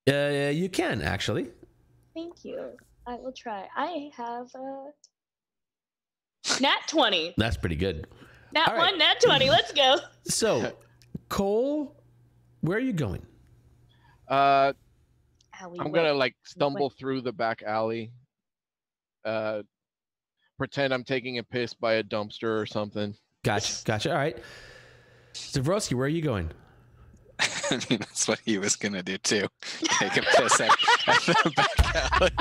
A: You can actually.
D: Thank you. I will try. I have nat 20.
A: That's pretty good.
D: Nat
A: All
D: 1,
A: right.
D: nat 20. Let's go.
A: So, Cole, where are you going?
F: I'm
D: Alleyway.
F: gonna like stumble through the back alley. Pretend I'm taking a piss by a dumpster or something.
A: Gotcha. All right. Zavroski, where are you going?
E: I mean, that's what he was gonna do too. Take a piss at the back alley.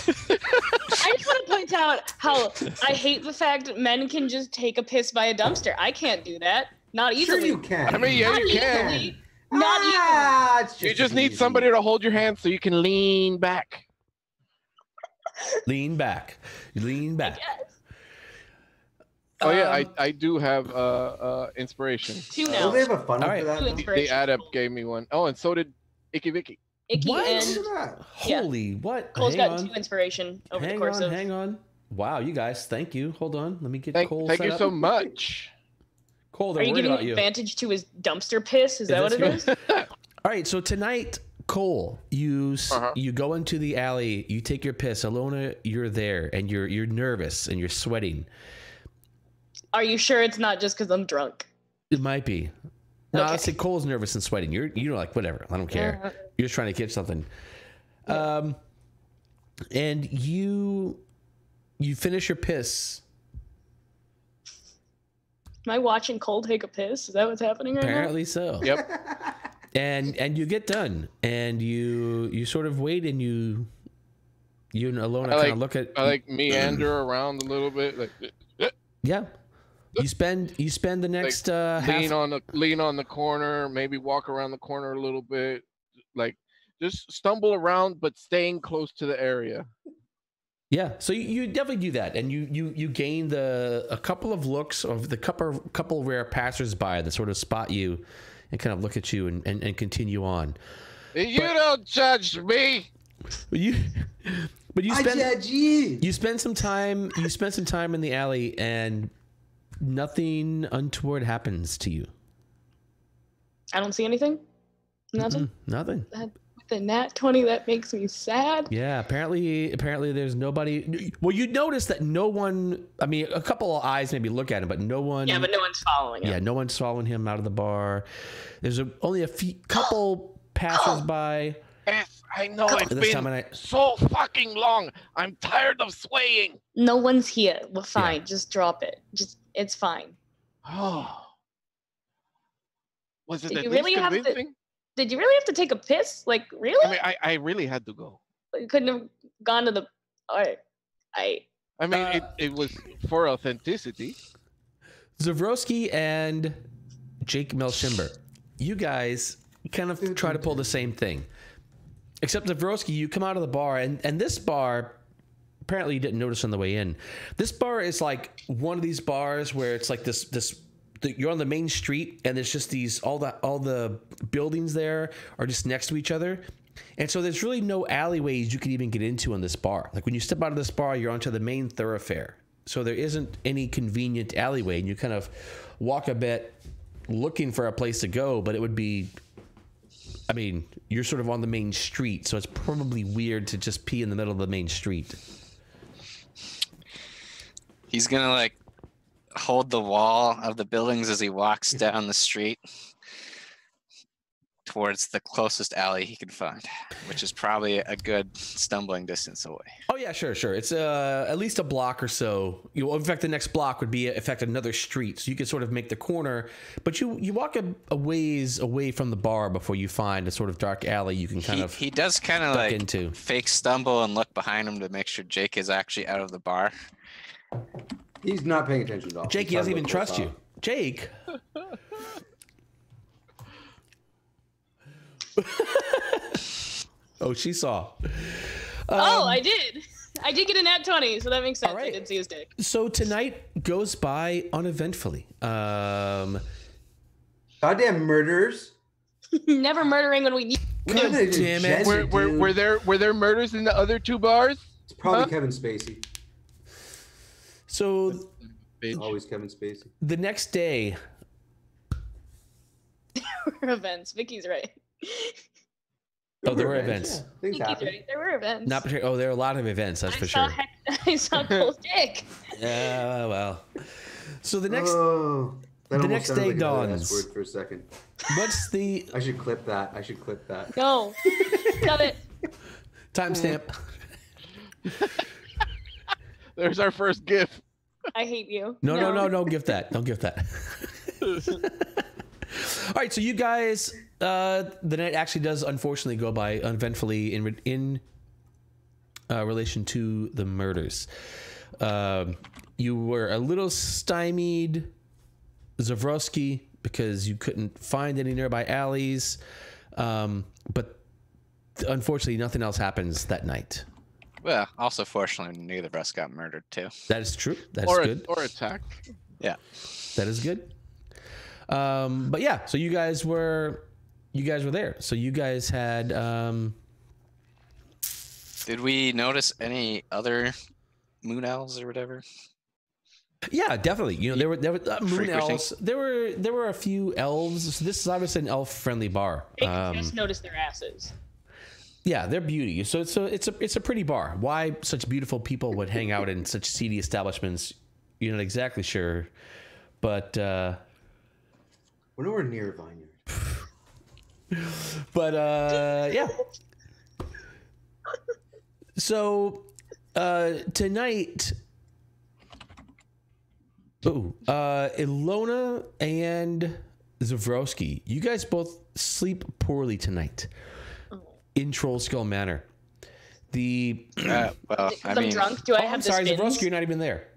D: I just want to point out how I hate the fact that men can just take a piss by a dumpster. I can't do that. Not
B: Sure
D: easily.
B: you can.
F: I mean, yeah,
D: Not
F: you can.
D: easily. Not easily.
B: It's
F: You just need
B: easy.
F: somebody to hold your hand so you can lean back.
A: Lean back. Lean back.
D: Yes.
F: Oh yeah,
A: Um,
F: I do have inspiration.
D: 2
B: Will
D: now.
B: they have a funnel
A: All right.
B: for that?
D: Two
B: though?
F: The
D: inspiration.
F: adept gave me one. Oh, and so did Icky Vicky.
D: Icky
A: What?
D: and
B: Look at that.
D: Yeah.
A: Holy what?
D: Cole's
A: Hang
D: got
A: on.
D: 2 inspiration over the course of.
A: Hang on. Wow, you guys, thank you. Hold on. Let me get
F: Thank
A: Cole
F: you
A: set
F: so
A: up.
F: much.
A: Cole,
D: Are
A: they're
D: you
A: worried
D: giving
A: about you.
D: advantage to his dumpster piss? Is that what it
A: this
D: is?
A: All right, so tonight, Cole, you
F: Uh-huh.
A: you go into the alley, you take your piss. Elona, you're there, and you're nervous and you're sweating.
D: Are you sure it's not just because I'm drunk?
A: It might be. No,
D: Okay.
A: I say Cole's nervous and sweating. You're like whatever. I don't care.
D: Uh-huh.
A: You're just trying to catch something. And you finish your piss.
D: Am I watching Cole take a piss? Is that what's happening right
A: Apparently so.
F: Yep.
A: And you get done, and you sort of wait, and you and Elona kind of look at.
F: I like meander around a little bit, like
A: Yeah. You spend the next half.
F: lean on the corner, maybe walk around the corner a little bit, like just stumble around, but staying close to the area.
A: Yeah, so you definitely do that, and you gain a couple of looks of the couple rare passersby that sort of spot you, and kind of look at you and continue on.
F: You don't judge me.
A: But you
B: I judge you.
A: you spend some time in the alley, and nothing untoward happens to you.
D: I don't see anything. Nothing.
A: Nothing.
D: With the nat 20, that makes me sad.
A: Yeah, apparently there's nobody. Well, you notice that no one. I mean, a couple of eyes maybe look at him, but no one.
D: Yeah, but no one's following
A: Yeah,
D: him.
A: no one's following him out of the bar. There's only a couple passersby.
F: Yes, I know it's
A: This time of
F: been
A: night.
F: so fucking long. I'm tired of swaying.
D: No one's here. We're fine. Just drop it. It's fine.
F: Oh, was it
D: Did
F: that
D: you really have to-
F: convincing?
D: Did you really have to take a piss? Like, really?
F: I mean, I really had to go.
D: You couldn't have gone to the. All right.
F: I mean, it was for authenticity.
A: Zavroski and Jake Melshimber, you guys kind of try to pull the same thing. Except Zavroski, you come out of the bar, and this bar, apparently you didn't notice on the way in. This bar is like one of these bars where it's like you're on the main street, and there's just all the buildings there are just next to each other. And so there's really no alleyways you can even get into on this bar. Like when you step out of this bar, you're onto the main thoroughfare. So there isn't any convenient alleyway, and you kind of walk a bit looking for a place to go, but it would be, I mean, you're sort of on the main street, so it's probably weird to just pee in the middle of the main street.
E: He's gonna like hold the wall of the buildings as he walks down the street towards the closest alley he can find, which is probably a good stumbling distance away.
A: Oh yeah, sure. It's at least a block or so. In fact, the next block would be in fact another street, so you could sort of make the corner. But you walk a ways away from the bar before you find a sort of dark alley you can kind of.
E: He does kind of like
A: into.
E: fake stumble and look behind him to make sure Jake is actually out of the bar.
B: He's not paying attention at all.
A: Jake, he
B: He's
A: doesn't
B: talking
A: even
B: about
A: trust you.
B: Wolf.
A: Jake. Oh, she saw.
D: I did. I did get a nat 20, so that makes sense.
A: All right.
D: I did see his dick.
A: So tonight goes by uneventfully.
B: Goddamn murderers.
D: Never murdering when we need.
A: God damn it.
F: Were there murders in the other 2 bars?
B: It's probably
F: Huh?
B: Kevin Spacey.
A: So
B: It's always Kevin Spacey.
A: the next day,
D: Events. Vicky's right.
A: oh, there were events.
B: Yeah, things
D: Vicky's
B: happen.
D: right. There were events.
A: Not particular. Oh, there are a lot of events. That's for
D: saw
A: sure.
D: I saw Cole's dick.
A: Yeah, well. So the next,
B: Oh, that
A: the
B: almost
A: next
B: sounded
A: day
B: like another
A: dawns.
B: S word for a second.
A: what's the
B: I should clip that. I should clip that.
D: No. Stop it.
A: timestamp?
F: There's our first GIF.
D: I hate you.
A: No, don't give that. Don't give that. All right, so you guys, the night actually does unfortunately go by uneventfully in relation to the murders. You were a little stymied, Zavroski, because you couldn't find any nearby alleys, but unfortunately nothing else happens that night.
E: Well, also fortunately, neither of us got murdered too.
A: That is true. That's
F: Or
A: good.
F: or attacked.
E: Yeah.
A: That is good. But yeah, so you guys were there. So you guys had
E: Did we notice any other moon owls or whatever?
A: yeah, definitely. You know, there were moon
E: Frequenting.
A: elves. There were a few elves. So this is obviously an elf-friendly bar.
D: I just noticed their asses.
A: Yeah, they're beauty. So it's a pretty bar. Why such beautiful people would hang out in such seedy establishments, you're not exactly sure. But
B: We're nowhere near Vineyard.
A: yeah. So tonight, Elona and Zavroski, you guys both sleep poorly tonight in Troll Skull Manor.
E: Well, I
D: I'm
E: mean,
D: drunk. Do I
A: Oh,
D: have
A: I'm
D: the
A: sorry,
D: spins?
A: Zavroski, you're not even there.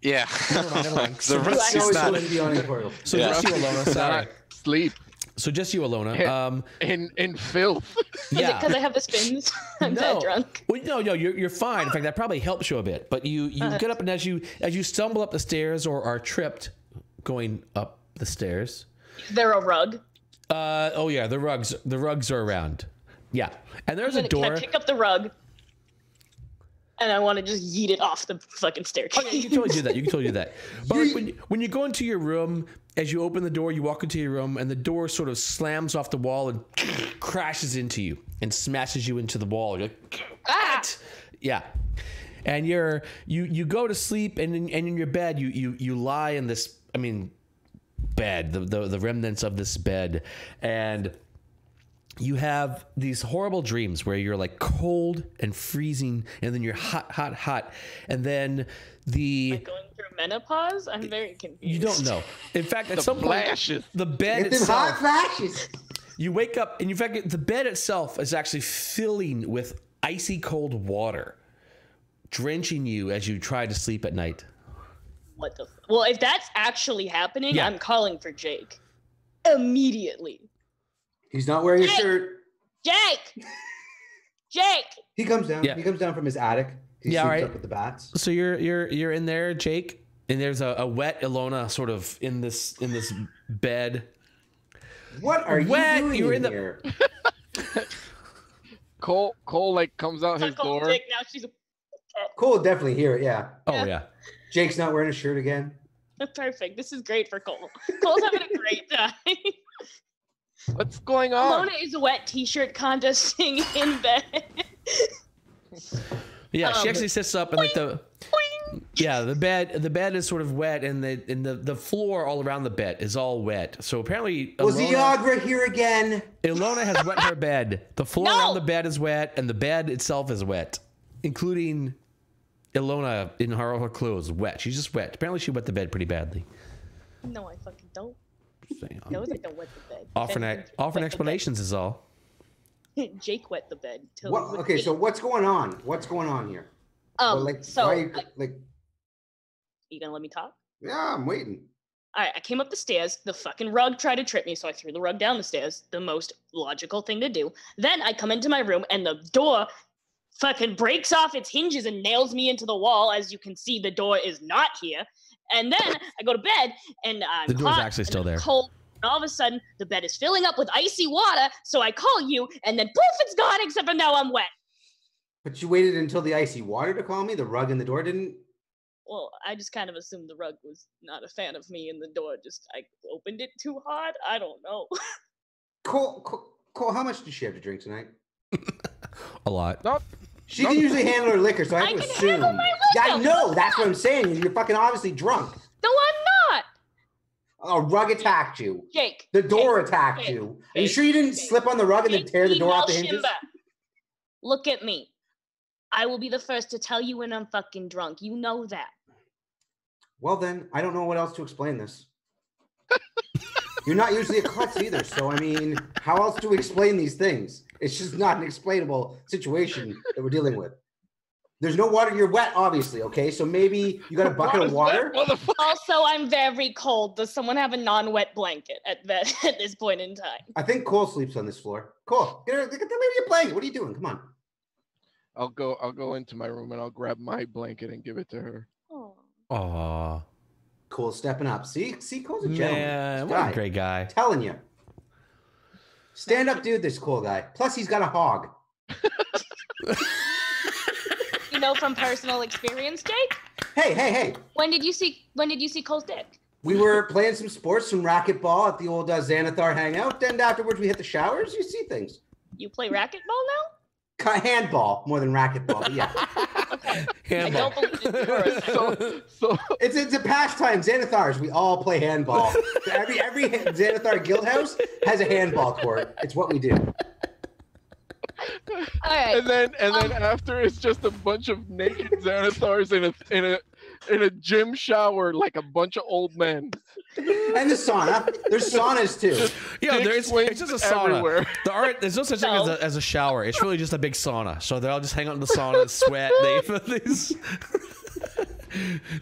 E: yeah.
A: Never mind.
E: The
D: Do I
E: rest
B: He's
E: is
B: always
E: not.
B: supposed to be on editorial.
A: So
E: Yeah.
A: just you, Elona. Sorry.
F: Not sleep
A: So just you, Elona.
F: in filth.
D: Is it
A: Yeah.
D: because I have the spins? I'm that drunk.
A: Well, no, you're fine. In fact, that probably helps you a bit. But you get up, and as you stumble up the stairs or are tripped going up the stairs.
D: Is there a rug?
A: Oh yeah, the rugs are around. Yeah, and there's a
D: Can
A: door.
D: I pick up the rug? And I want to just yeet it off the fucking staircase.
A: Oh, yeah, you can totally do that. You can totally do that. But like, when you go into your room, as you open the door, you walk into your room, and the door sort of slams off the wall and crashes into you and smashes you into the wall. You're like, what? Yeah. And you go to sleep, and in your bed, you lie in this, bed, the remnants of this bed, and you have these horrible dreams where you're like cold and freezing, and then you're hot, and then
D: Am I going through menopause? I'm very confused.
A: you don't know. In fact, at some
F: flashes.
A: point, the bed
B: Get them hot
A: itself,
B: flashes.
A: you wake up, and in fact, the bed itself is actually filling with icy cold water, drenching you as you try to sleep at night.
D: What the? Well, if that's actually happening,
A: Yeah.
D: I'm calling for Jake immediately.
B: He's not wearing a
D: Hey!
B: shirt.
D: Jake, Jake.
B: He comes down.
A: Yeah.
B: He comes down from his attic. He
A: Yeah,
B: sleeps
A: right.
B: up with the bats.
A: So you're in there, Jake, and there's a wet Elona sort of in this bed.
B: What are
A: Wet,
B: you doing
A: you're
B: in
A: in the-
B: here?
F: Cole like comes out his
D: I called
F: door.
D: Jake, now she's
B: Cole will definitely hear it. Yeah.
A: Oh
D: Yeah.
A: yeah.
B: Jake's not wearing a shirt again.
D: perfect. This is great for Cole. Cole's having a great time.
F: What's going on?
D: Elona is wet t-shirt contesting in bed.
A: Yeah, she actually sits up and like the
D: Boing.
A: yeah the bed is sort of wet, and the floor all around the bed is all wet. So apparently
B: Was
A: Elona,
B: Iagra here again?
A: Ilona has wet her bed. The floor
D: No!
A: around the bed is wet, and the bed itself is wet, including Ilona in her clothes wet. She's just wet. Apparently she wet the bed pretty badly.
D: No, I fucking don't.
A: Saying,
D: No, I don't wet the bed.
A: offering
D: Jake
A: offering
D: wet the
A: explanations is all.
D: bed. Jake wet the bed. Till
B: What?
D: we
B: Okay,
D: ate.
B: so what's going on? What's going on here? Well,
D: So
B: why like,
D: you gonna let me talk?
B: yeah, I'm waiting.
D: All right, I came up the stairs. The fucking rug tried to trip me, so I threw the rug down the stairs. The most logical thing to do. Then I come into my room, and the door fucking breaks off its hinges and nails me into the wall. As you can see, the door is not here. And then I go to bed, and I'm
A: The door's
D: hot,
A: actually
D: and
A: still
D: I'm
A: there.
D: Cold. And all of a sudden, the bed is filling up with icy water, so I call you, and then poof, it's gone, except for now I'm wet.
B: But you waited until the icy water to call me? The rug in the door didn't?
D: Well, I just kind of assumed the rug was not a fan of me, and the door I opened it too hard. I don't know.
B: Cole, how much did she have to drink tonight?
A: A lot.
F: Not
B: She can usually handle her liquor, so I have
D: I
B: to
D: can
B: assume.
D: handle my
B: Yeah, I
D: liquor.
B: know. That's what I'm saying. You're fucking obviously drunk.
D: No, I'm not.
B: A rug attacked you.
D: Jake.
B: The door attacked
D: Jake,
B: you. Are you
D: Jake,
B: sure you didn't
D: Jake,
B: slip on the rug and then
D: Jake,
B: tear the
D: be
B: door off the hinges?
D: Melshimber. Look at me. I will be the first to tell you when I'm fucking drunk. You know that.
B: Well, then, I don't know what else to explain this. You're not usually a klutz either, so I mean, how else do we explain these things? It's just not an explainable situation that we're dealing with. There's no water. You're wet, obviously, okay? So maybe you got a bucket of water?
D: Also, I'm very cold. Does someone have a non-wet blanket at this point in time?
B: I think Cole sleeps on this floor. Cole, get the lady a blanket. What are you doing? Come on.
F: I'll go into my room and I'll grab my blanket and give it to her.
D: Oh.
A: Aw.
B: Cole's stepping up. See, Cole's a gentleman.
A: Man,
B: This
A: what
B: guy.
A: a great guy.
B: Telling you. Stand up dude, this cool guy. Plus, he's got a hog.
D: You know from personal experience, Jake?
B: Hey.
D: When did you see Cole's dick?
B: We were playing some sports, some racquetball at the old Xanathar hangout, and afterwards we hit the showers. You see things.
D: You play racquetball now?
B: Handball more than racquetball, but yeah.
D: Okay.
A: Handball.
D: I don't believe it for a second.
F: So
B: It's a pastime. Xanathars, we all play handball. Every Xanathar guild house has a handball court. It's what we do.
D: All right.
F: and then after it's just a bunch of naked Xanathars in a gym shower like a bunch of old men.
B: And the sauna. There's saunas too.
A: Yeah,
F: Dick
A: it's
F: swings
A: just a sauna.
F: everywhere.
A: There's no such thing
D: No.
A: as a shower. It's really just a big sauna. So they all just hang out in the sauna and sweat.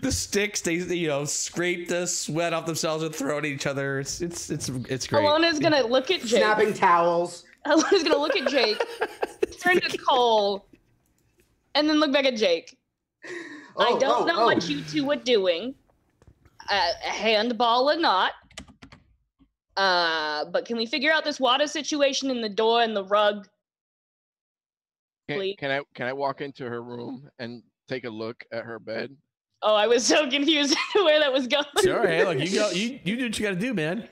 A: The sticks, they scrape the sweat off themselves and throw it at each other. It's great.
D: Alona's gonna look at Jake.
B: Snapping towels.
D: Alona's gonna look at Jake, turn to Cole, and then look back at Jake. I don't know what you two are doing, handball or not. But can we figure out this water situation in the door and the rug? Please.
F: Can I walk into her room and take a look at her bed?
D: Oh, I was so confused where that was going.
A: Sure, hey, look, you do what you gotta do, man.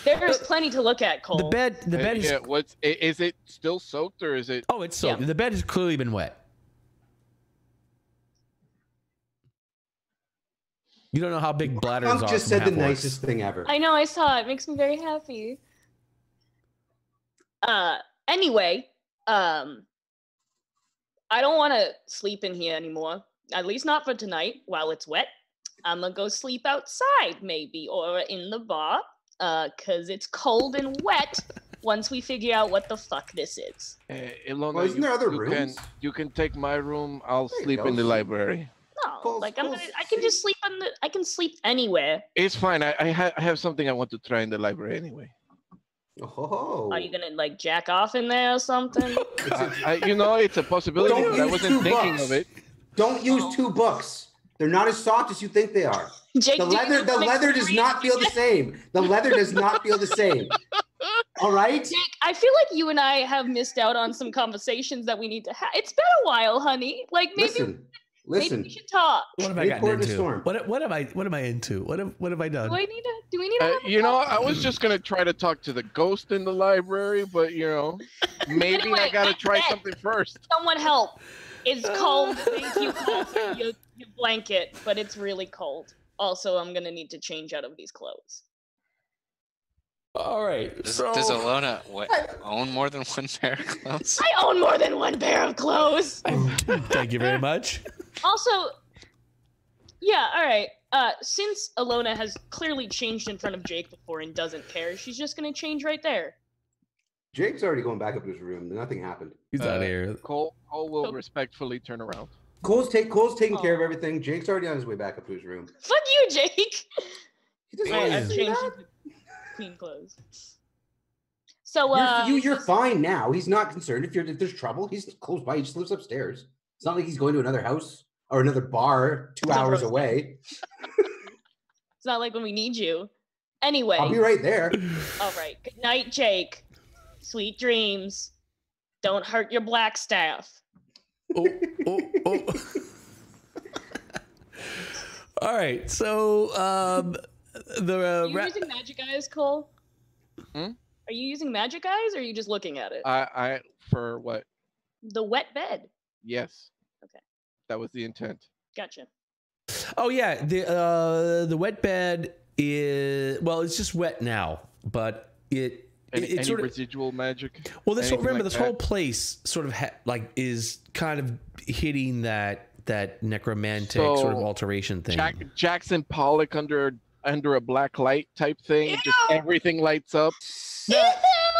D: There's plenty to look at, Cole.
A: The bed is
F: Yeah, is it still soaked or is it?
A: oh, it's soaked.
D: Yeah.
A: The bed has clearly been wet. You don't know how big bladders
B: Punk
A: are.
B: just
A: from
B: said the
A: half-orcs.
B: nicest thing ever.
D: I know, I saw it. It makes me very happy. Anyway, I don't want to sleep in here anymore. At least not for tonight while it's wet. I'm gonna go sleep outside maybe or in the bar cuz it's cold and wet once we figure out what the fuck this is.
F: Ilona,
B: Well, isn't there other rooms?
F: You can take my room. I'll
B: There you
F: sleep
B: go.
F: in the library.
D: No,
B: Cole's-
D: like
B: Cole's
D: I can just sleep I can sleep anywhere.
F: It's fine. I have something I want to try in the library anyway.
B: Oh.
D: Are you gonna like jack off in there or something?
F: It's a possibility,
B: Don't
F: but I
B: use
F: wasn't
B: 2
F: thinking
B: bucks.
F: of it.
B: Don't use 2 books. They're not as soft as you think they are.
D: Jake,
B: The
D: do you
B: leather
D: know
B: does
D: experience?
B: not feel the same. The leather does not feel the same. All right?
D: Jake, I feel like you and I have missed out on some conversations that we need to have. It's been a while, honey. Like maybe
B: Listen.
D: we should talk.
A: What have I
B: Report
A: gotten
B: the
A: into?
B: storm.
A: What am I into? What have I done?
D: Do we need to have a talk?
F: I was just gonna try to talk to the ghost in the library, but maybe
D: Anyway,
F: I gotta try
D: Ben,
F: something first.
D: Someone help. It's cold. Thank you, Cole, for your blanket, but it's really cold. Also, I'm gonna need to change out of these clothes.
A: All right.
E: Does
A: So
E: Elona own more than one pair of clothes?
D: I own more than one pair of clothes.
A: thank you very much.
D: Also, yeah, all right. Since Elona has clearly changed in front of Jake before and doesn't care, she's just gonna change right there.
B: Jake's already going back up to his room. Nothing happened.
A: He's out of here.
F: Cole will
D: Oh.
F: respectfully turn around.
B: Cole's taking care of
D: Aw.
B: everything. Jake's already on his way back up to his room.
D: Fuck you, Jake.
B: He doesn't
D: Alright,
B: want
D: I've
B: to see
D: changed
B: that.
D: into clean clothes. So,
B: You're fine now. He's not concerned. If there's trouble, he's close by. He just lives upstairs. It's not like he's going to another house or another bar 2 hours
D: Zavroski.
B: away.
D: it's not like when we need you. Anyway.
B: I'll be right there.
D: All right. Good night, Jake. Sweet dreams. Don't hurt your black staff.
A: Oh. All right. So
D: Are you using magic eyes, Cole?
C: Hmm?
D: Are you using magic eyes, or are you just looking at it?
C: I for what?
D: The wet bed.
C: Yes.
D: Okay.
C: That was the intent.
D: Gotcha.
A: Oh yeah, the wet bed is, well, it's just wet now, but
C: Any
A: sort of
C: residual magic?
A: well. This whole,
C: Anything
A: remember
C: like
A: this
C: that?
A: whole place sort of is kind of hitting that necromantic sort of
C: So,
A: alteration thing.
C: Jackson Pollock under a black light type thing. Just everything lights up.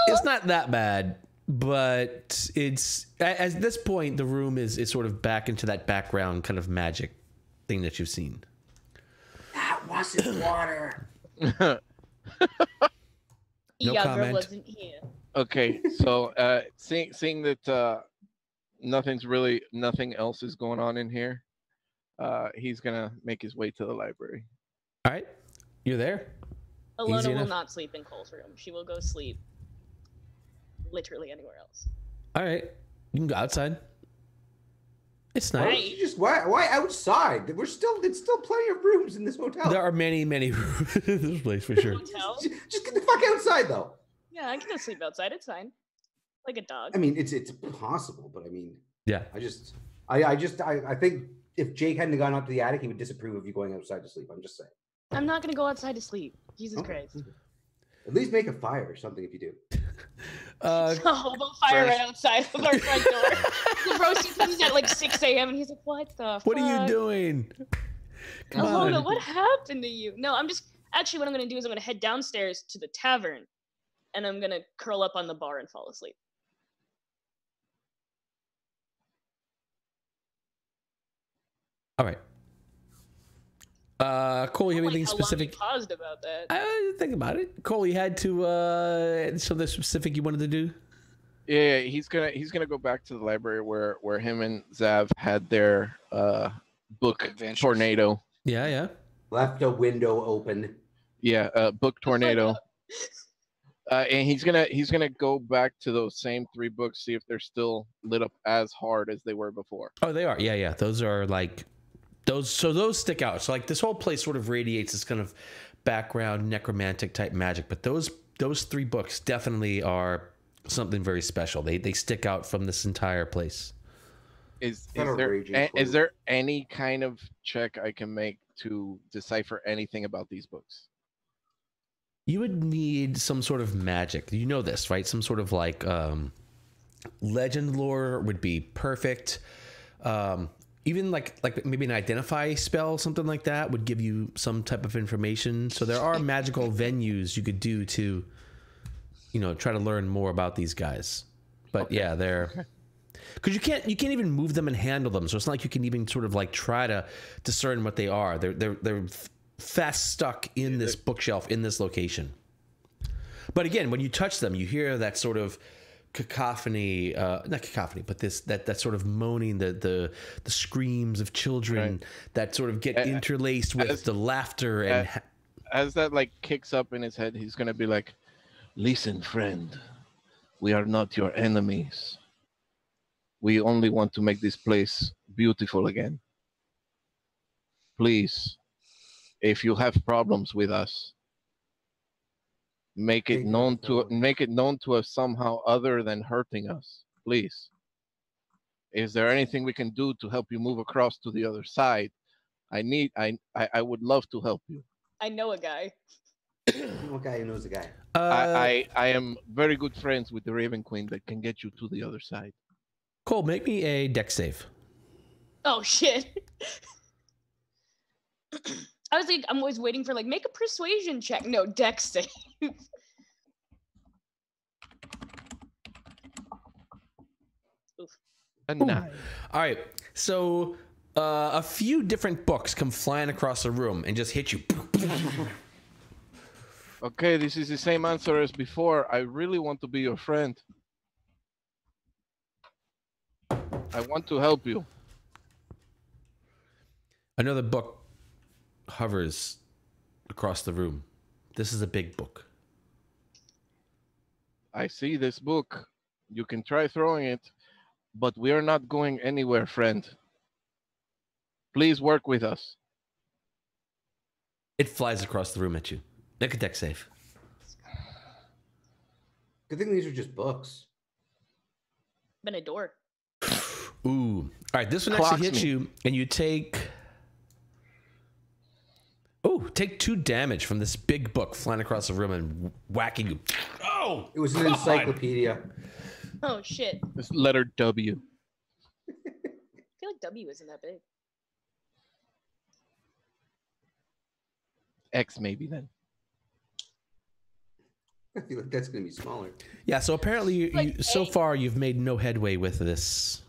A: It's not that bad, but it's at this point the room is sort of back into that background kind of magic thing that you've seen.
B: That wasn't water.
A: No
D: Yagra
A: comment.
D: wasn't here.
C: Okay, so seeing that nothing else is going on in here, he's gonna make his way to the library.
A: All right, you're there. Easy
D: Elona will
A: enough.
D: not sleep in Cole's room. She will go sleep literally anywhere else.
A: All right, you can go outside. It's
B: Why
A: nice.
B: don't you just why outside? It's still plenty of rooms in this hotel.
A: There are many rooms in this place for sure.
D: Hotel?
B: Just get the fuck outside though.
D: Yeah, I can go sleep outside. It's fine. Like a dog.
B: I mean, it's possible, but I mean,
A: Yeah.
B: I think if Jake hadn't gone up to the attic, he would disapprove of you going outside to sleep. I'm just saying.
D: I'm not gonna go outside to sleep. Jesus
B: Okay.
D: Christ.
B: At least make a fire or something if you do.
D: A hobo fire right outside of our front door. Zavroski comes at like 6 a.m. and he's like, "What the fuck?
A: What are you doing? Come
D: Elona,
A: on.
D: what happened to you?" No, I'm just actually what I'm gonna do is I'm gonna head downstairs to the tavern, and I'm gonna curl up on the bar and fall asleep.
A: All right. Cole, you have
D: Like
A: anything
D: how long you
A: specific?
D: paused about that.
A: Think about it. Cole, you had to something specific you wanted to do?
C: Yeah, he's gonna go back to the library where him and Zav had their book
E: Adventures.
C: tornado.
A: Yeah.
B: Left a window open.
C: Yeah, book tornado. And he's gonna go back to those same 3 books, see if they're still lit up as hard as they were before.
A: Oh, they are. Yeah. Those are like those. So those stick out. So like this whole place sort of radiates this kind of background necromantic type magic. But those 3 books definitely are something very special. They stick out from this entire place.
C: Is
B: Kind of raging clue.
C: there any kind of check I can make to decipher anything about these books?
A: You would need some sort of magic. You know this, right? Some sort of like legend lore would be perfect. Even like maybe an identify spell, something like that would give you some type of information. So there are magical venues you could do to, try to learn more about these guys. But yeah, they're because you can't even move them and handle them. So it's not like you can even sort of like try to discern what they are. They're fast stuck in this bookshelf in this location. But again, when you touch them, you hear that sort of cacophony, not cacophony, but that sort of moaning, the screams of children that sort of get interlaced with the laughter and
C: as that like kicks up in his head, he's gonna be like, "Listen, friend, we are not your enemies. We only want to make this place beautiful again. Please, if you have problems with us, make it known to us somehow other than hurting us. Please. Is there anything we can do to help you move across to the other side? I would love to help you.
D: I know a guy.
B: What guy who knows the guy?
C: I am very good friends with the Raven Queen that can get you to the other side."
A: Cole, make me a dex save.
D: Oh shit. I was like, I'm always waiting for like make a persuasion check. No, dex save. Oof.
C: A 9.
A: All right, so a few different books come flying across the room and just hit you.
C: Okay, this is the same answer as before. I really want to be your friend. I want to help you.
A: Another book hovers across the room. This is a big book.
F: I see this book. You can try throwing it, but we are not going anywhere, friend. Please work with us.
A: It flies across the room at you. Make a deck save.
B: Good thing these are just books.
D: Been a door.
A: Ooh. All right, this one
F: Clocks
A: actually hits
F: me.
A: you, and you take... Oh, take 2 damage from this big book flying across the room and whacking you. Oh!
B: It was an
A: God.
B: encyclopedia.
D: Oh shit.
F: This letter W.
D: I feel like W isn't that big.
F: X maybe then.
B: I feel like that's going to be smaller.
A: Yeah, so apparently
D: Like
A: so
D: A.
A: far you've made no headway with this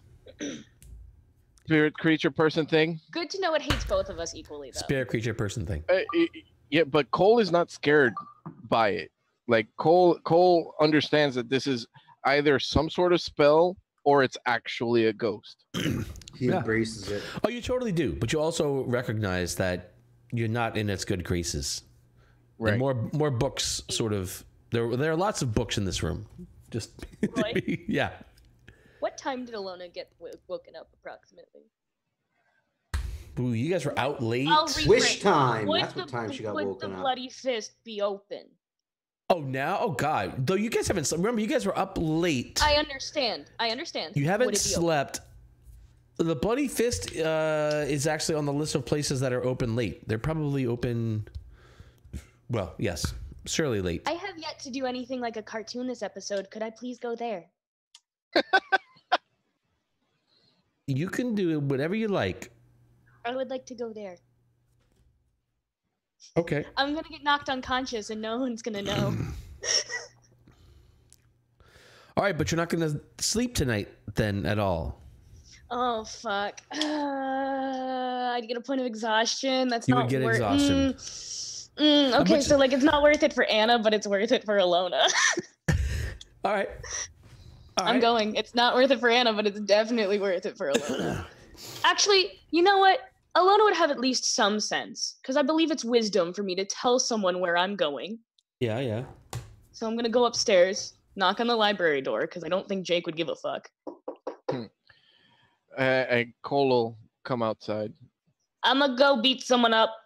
F: Spirit, creature, person thing.
D: Good to know it hates both of us equally, though.
A: spirit creature person thing.
F: Yeah, but Cole is not scared by it. Like Cole understands that this is either some sort of spell or it's actually a ghost.
B: He
A: Yeah.
B: embraces it.
A: Oh, you totally do, but you also recognize that you're not in its good graces.
F: Right.
A: And more books sort of... There are lots of books in this room. Just...
D: Roy?
A: Yeah.
D: What time did Elona get woken up approximately?
A: Ooh, you guys were out late.
D: I'll
B: Wish
D: rephrase.
B: time.
D: Would
B: That's what time she got
D: would
B: woken
D: the
B: up.
D: bloody fist be open?
A: Oh, now? Oh, God. Though you guys haven't... Remember, you guys were up late.
D: I understand.
A: You haven't
D: Would it be open?
A: slept. The Bloody Fist is actually on the list of places that are open late. They're probably open... Well, yes. Surely late.
D: I have yet to do anything like a cartoon this episode. Could I please go there?
A: You can do whatever you like.
D: I would like to go there.
A: Okay.
D: I'm gonna get knocked unconscious and no one's gonna know.
A: All right, but you're not going to sleep tonight then at all.
D: Oh fuck! I'd get a point of exhaustion. That's
A: You
D: not
A: would get
D: worth.
A: exhaustion.
D: Okay,
A: much-
D: so like it's not worth it for Anna, but it's worth it for Elona.
A: All right. All
D: I'm
A: right.
D: going. It's not worth it for Anna, but it's definitely worth it for Elona. Actually, you know what? Elona would have at least some sense, because I believe it's wisdom for me to tell someone where I'm going.
A: Yeah, yeah.
D: So I'm gonna go upstairs, knock on the library door, because I don't think Jake would give a fuck.
F: And Cole will come outside.
D: I'm gonna go beat someone up,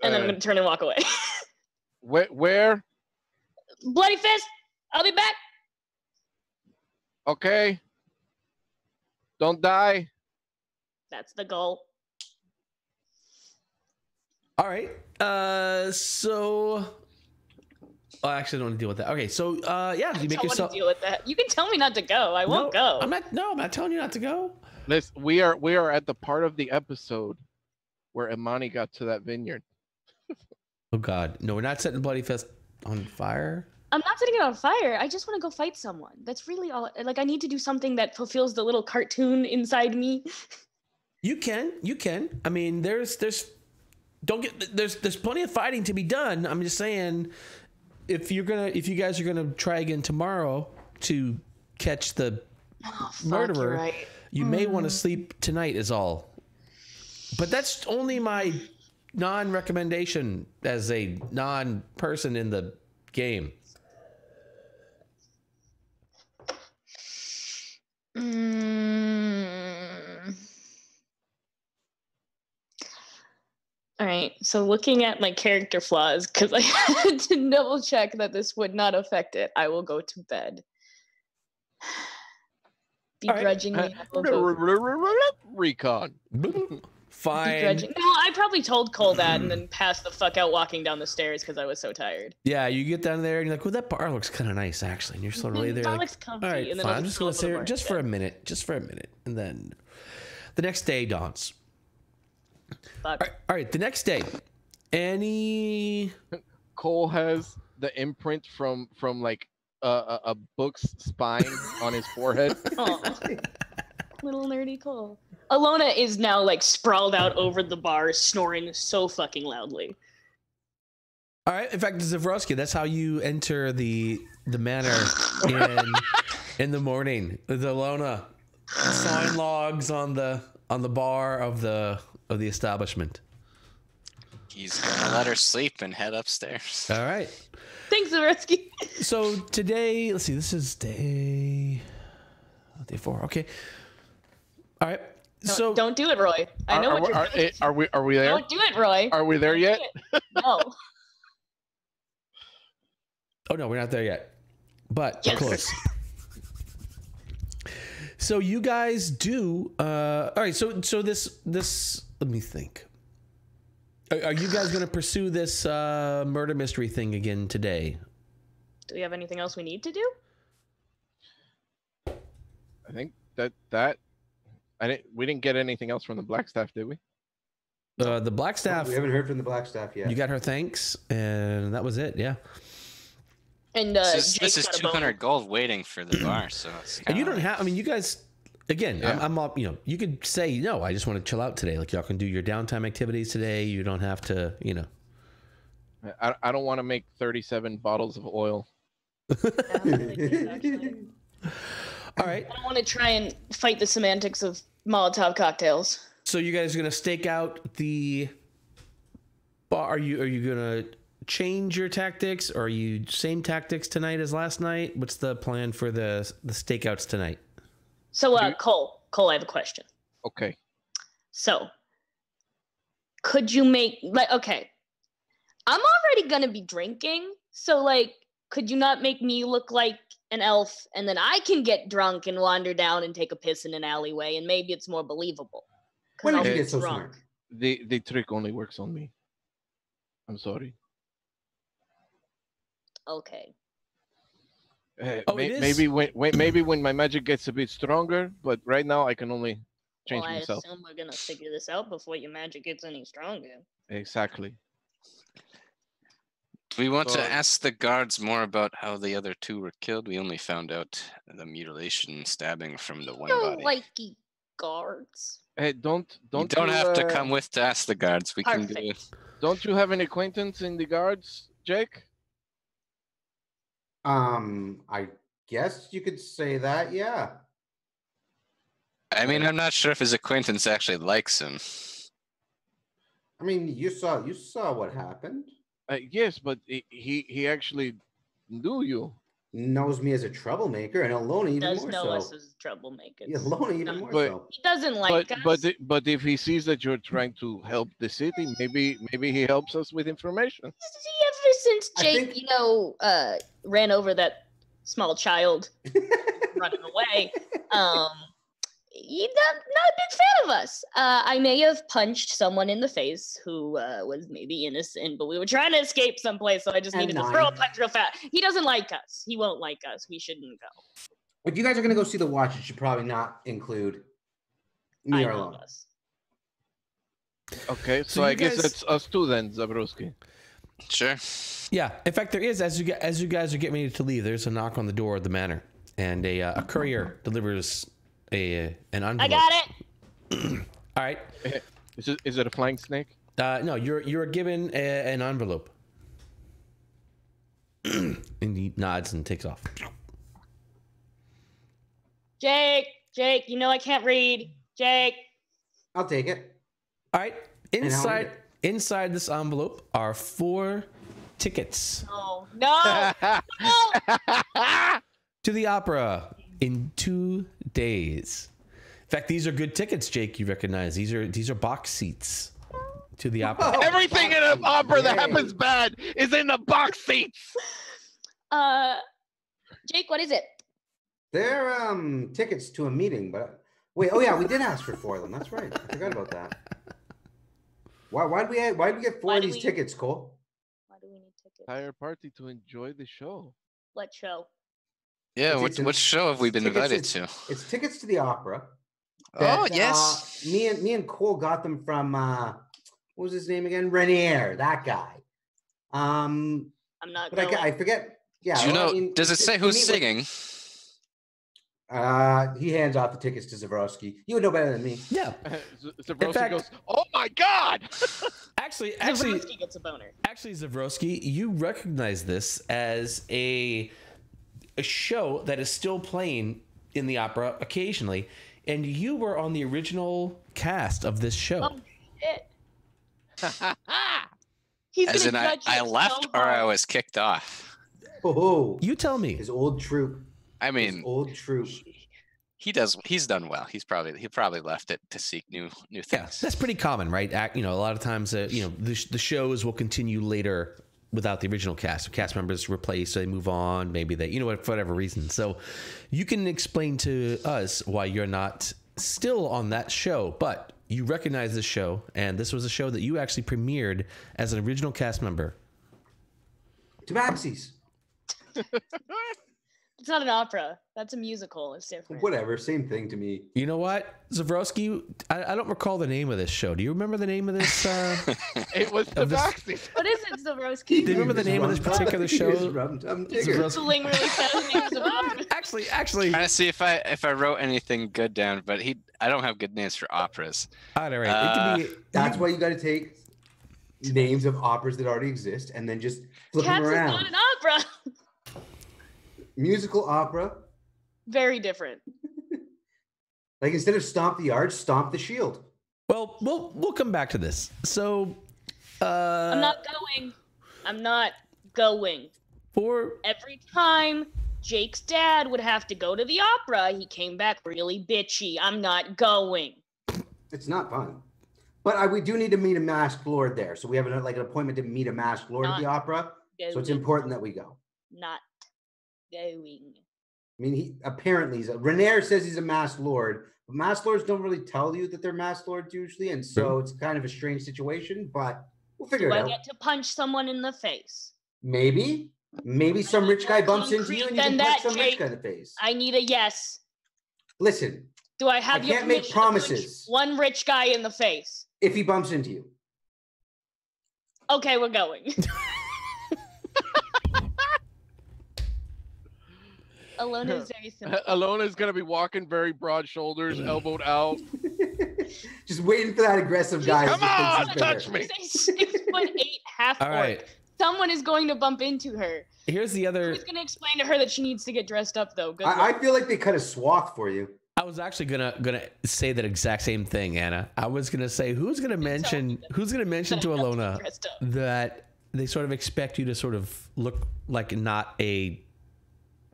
D: and then I'm
F: Uh,
D: gonna turn and walk away.
F: Where?
D: Bloody fist! I'll be back!
F: Okay. Don't die.
D: That's the goal.
A: All right. So... Oh, I actually don't want to deal with that. Okay, so, yeah, you
D: I
A: make
D: don't
A: yourself...
D: want to deal with that. You can tell me not to go. I won't go.
A: I'm not telling you not to go.
F: Listen, we are at the part of the episode where Imani got to that vineyard.
A: Oh, God. No, we're not setting Bloody Fist on fire.
D: I'm not setting it on fire. I just want to go fight someone. That's really all. Like, I need to do something that fulfills the little cartoon inside me.
A: You can. I mean, there's plenty of fighting to be done. I'm just saying, if you guys are gonna try again tomorrow to catch the murderer,
D: You're right.
A: you may want to sleep tonight. Is all. But that's only my non-recommendation as a non-person in the game.
D: All right. So looking at my character flaws, because I had to double check that this would not affect it, I will go to bed.
A: All right.
D: Begrudgingly, I will go.
F: Recon.
A: Fine.
D: Begrudging. No, I probably told Cole that and then passed the fuck out walking down the stairs because I was so tired.
A: Yeah, you get down there and you're like, "Well, that bar looks kind of nice, actually." And you're sort of really there.
D: That
A: like,
D: looks comfy.
A: all right,
D: and then
A: fine.
D: I'll
A: I'm just gonna
D: go
A: sit here
D: bar
A: just for a
D: instead.
A: minute, and then the next day dawns.
D: Fuck.
A: All right, the next day. Any?
F: Cole has the imprint from like a book's spine on his forehead.
D: Aw. Little nerdy Cole. Elona is now like sprawled out over the bar, snoring so fucking loudly.
A: All right. In fact, Zavroski, that's how you enter the manor in the morning. With Elona sign logs on the bar of the establishment.
E: He's gonna let her sleep and head upstairs.
A: All right.
D: Thanks, Zavroski.
A: So today, let's see. This is day 4. Okay. All right. So
D: Don't do it, Roy. I know what you're doing.
F: Are we there?
D: Don't do it, Roy.
F: Are we there yet?
D: No.
A: Oh no, we're not there yet, but
D: Yes.
A: close. So you guys do. All right. So this. Let me think. Are you guys going to pursue this murder mystery thing again today?
D: Do we have anything else we need to do?
F: I think we didn't get anything else from the Blackstaff, did we?
A: The Blackstaff.
B: We haven't heard from the Blackstaff yet.
A: You got her thanks, and that was it. Yeah.
D: And
E: This
D: Jake's
E: is
D: got a bone.
E: 200 gold waiting for the bar, so it's
A: And you
E: kinda
A: don't have. I mean, you guys. Again,
F: Yeah.
A: I'm all, you know, you could say, no, I just want to chill out today. Like, y'all can do your downtime activities today. You don't have to, you know.
F: I don't want to make 37 bottles of oil.
A: All right.
D: I don't want to try and fight the semantics of Molotov cocktails.
A: So you guys are going to stake out the bar. Are you going to change your tactics? Or are you same tactics tonight as last night? What's the plan for the stakeouts tonight?
D: So, Cole, I have a question.
F: Okay.
D: So, could you make okay? I'm already gonna be drinking, so like, could you not make me look like an elf, and then I can get drunk and wander down and take a piss in an alleyway, and maybe it's more believable. 'Cause
B: When did
D: I'll
B: you
D: be
B: get so
D: drunk.
B: smart?
F: The trick only works on me. I'm sorry.
D: Okay.
A: Oh, it is?
F: Maybe when my magic gets a bit stronger, but right now I can only change
D: Well, I
F: myself.
D: assume we're gonna figure this out before your magic gets any stronger.
F: Exactly.
E: Do we want to
F: So-
E: ask the guards more about how the other two were killed? We only found out the mutilation and stabbing from the one
D: Don't
E: body.
D: like guards.
F: Hey, don't
E: You don't
F: you,
E: have to come with to ask the guards. We can do it.
D: Perfect.
F: Don't you have an acquaintance in the guards, Jake?
B: I guess you could say that, yeah.
E: I mean, I'm not sure if his acquaintance actually likes him.
B: I mean, you saw what happened.
F: Yes, but he actually knew you.
B: Knows me as a troublemaker, and Elona even
D: Does
B: more
D: know
B: so.
D: us as troublemakers.
B: Yeah, Elona even
D: No.
B: more
F: But-
B: so.
D: He doesn't like us.
F: But if he sees that you're trying to help the city, maybe he helps us with information.
D: See, ever since
B: I
D: Jake,
B: think-
D: ran over that small child running away, he's not a big fan of us. I may have punched someone in the face who was maybe innocent, but we were trying to escape someplace, so I just
B: And
D: needed to throw a
B: nine.
D: punch real fast. He doesn't like us. He won't like us. We shouldn't go.
B: If you guys are gonna go see the watch, it should probably not include me
D: I
B: or
D: love
B: Elona.
D: us.
F: Okay,
A: So
F: so I
A: you
F: guess
A: guys-
F: it's us two then, Zavroski.
E: Sure.
A: Yeah. In fact, there is, as you guys are getting ready to leave, there's a knock on the door of the manor, and a courier delivers an envelope.
D: I got it.
A: All right.
F: Is it a flying snake?
A: No, you're given an envelope. And he nods and takes off.
D: Jake, you know I can't read. Jake.
B: I'll take it.
A: All right.
B: how many-
A: Inside this envelope are 4 tickets
D: Oh, no. No.
A: to the opera in 2 days. In fact, these are good tickets, Jake. You recognize these are box seats to the opera.
B: Oh,
F: Everything in an
B: fucking
F: opera that
B: yay.
F: happens bad is in the box seats.
D: Jake, what is it?
B: They're tickets to a meeting, but wait, oh yeah, we did ask for 4 of them. That's right. I forgot about that. Why'd we get 4
D: Why
B: of
D: do
B: these
D: we-
B: tickets, Cole?
D: Why do we need tickets?
F: Entire party to enjoy the show.
D: What show?
E: Yeah,
B: It's
E: what show have we been
B: tickets,
E: invited
B: it's-
E: to?
B: It's tickets to the opera.
E: Oh,
B: that,
E: yes.
B: Me and Cole got them from what was his name again? Renier, that guy.
D: I'm not
B: But
D: going.
B: I forget. Yeah.
E: Do you
B: well,
E: know,
B: I mean,
E: does it
B: to
E: say
B: meet
E: who's
B: with-
E: singing?
B: He hands off the tickets to Zavroski. You would know better than me.
A: Yeah.
F: Zavroski
A: fact-
F: goes, "Oh my god!"
A: Actually,
D: Zavroski gets a boner.
A: Zavroski, you recognize this as a show that is still playing in the opera occasionally, and you were on the original cast of this show.
D: Oh shit! He's
E: As in,
D: gonna judge
E: I
D: you
E: left
D: so
E: or I
D: hard.
E: was kicked off.
B: Oh,
A: You tell me.
B: his old troop.
E: I
B: His
E: mean,
B: old troop.
E: he's done well. He probably left it to seek new
A: Yeah,
E: things.
A: that's pretty common, right? You know, a lot of times, you know, the shows will continue later without the original cast. If cast members replace, so they move on. Maybe they, you know, for whatever reason. So you can explain to us why you're not still on that show, but you recognize this show, and this was a show that you actually premiered as an original cast member.
B: Tabaxis.
D: It's not an opera. That's a musical. It's different.
B: Whatever, same thing to me.
A: You know what, Zavroski? I don't recall the name of this show. Do you remember the name of this?
F: It was the
A: Of this-
F: Tabaxi.
D: What is it, Zavroski?
A: Do you remember the name of this particular show?
D: Whistling really fast. Names of opera.
A: Actually,
E: Trying to see if I wrote anything good down, but I don't have good names for operas.
A: all right. It can be.
B: That's why you got to take names of operas that already exist and then just flip
D: Cats
B: them
D: is
B: around.
D: not an opera.
B: Musical opera.
D: Very different.
B: Like instead of stomp the arch, stomp the shield.
A: Well, we'll come back to this. So,
D: I'm not going. I'm not going.
A: for
D: Every time Jake's dad would have to go to the opera, he came back really bitchy. I'm not going.
B: It's not fun. But we do need to meet a masked lord there. So we have an appointment to meet a masked lord at the opera. So it's
D: Going.
B: important that we go.
D: Not going.
B: I mean, he apparently Renair says he's a masked lord, but masked lords don't really tell you that they're masked lords usually, and so it's kind of a strange situation. But we'll figure
D: Do
B: it
D: I
B: out.
D: get to punch someone in the face?
B: Maybe some rich guy bumps into
D: concrete
B: you and you
D: than
B: can punch
D: that,
B: some rich
D: Jake.
B: guy in the face.
D: I need a yes.
B: Listen,
D: Do I have
B: I
D: your
B: can't make
D: permission to punch
B: promises.
D: one rich guy in the face?
B: if he bumps into you,
D: Okay, we're going. Elona is very simple.
F: Elona's gonna be walking very broad shoulders, elbowed out.
B: just waiting for that aggressive guy.
F: Come
B: that thinks
F: on,
B: he's
F: touch
B: bigger.
F: me.
D: She's a 6'8" half
A: all
D: orc.
A: right.
D: Someone is going to bump into her.
A: Here's the other.
D: Who's going to explain to her that she needs to get dressed up, though? Good
B: I
D: luck.
B: feel like they cut a swath for you.
A: I was actually gonna say that exact same thing, Anna. I was gonna say who's gonna mention to Elona
D: Dressed up.
A: that they sort of expect you to sort of look like not a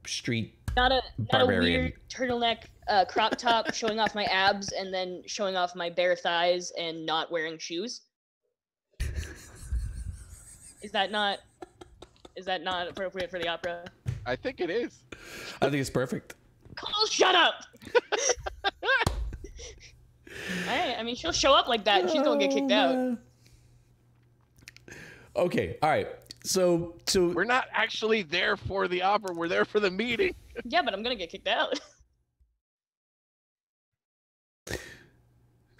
A: street.
D: Not a
A: Barbarian.
D: weird turtleneck crop top showing off my abs and then showing off my bare thighs and not wearing shoes. Is that not appropriate for the opera?
F: I think it is.
A: I think it's perfect.
D: Cole, shut up! Alright, I mean, she'll show up like that and she's gonna get kicked out.
A: Okay, all right. So
F: We're not actually there for the opera. We're there for the meeting.
D: Yeah, but I'm gonna get kicked out.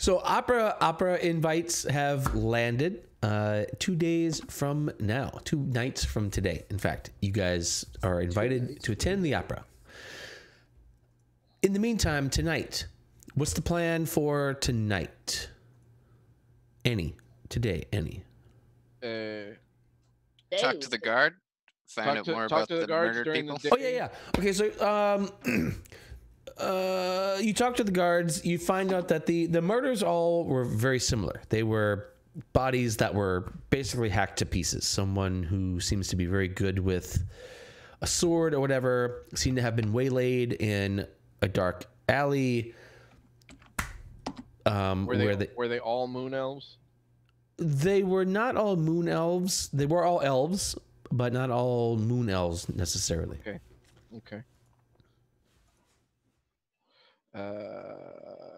A: So opera invites have landed 2 days from now, 2 nights from today. In fact, you guys are invited to attend the opera. In the meantime, tonight, what's the plan for tonight? Today.
E: Talk to the guard. Find out more about the murdered people.
A: Oh yeah. Okay, so you talk to the guards. You find out that the murders all were very similar. They were bodies that were basically hacked to pieces. Someone who seems to be very good with a sword or whatever seemed to have been waylaid in a dark alley.
F: Were they all moon elves?
A: They were not all moon elves. They were all elves, but not all moon elves necessarily.
F: Okay.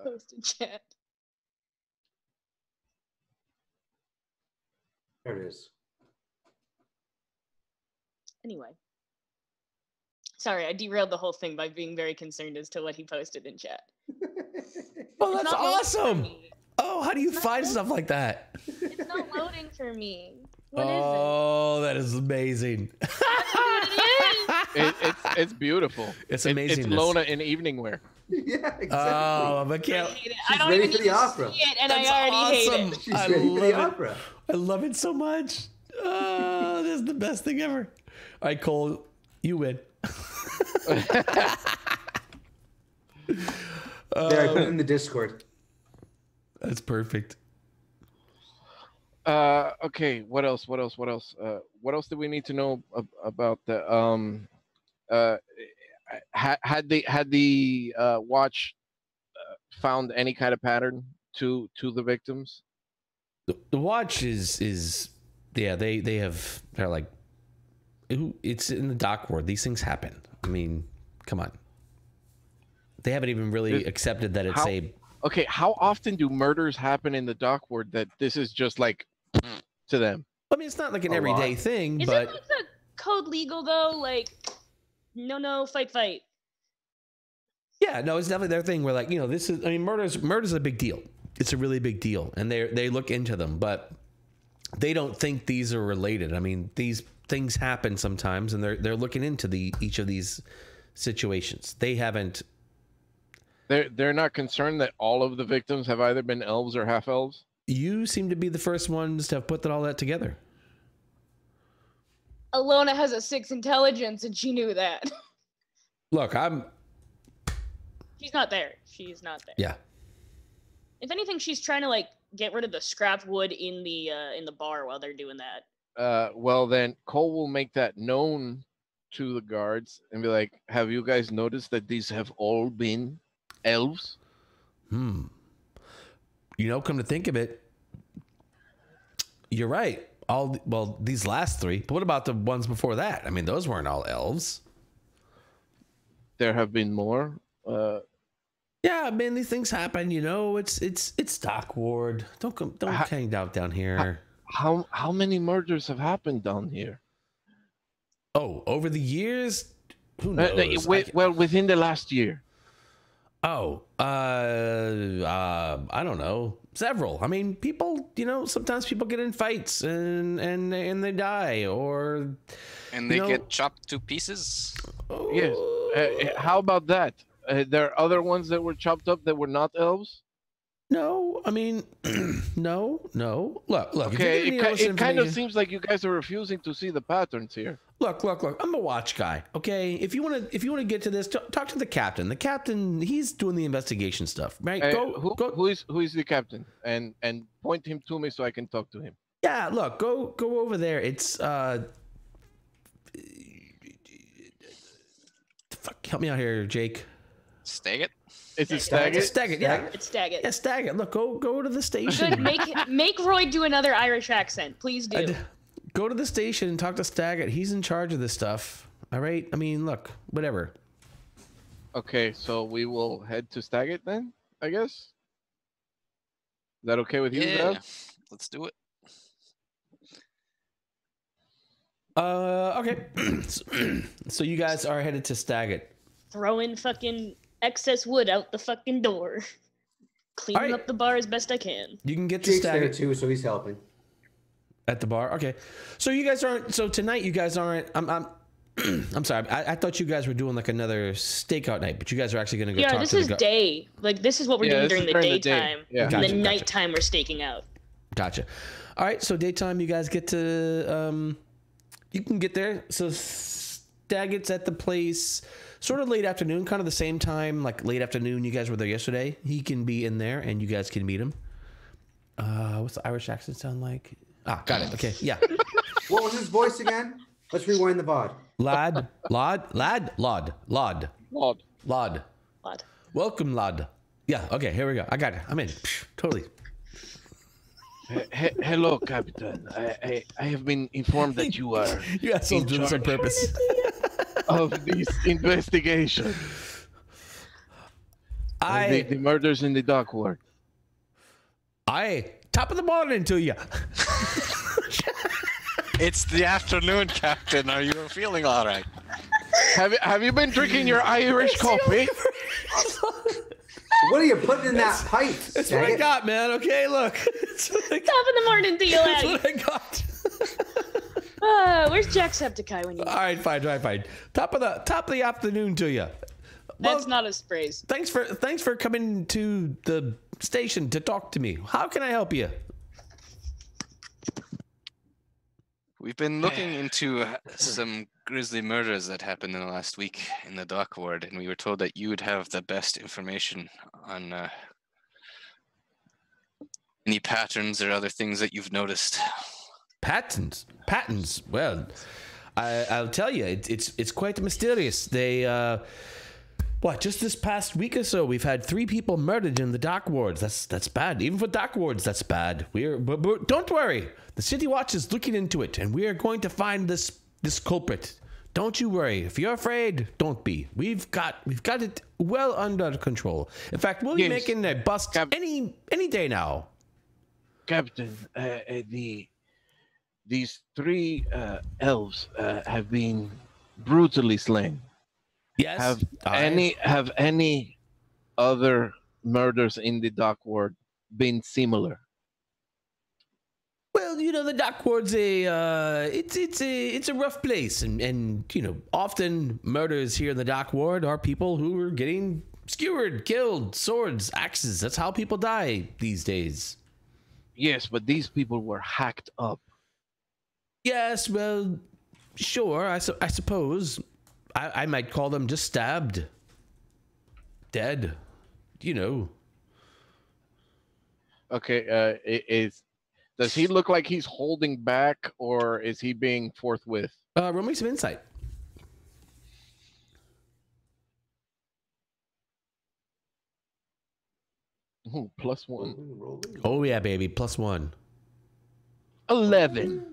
D: Post in chat.
B: There it is.
D: Anyway. Sorry, I derailed the whole thing by being very concerned as to what he posted in chat.
A: Oh,
D: It's
A: that's
D: not loading for
A: awesome.
D: me.
A: Oh, how do you find stuff like that?
D: It's not loading for me. What is
A: Oh, that is amazing.
F: It's beautiful.
A: It's
F: It's
A: amazing.
F: Lona in evening wear.
B: Yeah, exactly.
A: Oh, but
D: I
A: can't.
D: hate it.
B: She's
D: I don't
B: ready
D: even
B: for
D: need
B: the
D: to
B: opera.
D: see it, and
A: That's
D: I already hate
A: awesome.
D: it.
B: She's
A: I
B: ready for
A: love
B: the
A: it.
B: opera.
A: I love it so much. Oh, this is the best thing ever. All right, Cole, you win.
B: There, I put it in the Discord.
A: That's perfect.
F: Okay. What else? What else? What else? What else do we need to know about the uh? Had the watch found any kind of pattern to the victims?
A: The watch is yeah, they're like, it's in the dock ward. These things happen. I mean, come on. They haven't even really accepted that it's
F: Okay, how often do murders happen in the dock ward that this is just like to them?
A: I mean, it's not like an everyday thing,
D: Isn't
A: but
D: like the code legal though? Like, no, fight.
A: yeah, no, it's definitely their thing. Where, like, this is, I mean, murder's a big deal. It's a really big deal, and they look into them, but they don't think these are related. I mean, these things happen sometimes, and they're looking into each of these situations. They haven't.
F: They're not concerned that all of the victims have either been elves or half elves.
A: You seem to be the first ones to have put all that together.
D: Elona has a 6 intelligence, and she knew that.
A: Look,
D: She's not there. She's not there.
A: Yeah.
D: If anything, she's trying to like get rid of the scrap wood in the bar while they're doing that.
F: Well, then Cole will make that known to the guards and be like, "Have you guys noticed that these have all been elves?"
A: Come to think of it, you're right. These last 3, but what about the ones before that? I mean, those weren't all elves.
F: There have been more.
A: Yeah, I mean, these things happen. It's dock ward. Don't hang out down here.
F: How many murders have happened down here?
A: Oh, over the years, who knows?
F: Within the last year.
A: Oh, I don't know. Several. I mean, people. Sometimes people get in fights and they die, or
E: And they get chopped to pieces.
F: Yes. How about that? There are other ones that were chopped up that were not elves.
A: No, I mean, no. Look.
F: Okay, it kind of seems like you guys are refusing to see the patterns here.
A: Look. I'm a watch guy. Okay, if you want to get to this, talk to the captain. The captain, he's doing the investigation stuff, right?
F: Who is the captain? And point him to me so I can talk to him.
A: Yeah, look, go over there. It's fuck, help me out here, Jake.
E: Staggett?
F: Is it Staggett?
A: Staggett, yeah.
D: It's Staggett.
A: Yeah, Staggett. Look, go to the station.
D: Good. Make Roy do another Irish accent, please do.
A: Go to the station and talk to Staggett. He's in charge of this stuff. All right. I mean, look, whatever.
F: Okay, so we will head to Staggett then, I guess. Is that okay with you,
E: Yeah,
F: Zev?
E: let's do it.
A: Okay. So you guys are headed to Staggett.
D: Throwing fucking excess wood out the fucking door. Cleaning up the bar as best I can.
A: You can get to
B: Jake's there
A: Staggett
B: too, so he's helping.
A: at the bar. Okay. So you guys aren't. So tonight you guys aren't. I'm sorry. I thought you guys were doing like another stakeout night, but you guys are actually going to go talk to the
D: this is day. Like, this is what we're doing during the daytime.
F: Yeah.
D: And
A: Gotcha,
D: then nighttime we're staking out.
A: Gotcha. All right. So daytime, you guys get to. You can get there. So Staggett's at the place, sort of late afternoon, kind of the same time, like late afternoon. You guys were there yesterday. He can be in there, and you guys can meet him. What's the Irish accent sound like? Ah, got it. Okay, yeah.
B: What was his voice again? Let's rewind the VOD.
A: Lad.
D: Odd.
A: Welcome, lad. Yeah. Okay. Here we go. I got it. I'm in. Totally.
F: Hello, Captain. I have been informed that you are
A: You got some doing this on purpose.
F: of this investigation. The murders in the dock ward.
A: Top of the morning to you.
E: It's the afternoon, Captain. Are you feeling all right?
F: Have you been drinking your Irish coffee?
B: What are you putting in that pipe?
A: That's what I got, man. Okay, look.
D: Top of the morning to you,
A: That's
D: laddie.
A: what I got.
D: Where's Jacksepticeye when you
A: All right, fine. Top of the afternoon to you.
D: That's not a phrase.
A: Thanks for coming to the station to talk to me. How can I help you?
E: We've been looking into some grisly murders that happened in the last week in the dock ward, and we were told that you would have the best information on Any patterns or other things that you've noticed?
A: Patents. Well, I'll tell you, it's quite mysterious. They just this past week or so, we've had 3 people murdered in the dock wards. That's bad. Even for dock wards, that's bad. But don't worry. The City Watch is looking into it, and we are going to find this culprit. Don't you worry. If you're afraid, don't be. We've got it well under control. In fact, we'll be making a bust any day now.
F: Captain, these 3 elves have been brutally slain.
A: Yes.
F: Have any other murders in the dock ward been similar?
A: Well, the dock ward's it's a rough place, and often murders here in the dock ward are people who are getting skewered, killed, swords, axes. That's how people die these days.
F: Yes, but these people were hacked up.
A: Yes, well, sure. I suppose I might call them just stabbed, dead.
F: Okay. Does he look like he's holding back, or is he being forthwith?
A: Roll me some insight.
F: Ooh, +1.
B: Rolling.
A: Oh yeah, baby, +1.
F: 11.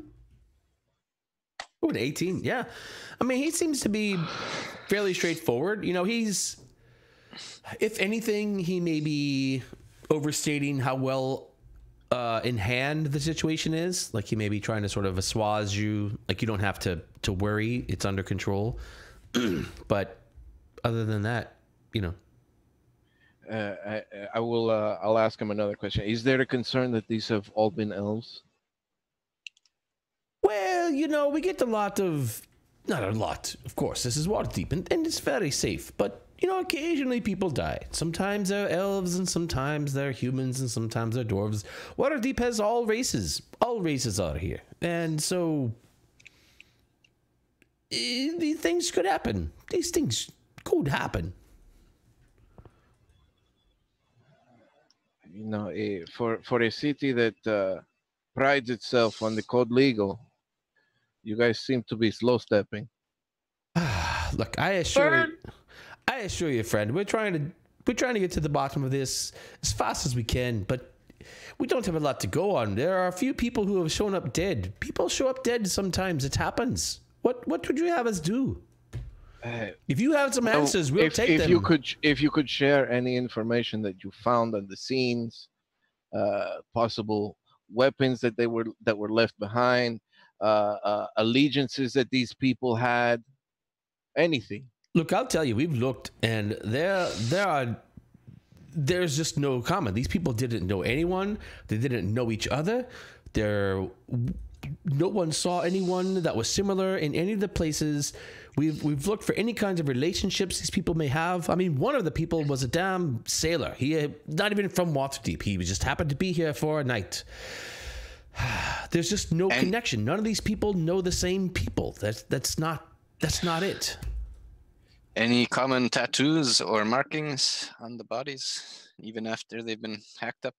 A: Oh, an 18. Yeah, I mean, he seems to be fairly straightforward. He's, if anything, he may be overstating how well in hand the situation is. Like, he may be trying to sort of assuage you, like you don't have to worry, it's under control. But other than that,
F: I will. I'll ask him another question. Is there a concern that these have all been elves?
A: Well, we get not a lot, of course. This is Waterdeep, and it's very safe. But occasionally people die. Sometimes they're elves, and sometimes they're humans, and sometimes they're dwarves. Waterdeep has all races. All races are here, and so these things could happen. These things could happen.
F: For a city that prides itself on the code legal, you guys seem to be slow stepping.
A: Look, I assure you, friend, we're trying to get to the bottom of this as fast as we can, but we don't have a lot to go on. There are a few people who have shown up dead. People show up dead sometimes. It happens. What would you have us do? If you have some answers, we'll take them.
F: If you could share any information that you found on the scenes, possible weapons that were left behind, allegiances that these people had, anything.
A: Look, I'll tell you, we've looked, and there's just no comment. These people didn't know anyone. They didn't know each other. No one saw anyone that was similar in any of the places. We've looked for any kinds of relationships these people may have. I mean, one of the people was a damn sailor. He not even from Waterdeep. He just happened to be here for a night. There's just no connection. None of these people know the same people. That's not it.
E: Any common tattoos or markings on the bodies, even after they've been hacked up?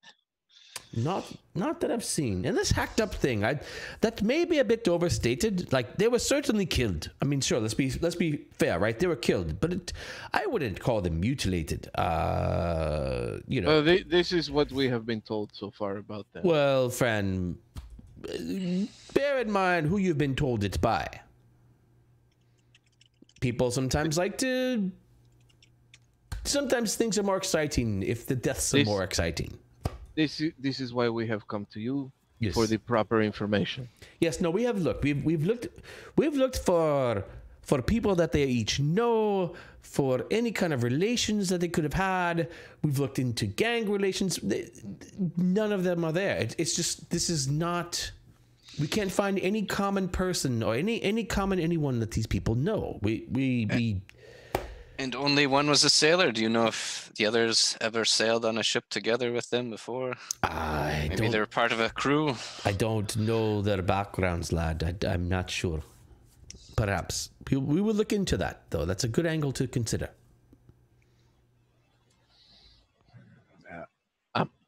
A: Not that I've seen. And this hacked up thing, that may be a bit overstated. Like, they were certainly killed. I mean, sure, let's be fair, right? They were killed, but I wouldn't call them mutilated.
F: This is what we have been told so far about them.
A: Well, friend, bear in mind who you've been told it by. People sometimes sometimes things are more exciting if the deaths are more exciting.
F: This is why we have come to you,
A: yes,
F: for the proper information.
A: Yes, no, we have looked. We've looked for people that they each know, for any kind of relations that they could have had. We've looked into gang relations. None of them are there. It's just, this is not. We can't find any common person or any common anyone that these people know. We.
E: And only one was a sailor. Do you know if the others ever sailed on a ship together with them before? Maybe they were part of a crew.
A: I don't know their backgrounds, lad. I'm not sure. Perhaps. We will look into that, though. That's a good angle to consider.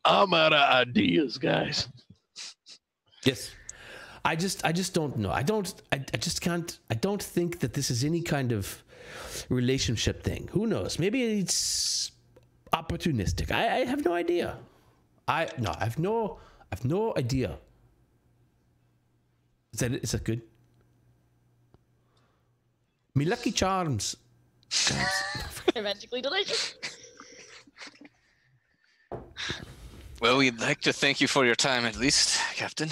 F: I'm out of ideas, guys.
A: Yes. I just don't know. I just can't. I don't think that this is any kind of relationship thing. Who knows? Maybe it's opportunistic. I have no idea. I have no idea. Is that good? Me Lucky Charms.
D: Magically delicious.
E: Well, we'd like to thank you for your time, at least, Captain.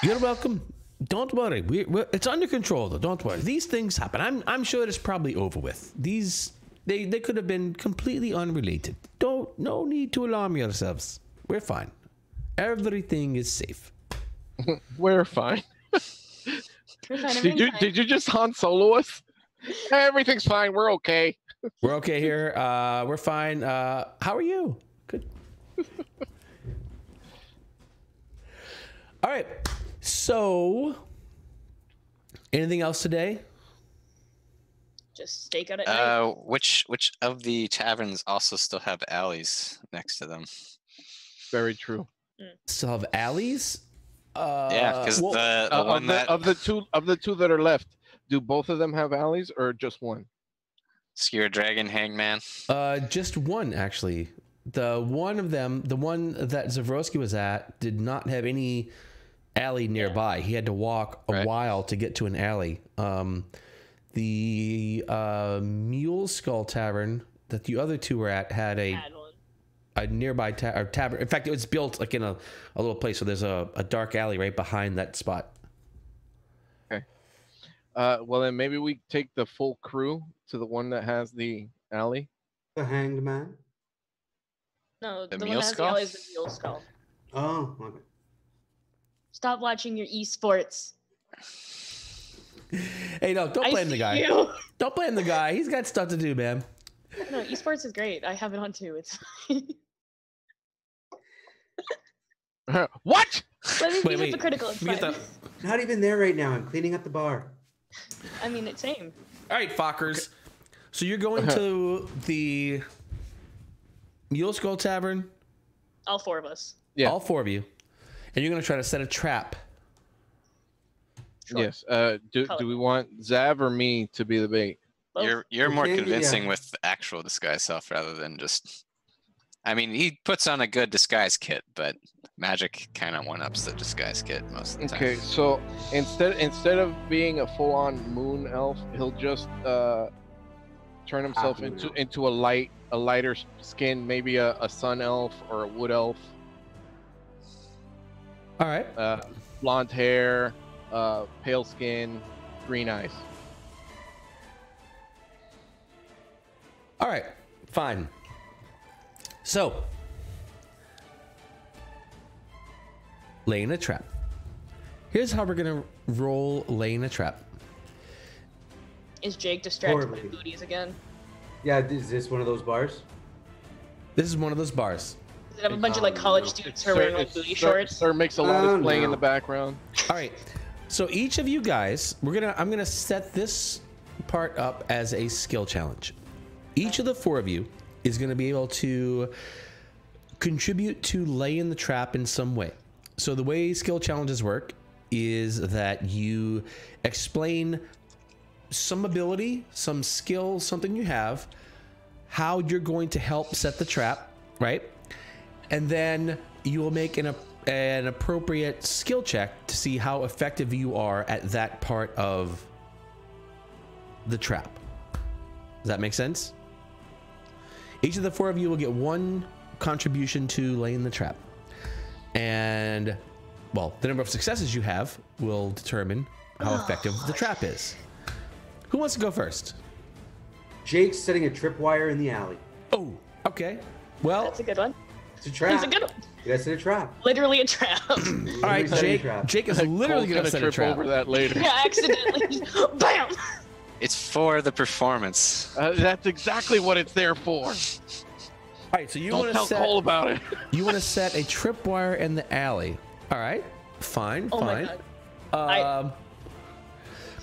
A: You're welcome. Don't worry. It's under control, though. Don't worry. These things happen. I'm sure it's probably over with. They could have been completely unrelated. No need to alarm yourselves. We're fine. Everything is safe.
F: We're fine.
D: We're fine,
F: Did you just Han Solo us? Everything's fine. We're okay.
A: We're okay here. We're fine. How are you? Good. All right. So, anything else today?
D: Just stake out at night.
E: Which of the taverns also still have alleys next to them?
F: Very true.
A: Still have alleys?
E: Yeah, because the one
F: of the two that are left, do both of them have alleys or just one?
E: Skewer Dragon Hangman.
A: Just one actually. The one of them, the one that Zavroski was at, did not have any alley nearby. He had to walk a while to get to an alley. The Mule Skull Tavern that the other two were at had a nearby tavern. In fact, it was built like in a little place, so there's a dark alley right behind that spot.
F: Okay. Well, then maybe we take the full crew to the one that has the alley.
B: The Hanged Man.
D: No,
E: The
D: the one
E: Mule
D: that has the
E: Skull?
D: alley is the Mule Skull.
B: Oh, okay.
D: Stop watching your esports.
A: Hey, no, don't blame the guy.
D: You.
A: Don't blame the guy. He's got stuff to do, man.
D: No, esports is great. I have it on too. It's fine.
F: What?
D: Let me be
A: Wait.
D: hypocritical. It's fine.
B: Not even there right now. I'm cleaning up the bar.
D: I mean, it's same.
A: All right, Fockers. So you're going to the Mule Skull Tavern?
D: All four of us.
F: Yeah.
A: All four of you. And you're going to try to set a trap.
D: Sure.
F: Yes. Do we want Zav or me to be the bait?
D: Both.
E: You're more
B: Okay,
E: convincing
B: yeah.
E: with the actual disguise self rather than just. I mean, he puts on a good disguise kit, but magic kind of one-ups the disguise kit most of the time.
F: Okay, so instead of being a full-on moon elf, he'll just turn himself
B: Half moon
F: into a lighter skin, maybe a sun elf or a wood elf.
A: All right.
F: Blonde hair, pale skin, green eyes.
A: All right. Fine. So, laying a trap. Here's how we're going to roll laying a trap.
D: Is Jake distracted by
B: Horribly.
D: booties again?
B: Yeah, is this one of those bars?
A: This is one of those bars.
D: Does it have a bunch of like
B: Oh,
D: college
B: no.
D: students who are wearing like booty shorts?
F: Sir Mix-a-Lot
B: Oh,
F: is playing in
B: no.
F: the background.
A: All right. So each of you guys, I'm gonna set this part up as a skill challenge. Each of the four of you is gonna be able to contribute to laying the trap in some way. So the way skill challenges work is that you explain some ability, some skill, something you have, how you're going to help set the trap, right? And then you will make an appropriate skill check to see how effective you are at that part of the trap. Does that make sense? Each of the four of you will get one contribution to laying the trap. And, well, the number of successes you have will determine how effective the trap is. Who wants to go first?
B: Jake's setting a tripwire in the alley.
A: Oh, okay. Well,
D: That's a good one.
B: It's a trap.
D: That's a good one.
B: You gotta set a trap.
D: Literally a trap.
A: all right,
B: Setting a
A: Jake.
B: trap.
A: Jake is literally
F: Cole's
A: going to set a
F: trip
A: trap.
F: over that later.
D: Yeah, accidentally. Bam!
E: It's for the performance.
F: That's exactly what it's there for.
A: All right, so you
F: Don't
A: want to
F: tell
A: set
F: Cole about it.
A: you want to set a tripwire in the alley. All right, fine,
D: Oh
A: fine.
D: my god.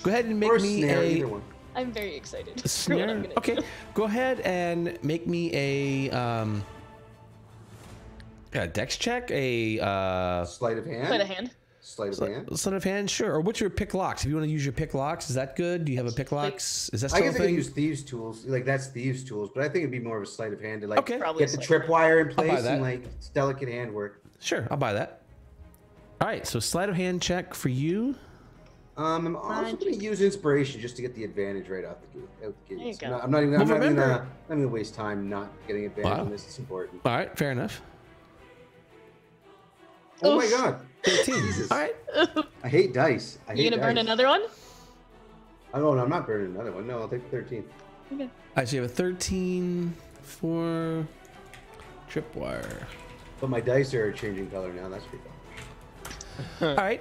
A: Go ahead and make
B: Or a
A: me
B: snare,
A: a
B: either one.
D: I'm very excited. for what I'm
A: snare.
D: gonna
A: Okay,
D: do.
A: go ahead and make me a a dex check, a
B: Sleight of hand.
D: Sleight of hand.
B: Sleight of hand.
A: sleight of hand, sure. Or what's your pick locks? If you want to use your pick locks, is that good? Do you have a pick locks? Is that
B: I
A: still a
B: guess I could
A: thing?
B: use thieves' tools. Like that's thieves' tools, but I think it'd be more of a sleight of hand to like
A: Okay.
D: Probably
B: get the
D: a sleight of
B: tripwire in
A: buy
B: place
A: that.
B: and like it's delicate handwork.
A: Sure, I'll buy that. All right, so sleight of hand check for you.
B: I'm also going to use inspiration just to get the advantage right out the gate.
D: There you go.
B: I'm not even
A: remember-
B: gonna waste time not getting advantage
A: Wow.
B: on this. It's important.
A: All right, fair enough.
B: Oh my
D: Oof.
B: god.
A: 13.
B: Jesus.
A: All right.
B: I hate dice.
D: You gonna burn another one?
B: Oh no, I'm not burning another one. No, I'll take the 13.
D: Okay.
A: All right, so you have a 13 for tripwire.
B: But my dice are changing color now. That's pretty cool.
A: All right,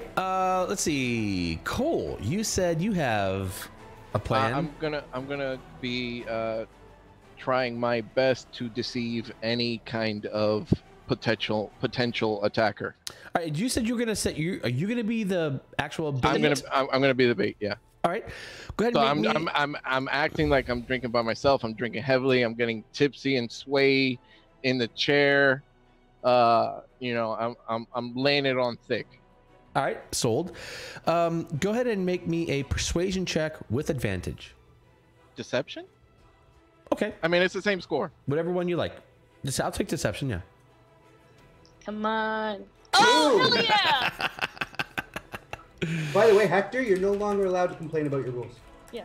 A: let's see. Cole, you said you have a plan.
F: I'm gonna be trying my best to deceive any kind of potential attacker.
A: All right, you said you were gonna set you. Are you gonna be the actual?
F: I'm
A: bait?
F: gonna be the bait. Yeah.
A: All right, go ahead.
F: So
A: And make me...
F: I'm acting like I'm drinking by myself. I'm drinking heavily. I'm getting tipsy and sway in the chair. You know, I'm laying it on thick.
A: All right, sold. Go ahead and make me a persuasion check with advantage.
F: Deception?
A: Okay,
F: I mean, it's the same score.
A: whatever one you like. I'll take deception. Yeah.
D: Come on. Oh, hell yeah!
B: By the way, Hector, you're no longer allowed to complain about your rules.
D: Yeah.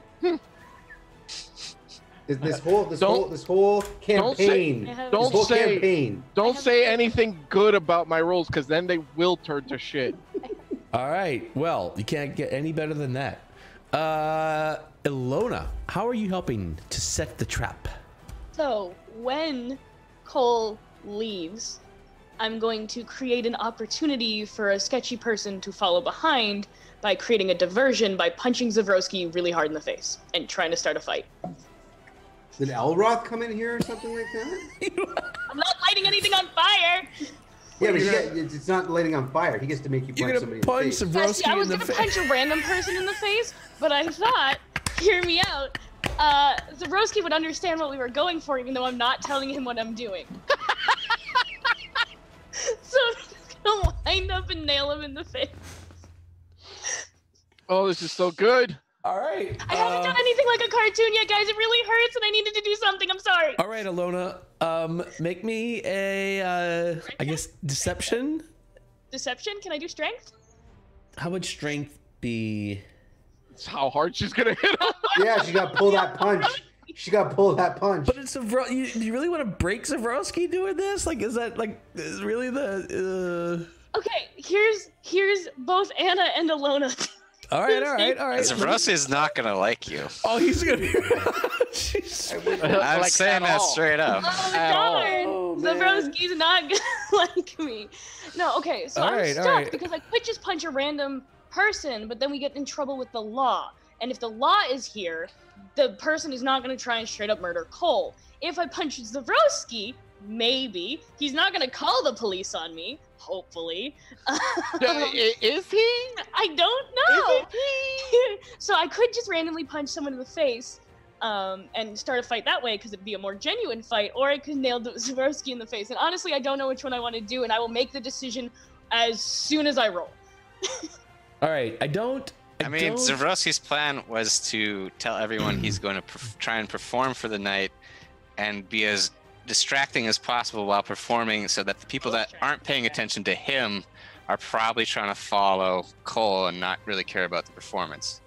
B: This whole campaign.
D: I have-
F: Don't
B: this whole
F: say-
B: campaign.
F: Don't say anything good about my rules, because then they will turn to shit.
A: All right. Well, you can't get any better than that. Elona, how are you helping to set the trap?
D: So when Cole leaves, I'm going to create an opportunity for a sketchy person to follow behind by creating a diversion by punching Zavroski really hard in the face and trying to start a fight.
B: Did Elroth come in here or something like that?
D: I'm not lighting anything on fire.
B: Yeah, but it's not lighting on fire. He gets to make you
A: You're
B: punch
A: gonna
B: somebody
A: punch
B: in the face.
D: Yeah, see, I
A: Zavroski
D: was
A: in the
D: gonna
A: face.
D: punch a random person in the face, but I thought, hear me out, Zavroski would understand what we were going for, even though I'm not telling him what I'm doing. So I'm just gonna wind up and nail him in the face.
F: Oh, this is so good.
A: All right.
D: I haven't done anything like a cartoon yet, guys. It really hurts, and I needed to do something. I'm sorry.
A: All right, Elona. Make me a, I guess, deception.
D: Deception? Can I do strength?
A: How would strength be?
F: That's how hard she's gonna hit him.
B: Yeah, she got to pull that punch. She got to pull that punch.
A: But it's you really want to break Zavroski doing this? Like, is that like is really the?
D: Okay, here's both Anna and Alona.
A: All right.
E: Zavroski is not gonna like you.
A: Oh, he's gonna be. Jeez.
E: I'm
F: Like
E: saying
F: at
E: that
F: all.
E: straight up.
D: Oh,
F: At all.
D: darn!
A: Oh, man.
D: Zavroski's not gonna like me. No, okay, so
A: All
D: I'm
A: right, all
D: stuck
A: right.
D: because I could just punch a random person, but then we get in trouble with the law. And if the law is here, the person is not gonna try and straight up murder Cole. If I punch Zavroski, maybe he's not gonna call the police on me. Hopefully.
F: Is he?
D: I don't know. So I could just randomly punch someone in the face, and start a fight that way because it'd be a more genuine fight, or I could nail Zavroski in the face. And honestly, I don't know which one I want to do, and I will make the decision as soon as I roll.
A: All right. I mean,
E: Zavroski's plan was to tell everyone he's going to try and perform for the night and be as distracting as possible while performing so that the people that aren't paying attention to him are probably trying to follow Cole and not really care about the performance.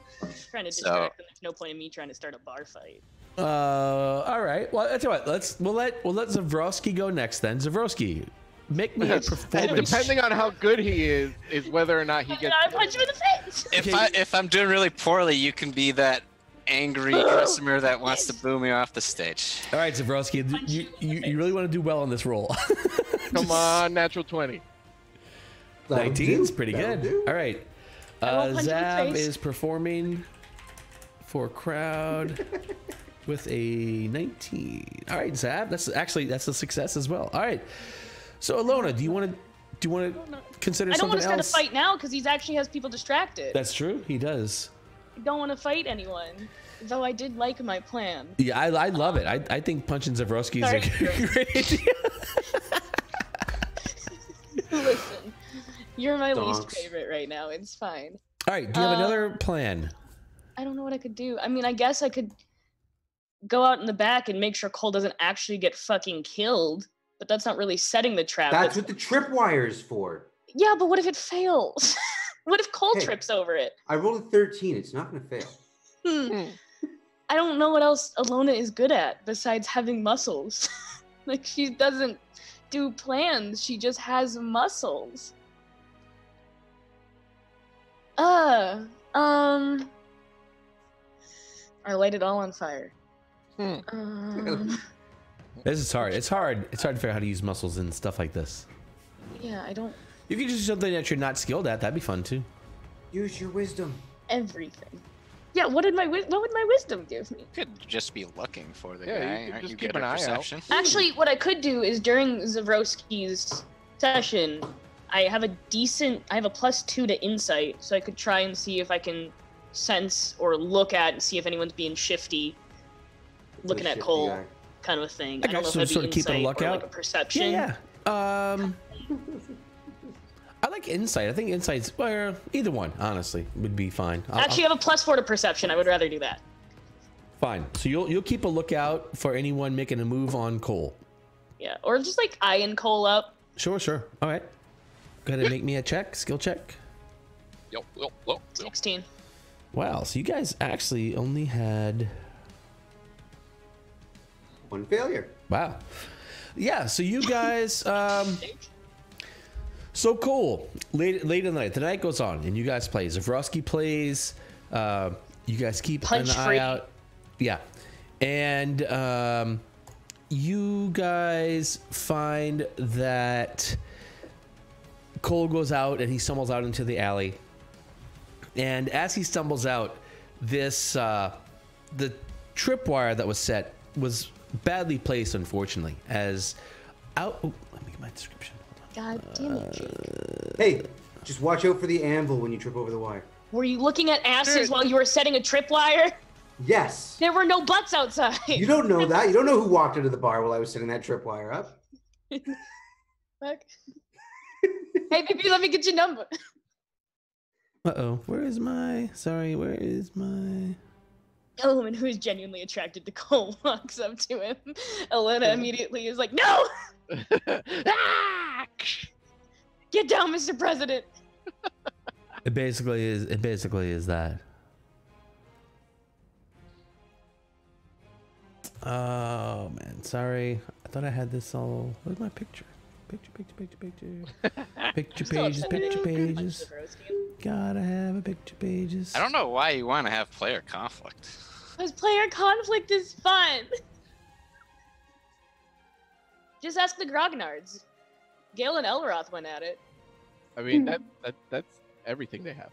D: Trying to distract them. There's no point in me trying to start a bar fight.
A: All right. Well, that's what. We'll let Zavroski go next then. Zavroski, make me a
F: And
A: performance.
F: depending on how good he is whether or not he gets.
D: I punch him in the face.
E: If I'm doing really poorly, you can be that angry customer that wants to boo me off the stage.
A: All right, Zavroski, you really want to do well on this roll.
F: Come on, natural 20.
A: 19 is pretty
B: That'll
A: good.
B: do.
A: All right.
D: I won't punch him in the
A: Zav
D: face.
A: is performing for crowd with a 19. All right, Zav, that's a success as well. All right. So Elona, do you want to consider
D: I don't
A: something
D: want to start
A: else?
D: a fight now because he actually has people distracted.
A: That's true. He does.
D: I don't want to fight anyone, though I did like my plan.
A: Yeah, I love it. I think punching Zavroski is a
D: Sorry.
A: great idea.
D: You're my
B: Donks.
D: least favorite right now. It's fine.
A: All right. Do you have another plan?
D: I don't know what I could do. I mean, I guess I could go out in the back and make sure Cole doesn't actually get fucking killed. But that's not really setting the trap.
B: That's what the tripwire is for.
D: Yeah, but what if it fails? What if Cole
B: Hey.
D: trips over it?
B: I rolled a 13. It's not going to fail.
D: I don't know what else Elona is good at besides having muscles. Like, she doesn't do plans. She just has muscles. I light it all on fire.
A: This is hard. It's hard. It's hard to figure out how to use muscles and stuff like this.
D: Yeah, I don't...
A: You could just do something that you're not skilled at. That'd be fun too.
B: Use your wisdom.
D: Everything. Yeah, what would my wisdom give me?
E: You could just be looking for the
C: Yeah, you
E: guy.
C: could
E: Aren't
C: just
E: you
C: keep
E: good
C: an
E: at
C: eye out.
E: perception?
D: Actually, what I could do is during Zavroski's session, I have a +2 to insight, so I could try and see if I can sense or look at and see if anyone's being shifty, looking
B: The
D: at
B: shifty
D: Cole,
B: guy.
D: kind of a thing.
A: I
D: I don't know
A: guess
D: if
A: so,
D: that'd
A: sort
D: be
A: of keeping a
D: insight or
A: lookout.
D: like a perception.
A: Yeah. I like insight. I think insight's well, either one, honestly, would be fine.
D: Actually, I have a +4 to perception. I would rather do that.
A: Fine. So you'll keep a lookout for anyone making a move on Cole.
D: Yeah, or just like eyeing Cole up.
A: Sure. All right. Go ahead and make me a check, skill check.
E: Yo.
D: 16.
A: Wow. So you guys actually only had.
B: One failure.
A: Wow. Yeah. So you guys. So Cole, late in the night, the night goes on, and you guys play. Zavroski plays. You guys keep
D: Punch
A: an eye
D: free.
A: out. Yeah, and you guys find that Cole goes out and he stumbles out into the alley. And as he stumbles out, this the tripwire that was set was badly placed, unfortunately. As out, oh, let me get my description.
D: God damn it, Jake.
B: Hey, just watch out for the anvil when you trip over the wire.
D: Were you looking at asses while you were setting a tripwire?
B: Yes.
D: There were no butts outside.
B: You don't know that. You don't know who walked into the bar while I was setting that tripwire up.
D: Fuck. Hey, baby, let me get your number.
A: Uh-oh. Where is my...
D: A woman who is genuinely attracted to Cole walks up to him. Elena immediately is like, no! Get down, Mr. President.
A: It basically is that. Oh man, sorry. I thought I had this all. Where's my picture? Picture. Picture pages. Gotta have a picture pages.
E: I don't know why you want to have player conflict.
D: Because player conflict is fun. Just ask the Grognards. Gale and Elroth went at it.
C: I mean, that's everything they have.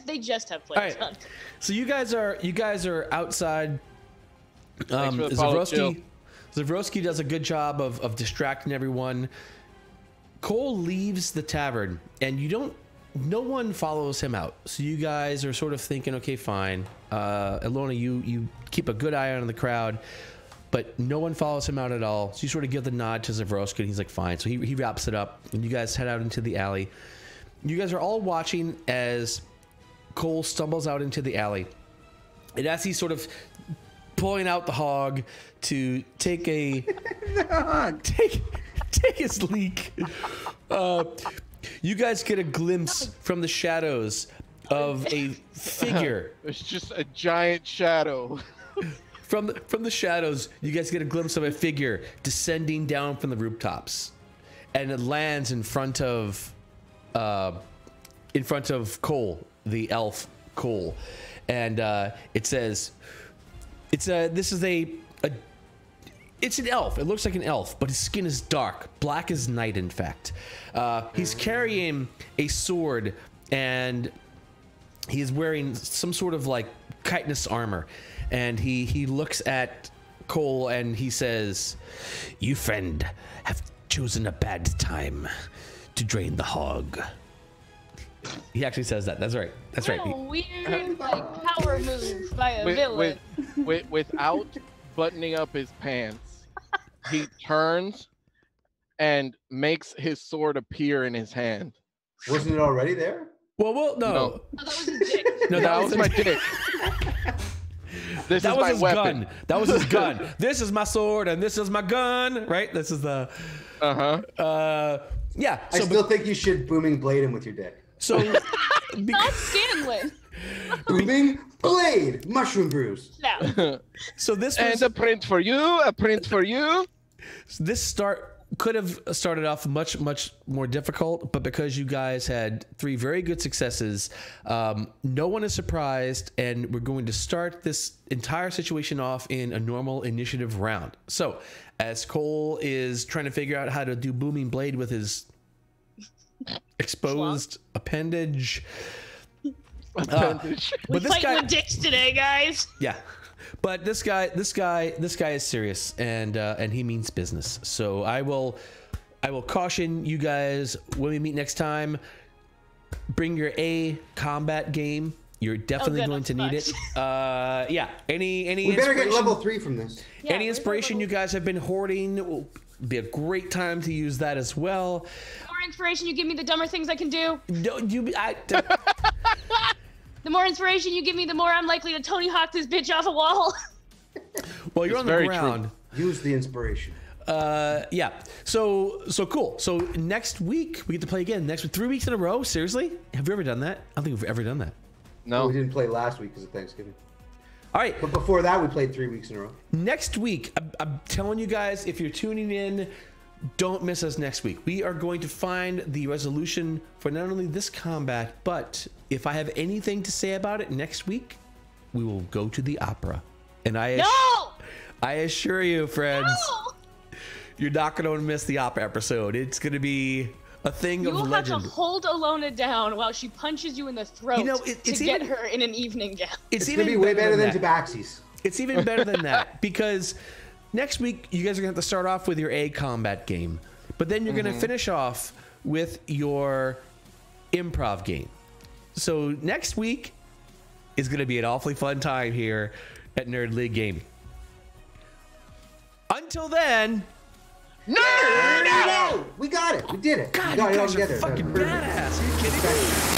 D: They just have player
A: All right.
D: conflict.
A: So you guys are outside.
C: Thanks for the follow, Jill.
A: Zavroski does a good job of distracting everyone. Cole leaves the tavern, and no one follows him out. So you guys are sort of thinking, okay, fine. Elona, you keep a good eye on the crowd, but no one follows him out at all. So you sort of give the nod to Zavroski, and he's like, fine. So he wraps it up, and you guys head out into the alley. You guys are all watching as Cole stumbles out into the alley. And as he's sort of pulling out the hog to take take his leak, you guys get a glimpse from the shadows of a figure.
C: It's just a giant shadow.
A: From the shadows, you guys get a glimpse of a figure descending down from the rooftops, and it lands in front of Cole, the elf Cole, and it says, it's an elf. It looks like an elf, but his skin is dark, black as night. In fact, he's carrying a sword, and he is wearing some sort of like chitinous armor. And he looks at Cole and he says, "You, friend, have chosen a bad time to drain the hog." He actually says that. That's right. That's right.
D: What a weird power move by a villain.
C: Without buttoning up his pants, he turns and makes his sword appear in his hand.
B: Wasn't it already there?
A: Well, no.
D: Oh, that was his dick.
A: No,
C: That was my dick. This
A: That
C: is
A: was
C: my
A: his
C: weapon.
A: gun. That was his gun. This is my sword, and this is my gun. Right? This is the. Yeah.
B: I still think you should booming blade him with your dick.
A: So.
D: Not Scanlan.
B: Booming blade, mushroom brews.
D: No.
A: So this was.
C: And a print for you. A print for you.
A: This could have started off much more difficult, but because you guys had 3 very good successes, no one is surprised, and we're going to start this entire situation off in a normal initiative round. So as Cole is trying to figure out how to do booming blade with his exposed appendage, but
D: We
A: this
D: fighting
A: guy,
D: with dicks today, guys.
A: yeah. But this guy is serious, and he means business. So I will caution you guys when we meet next time. Bring your A combat game. You're definitely going to need it. Yeah. Any
B: We better get
A: inspiration?
B: level 3 from this.
D: Yeah,
A: Any
D: where's
A: inspiration
D: our
A: you guys have been hoarding will be a great time to use that as well.
D: The more inspiration you give me, the dumber things I can do. The more inspiration you give me, the more I'm likely to Tony Hawk this bitch off a wall.
A: Well, you're
C: It's
A: on the
C: very
A: ground.
B: Use the inspiration.
A: Yeah. So cool. So next week we get to play again. Next week, 3 weeks in a row. Seriously? Have you ever done that? I don't think we've ever done that.
C: No.
B: We didn't play last week because of Thanksgiving.
A: All right.
B: But before that, we played 3 weeks in a row.
A: Next week, I'm telling you guys, if you're tuning in, don't miss us next week. We are going to find the resolution for not only this combat, but if I have anything to say about it next week, we will go to the opera. And I assure you, friends, you're not going to miss the opera episode. It's going to be a thing
D: You
A: of
D: will
A: legend.
D: have to hold Elona down while she punches you in the throat
A: it's
D: to get
A: even-
D: her in an evening gown.
B: It's going to be way better than
A: that.
B: Tabaxi's.
A: It's even better than that because next week you guys are going to have to start off with your A combat game, but then you're going to finish off with your improv game. So next week is going to be an awfully fun time here at Nerd League Gaming. Until then,
B: No! We got it. We did it.
A: God,
B: we got
A: you
B: it all
A: guys are
B: together.
A: fucking
B: Perfect.
A: badass. Are you kidding me?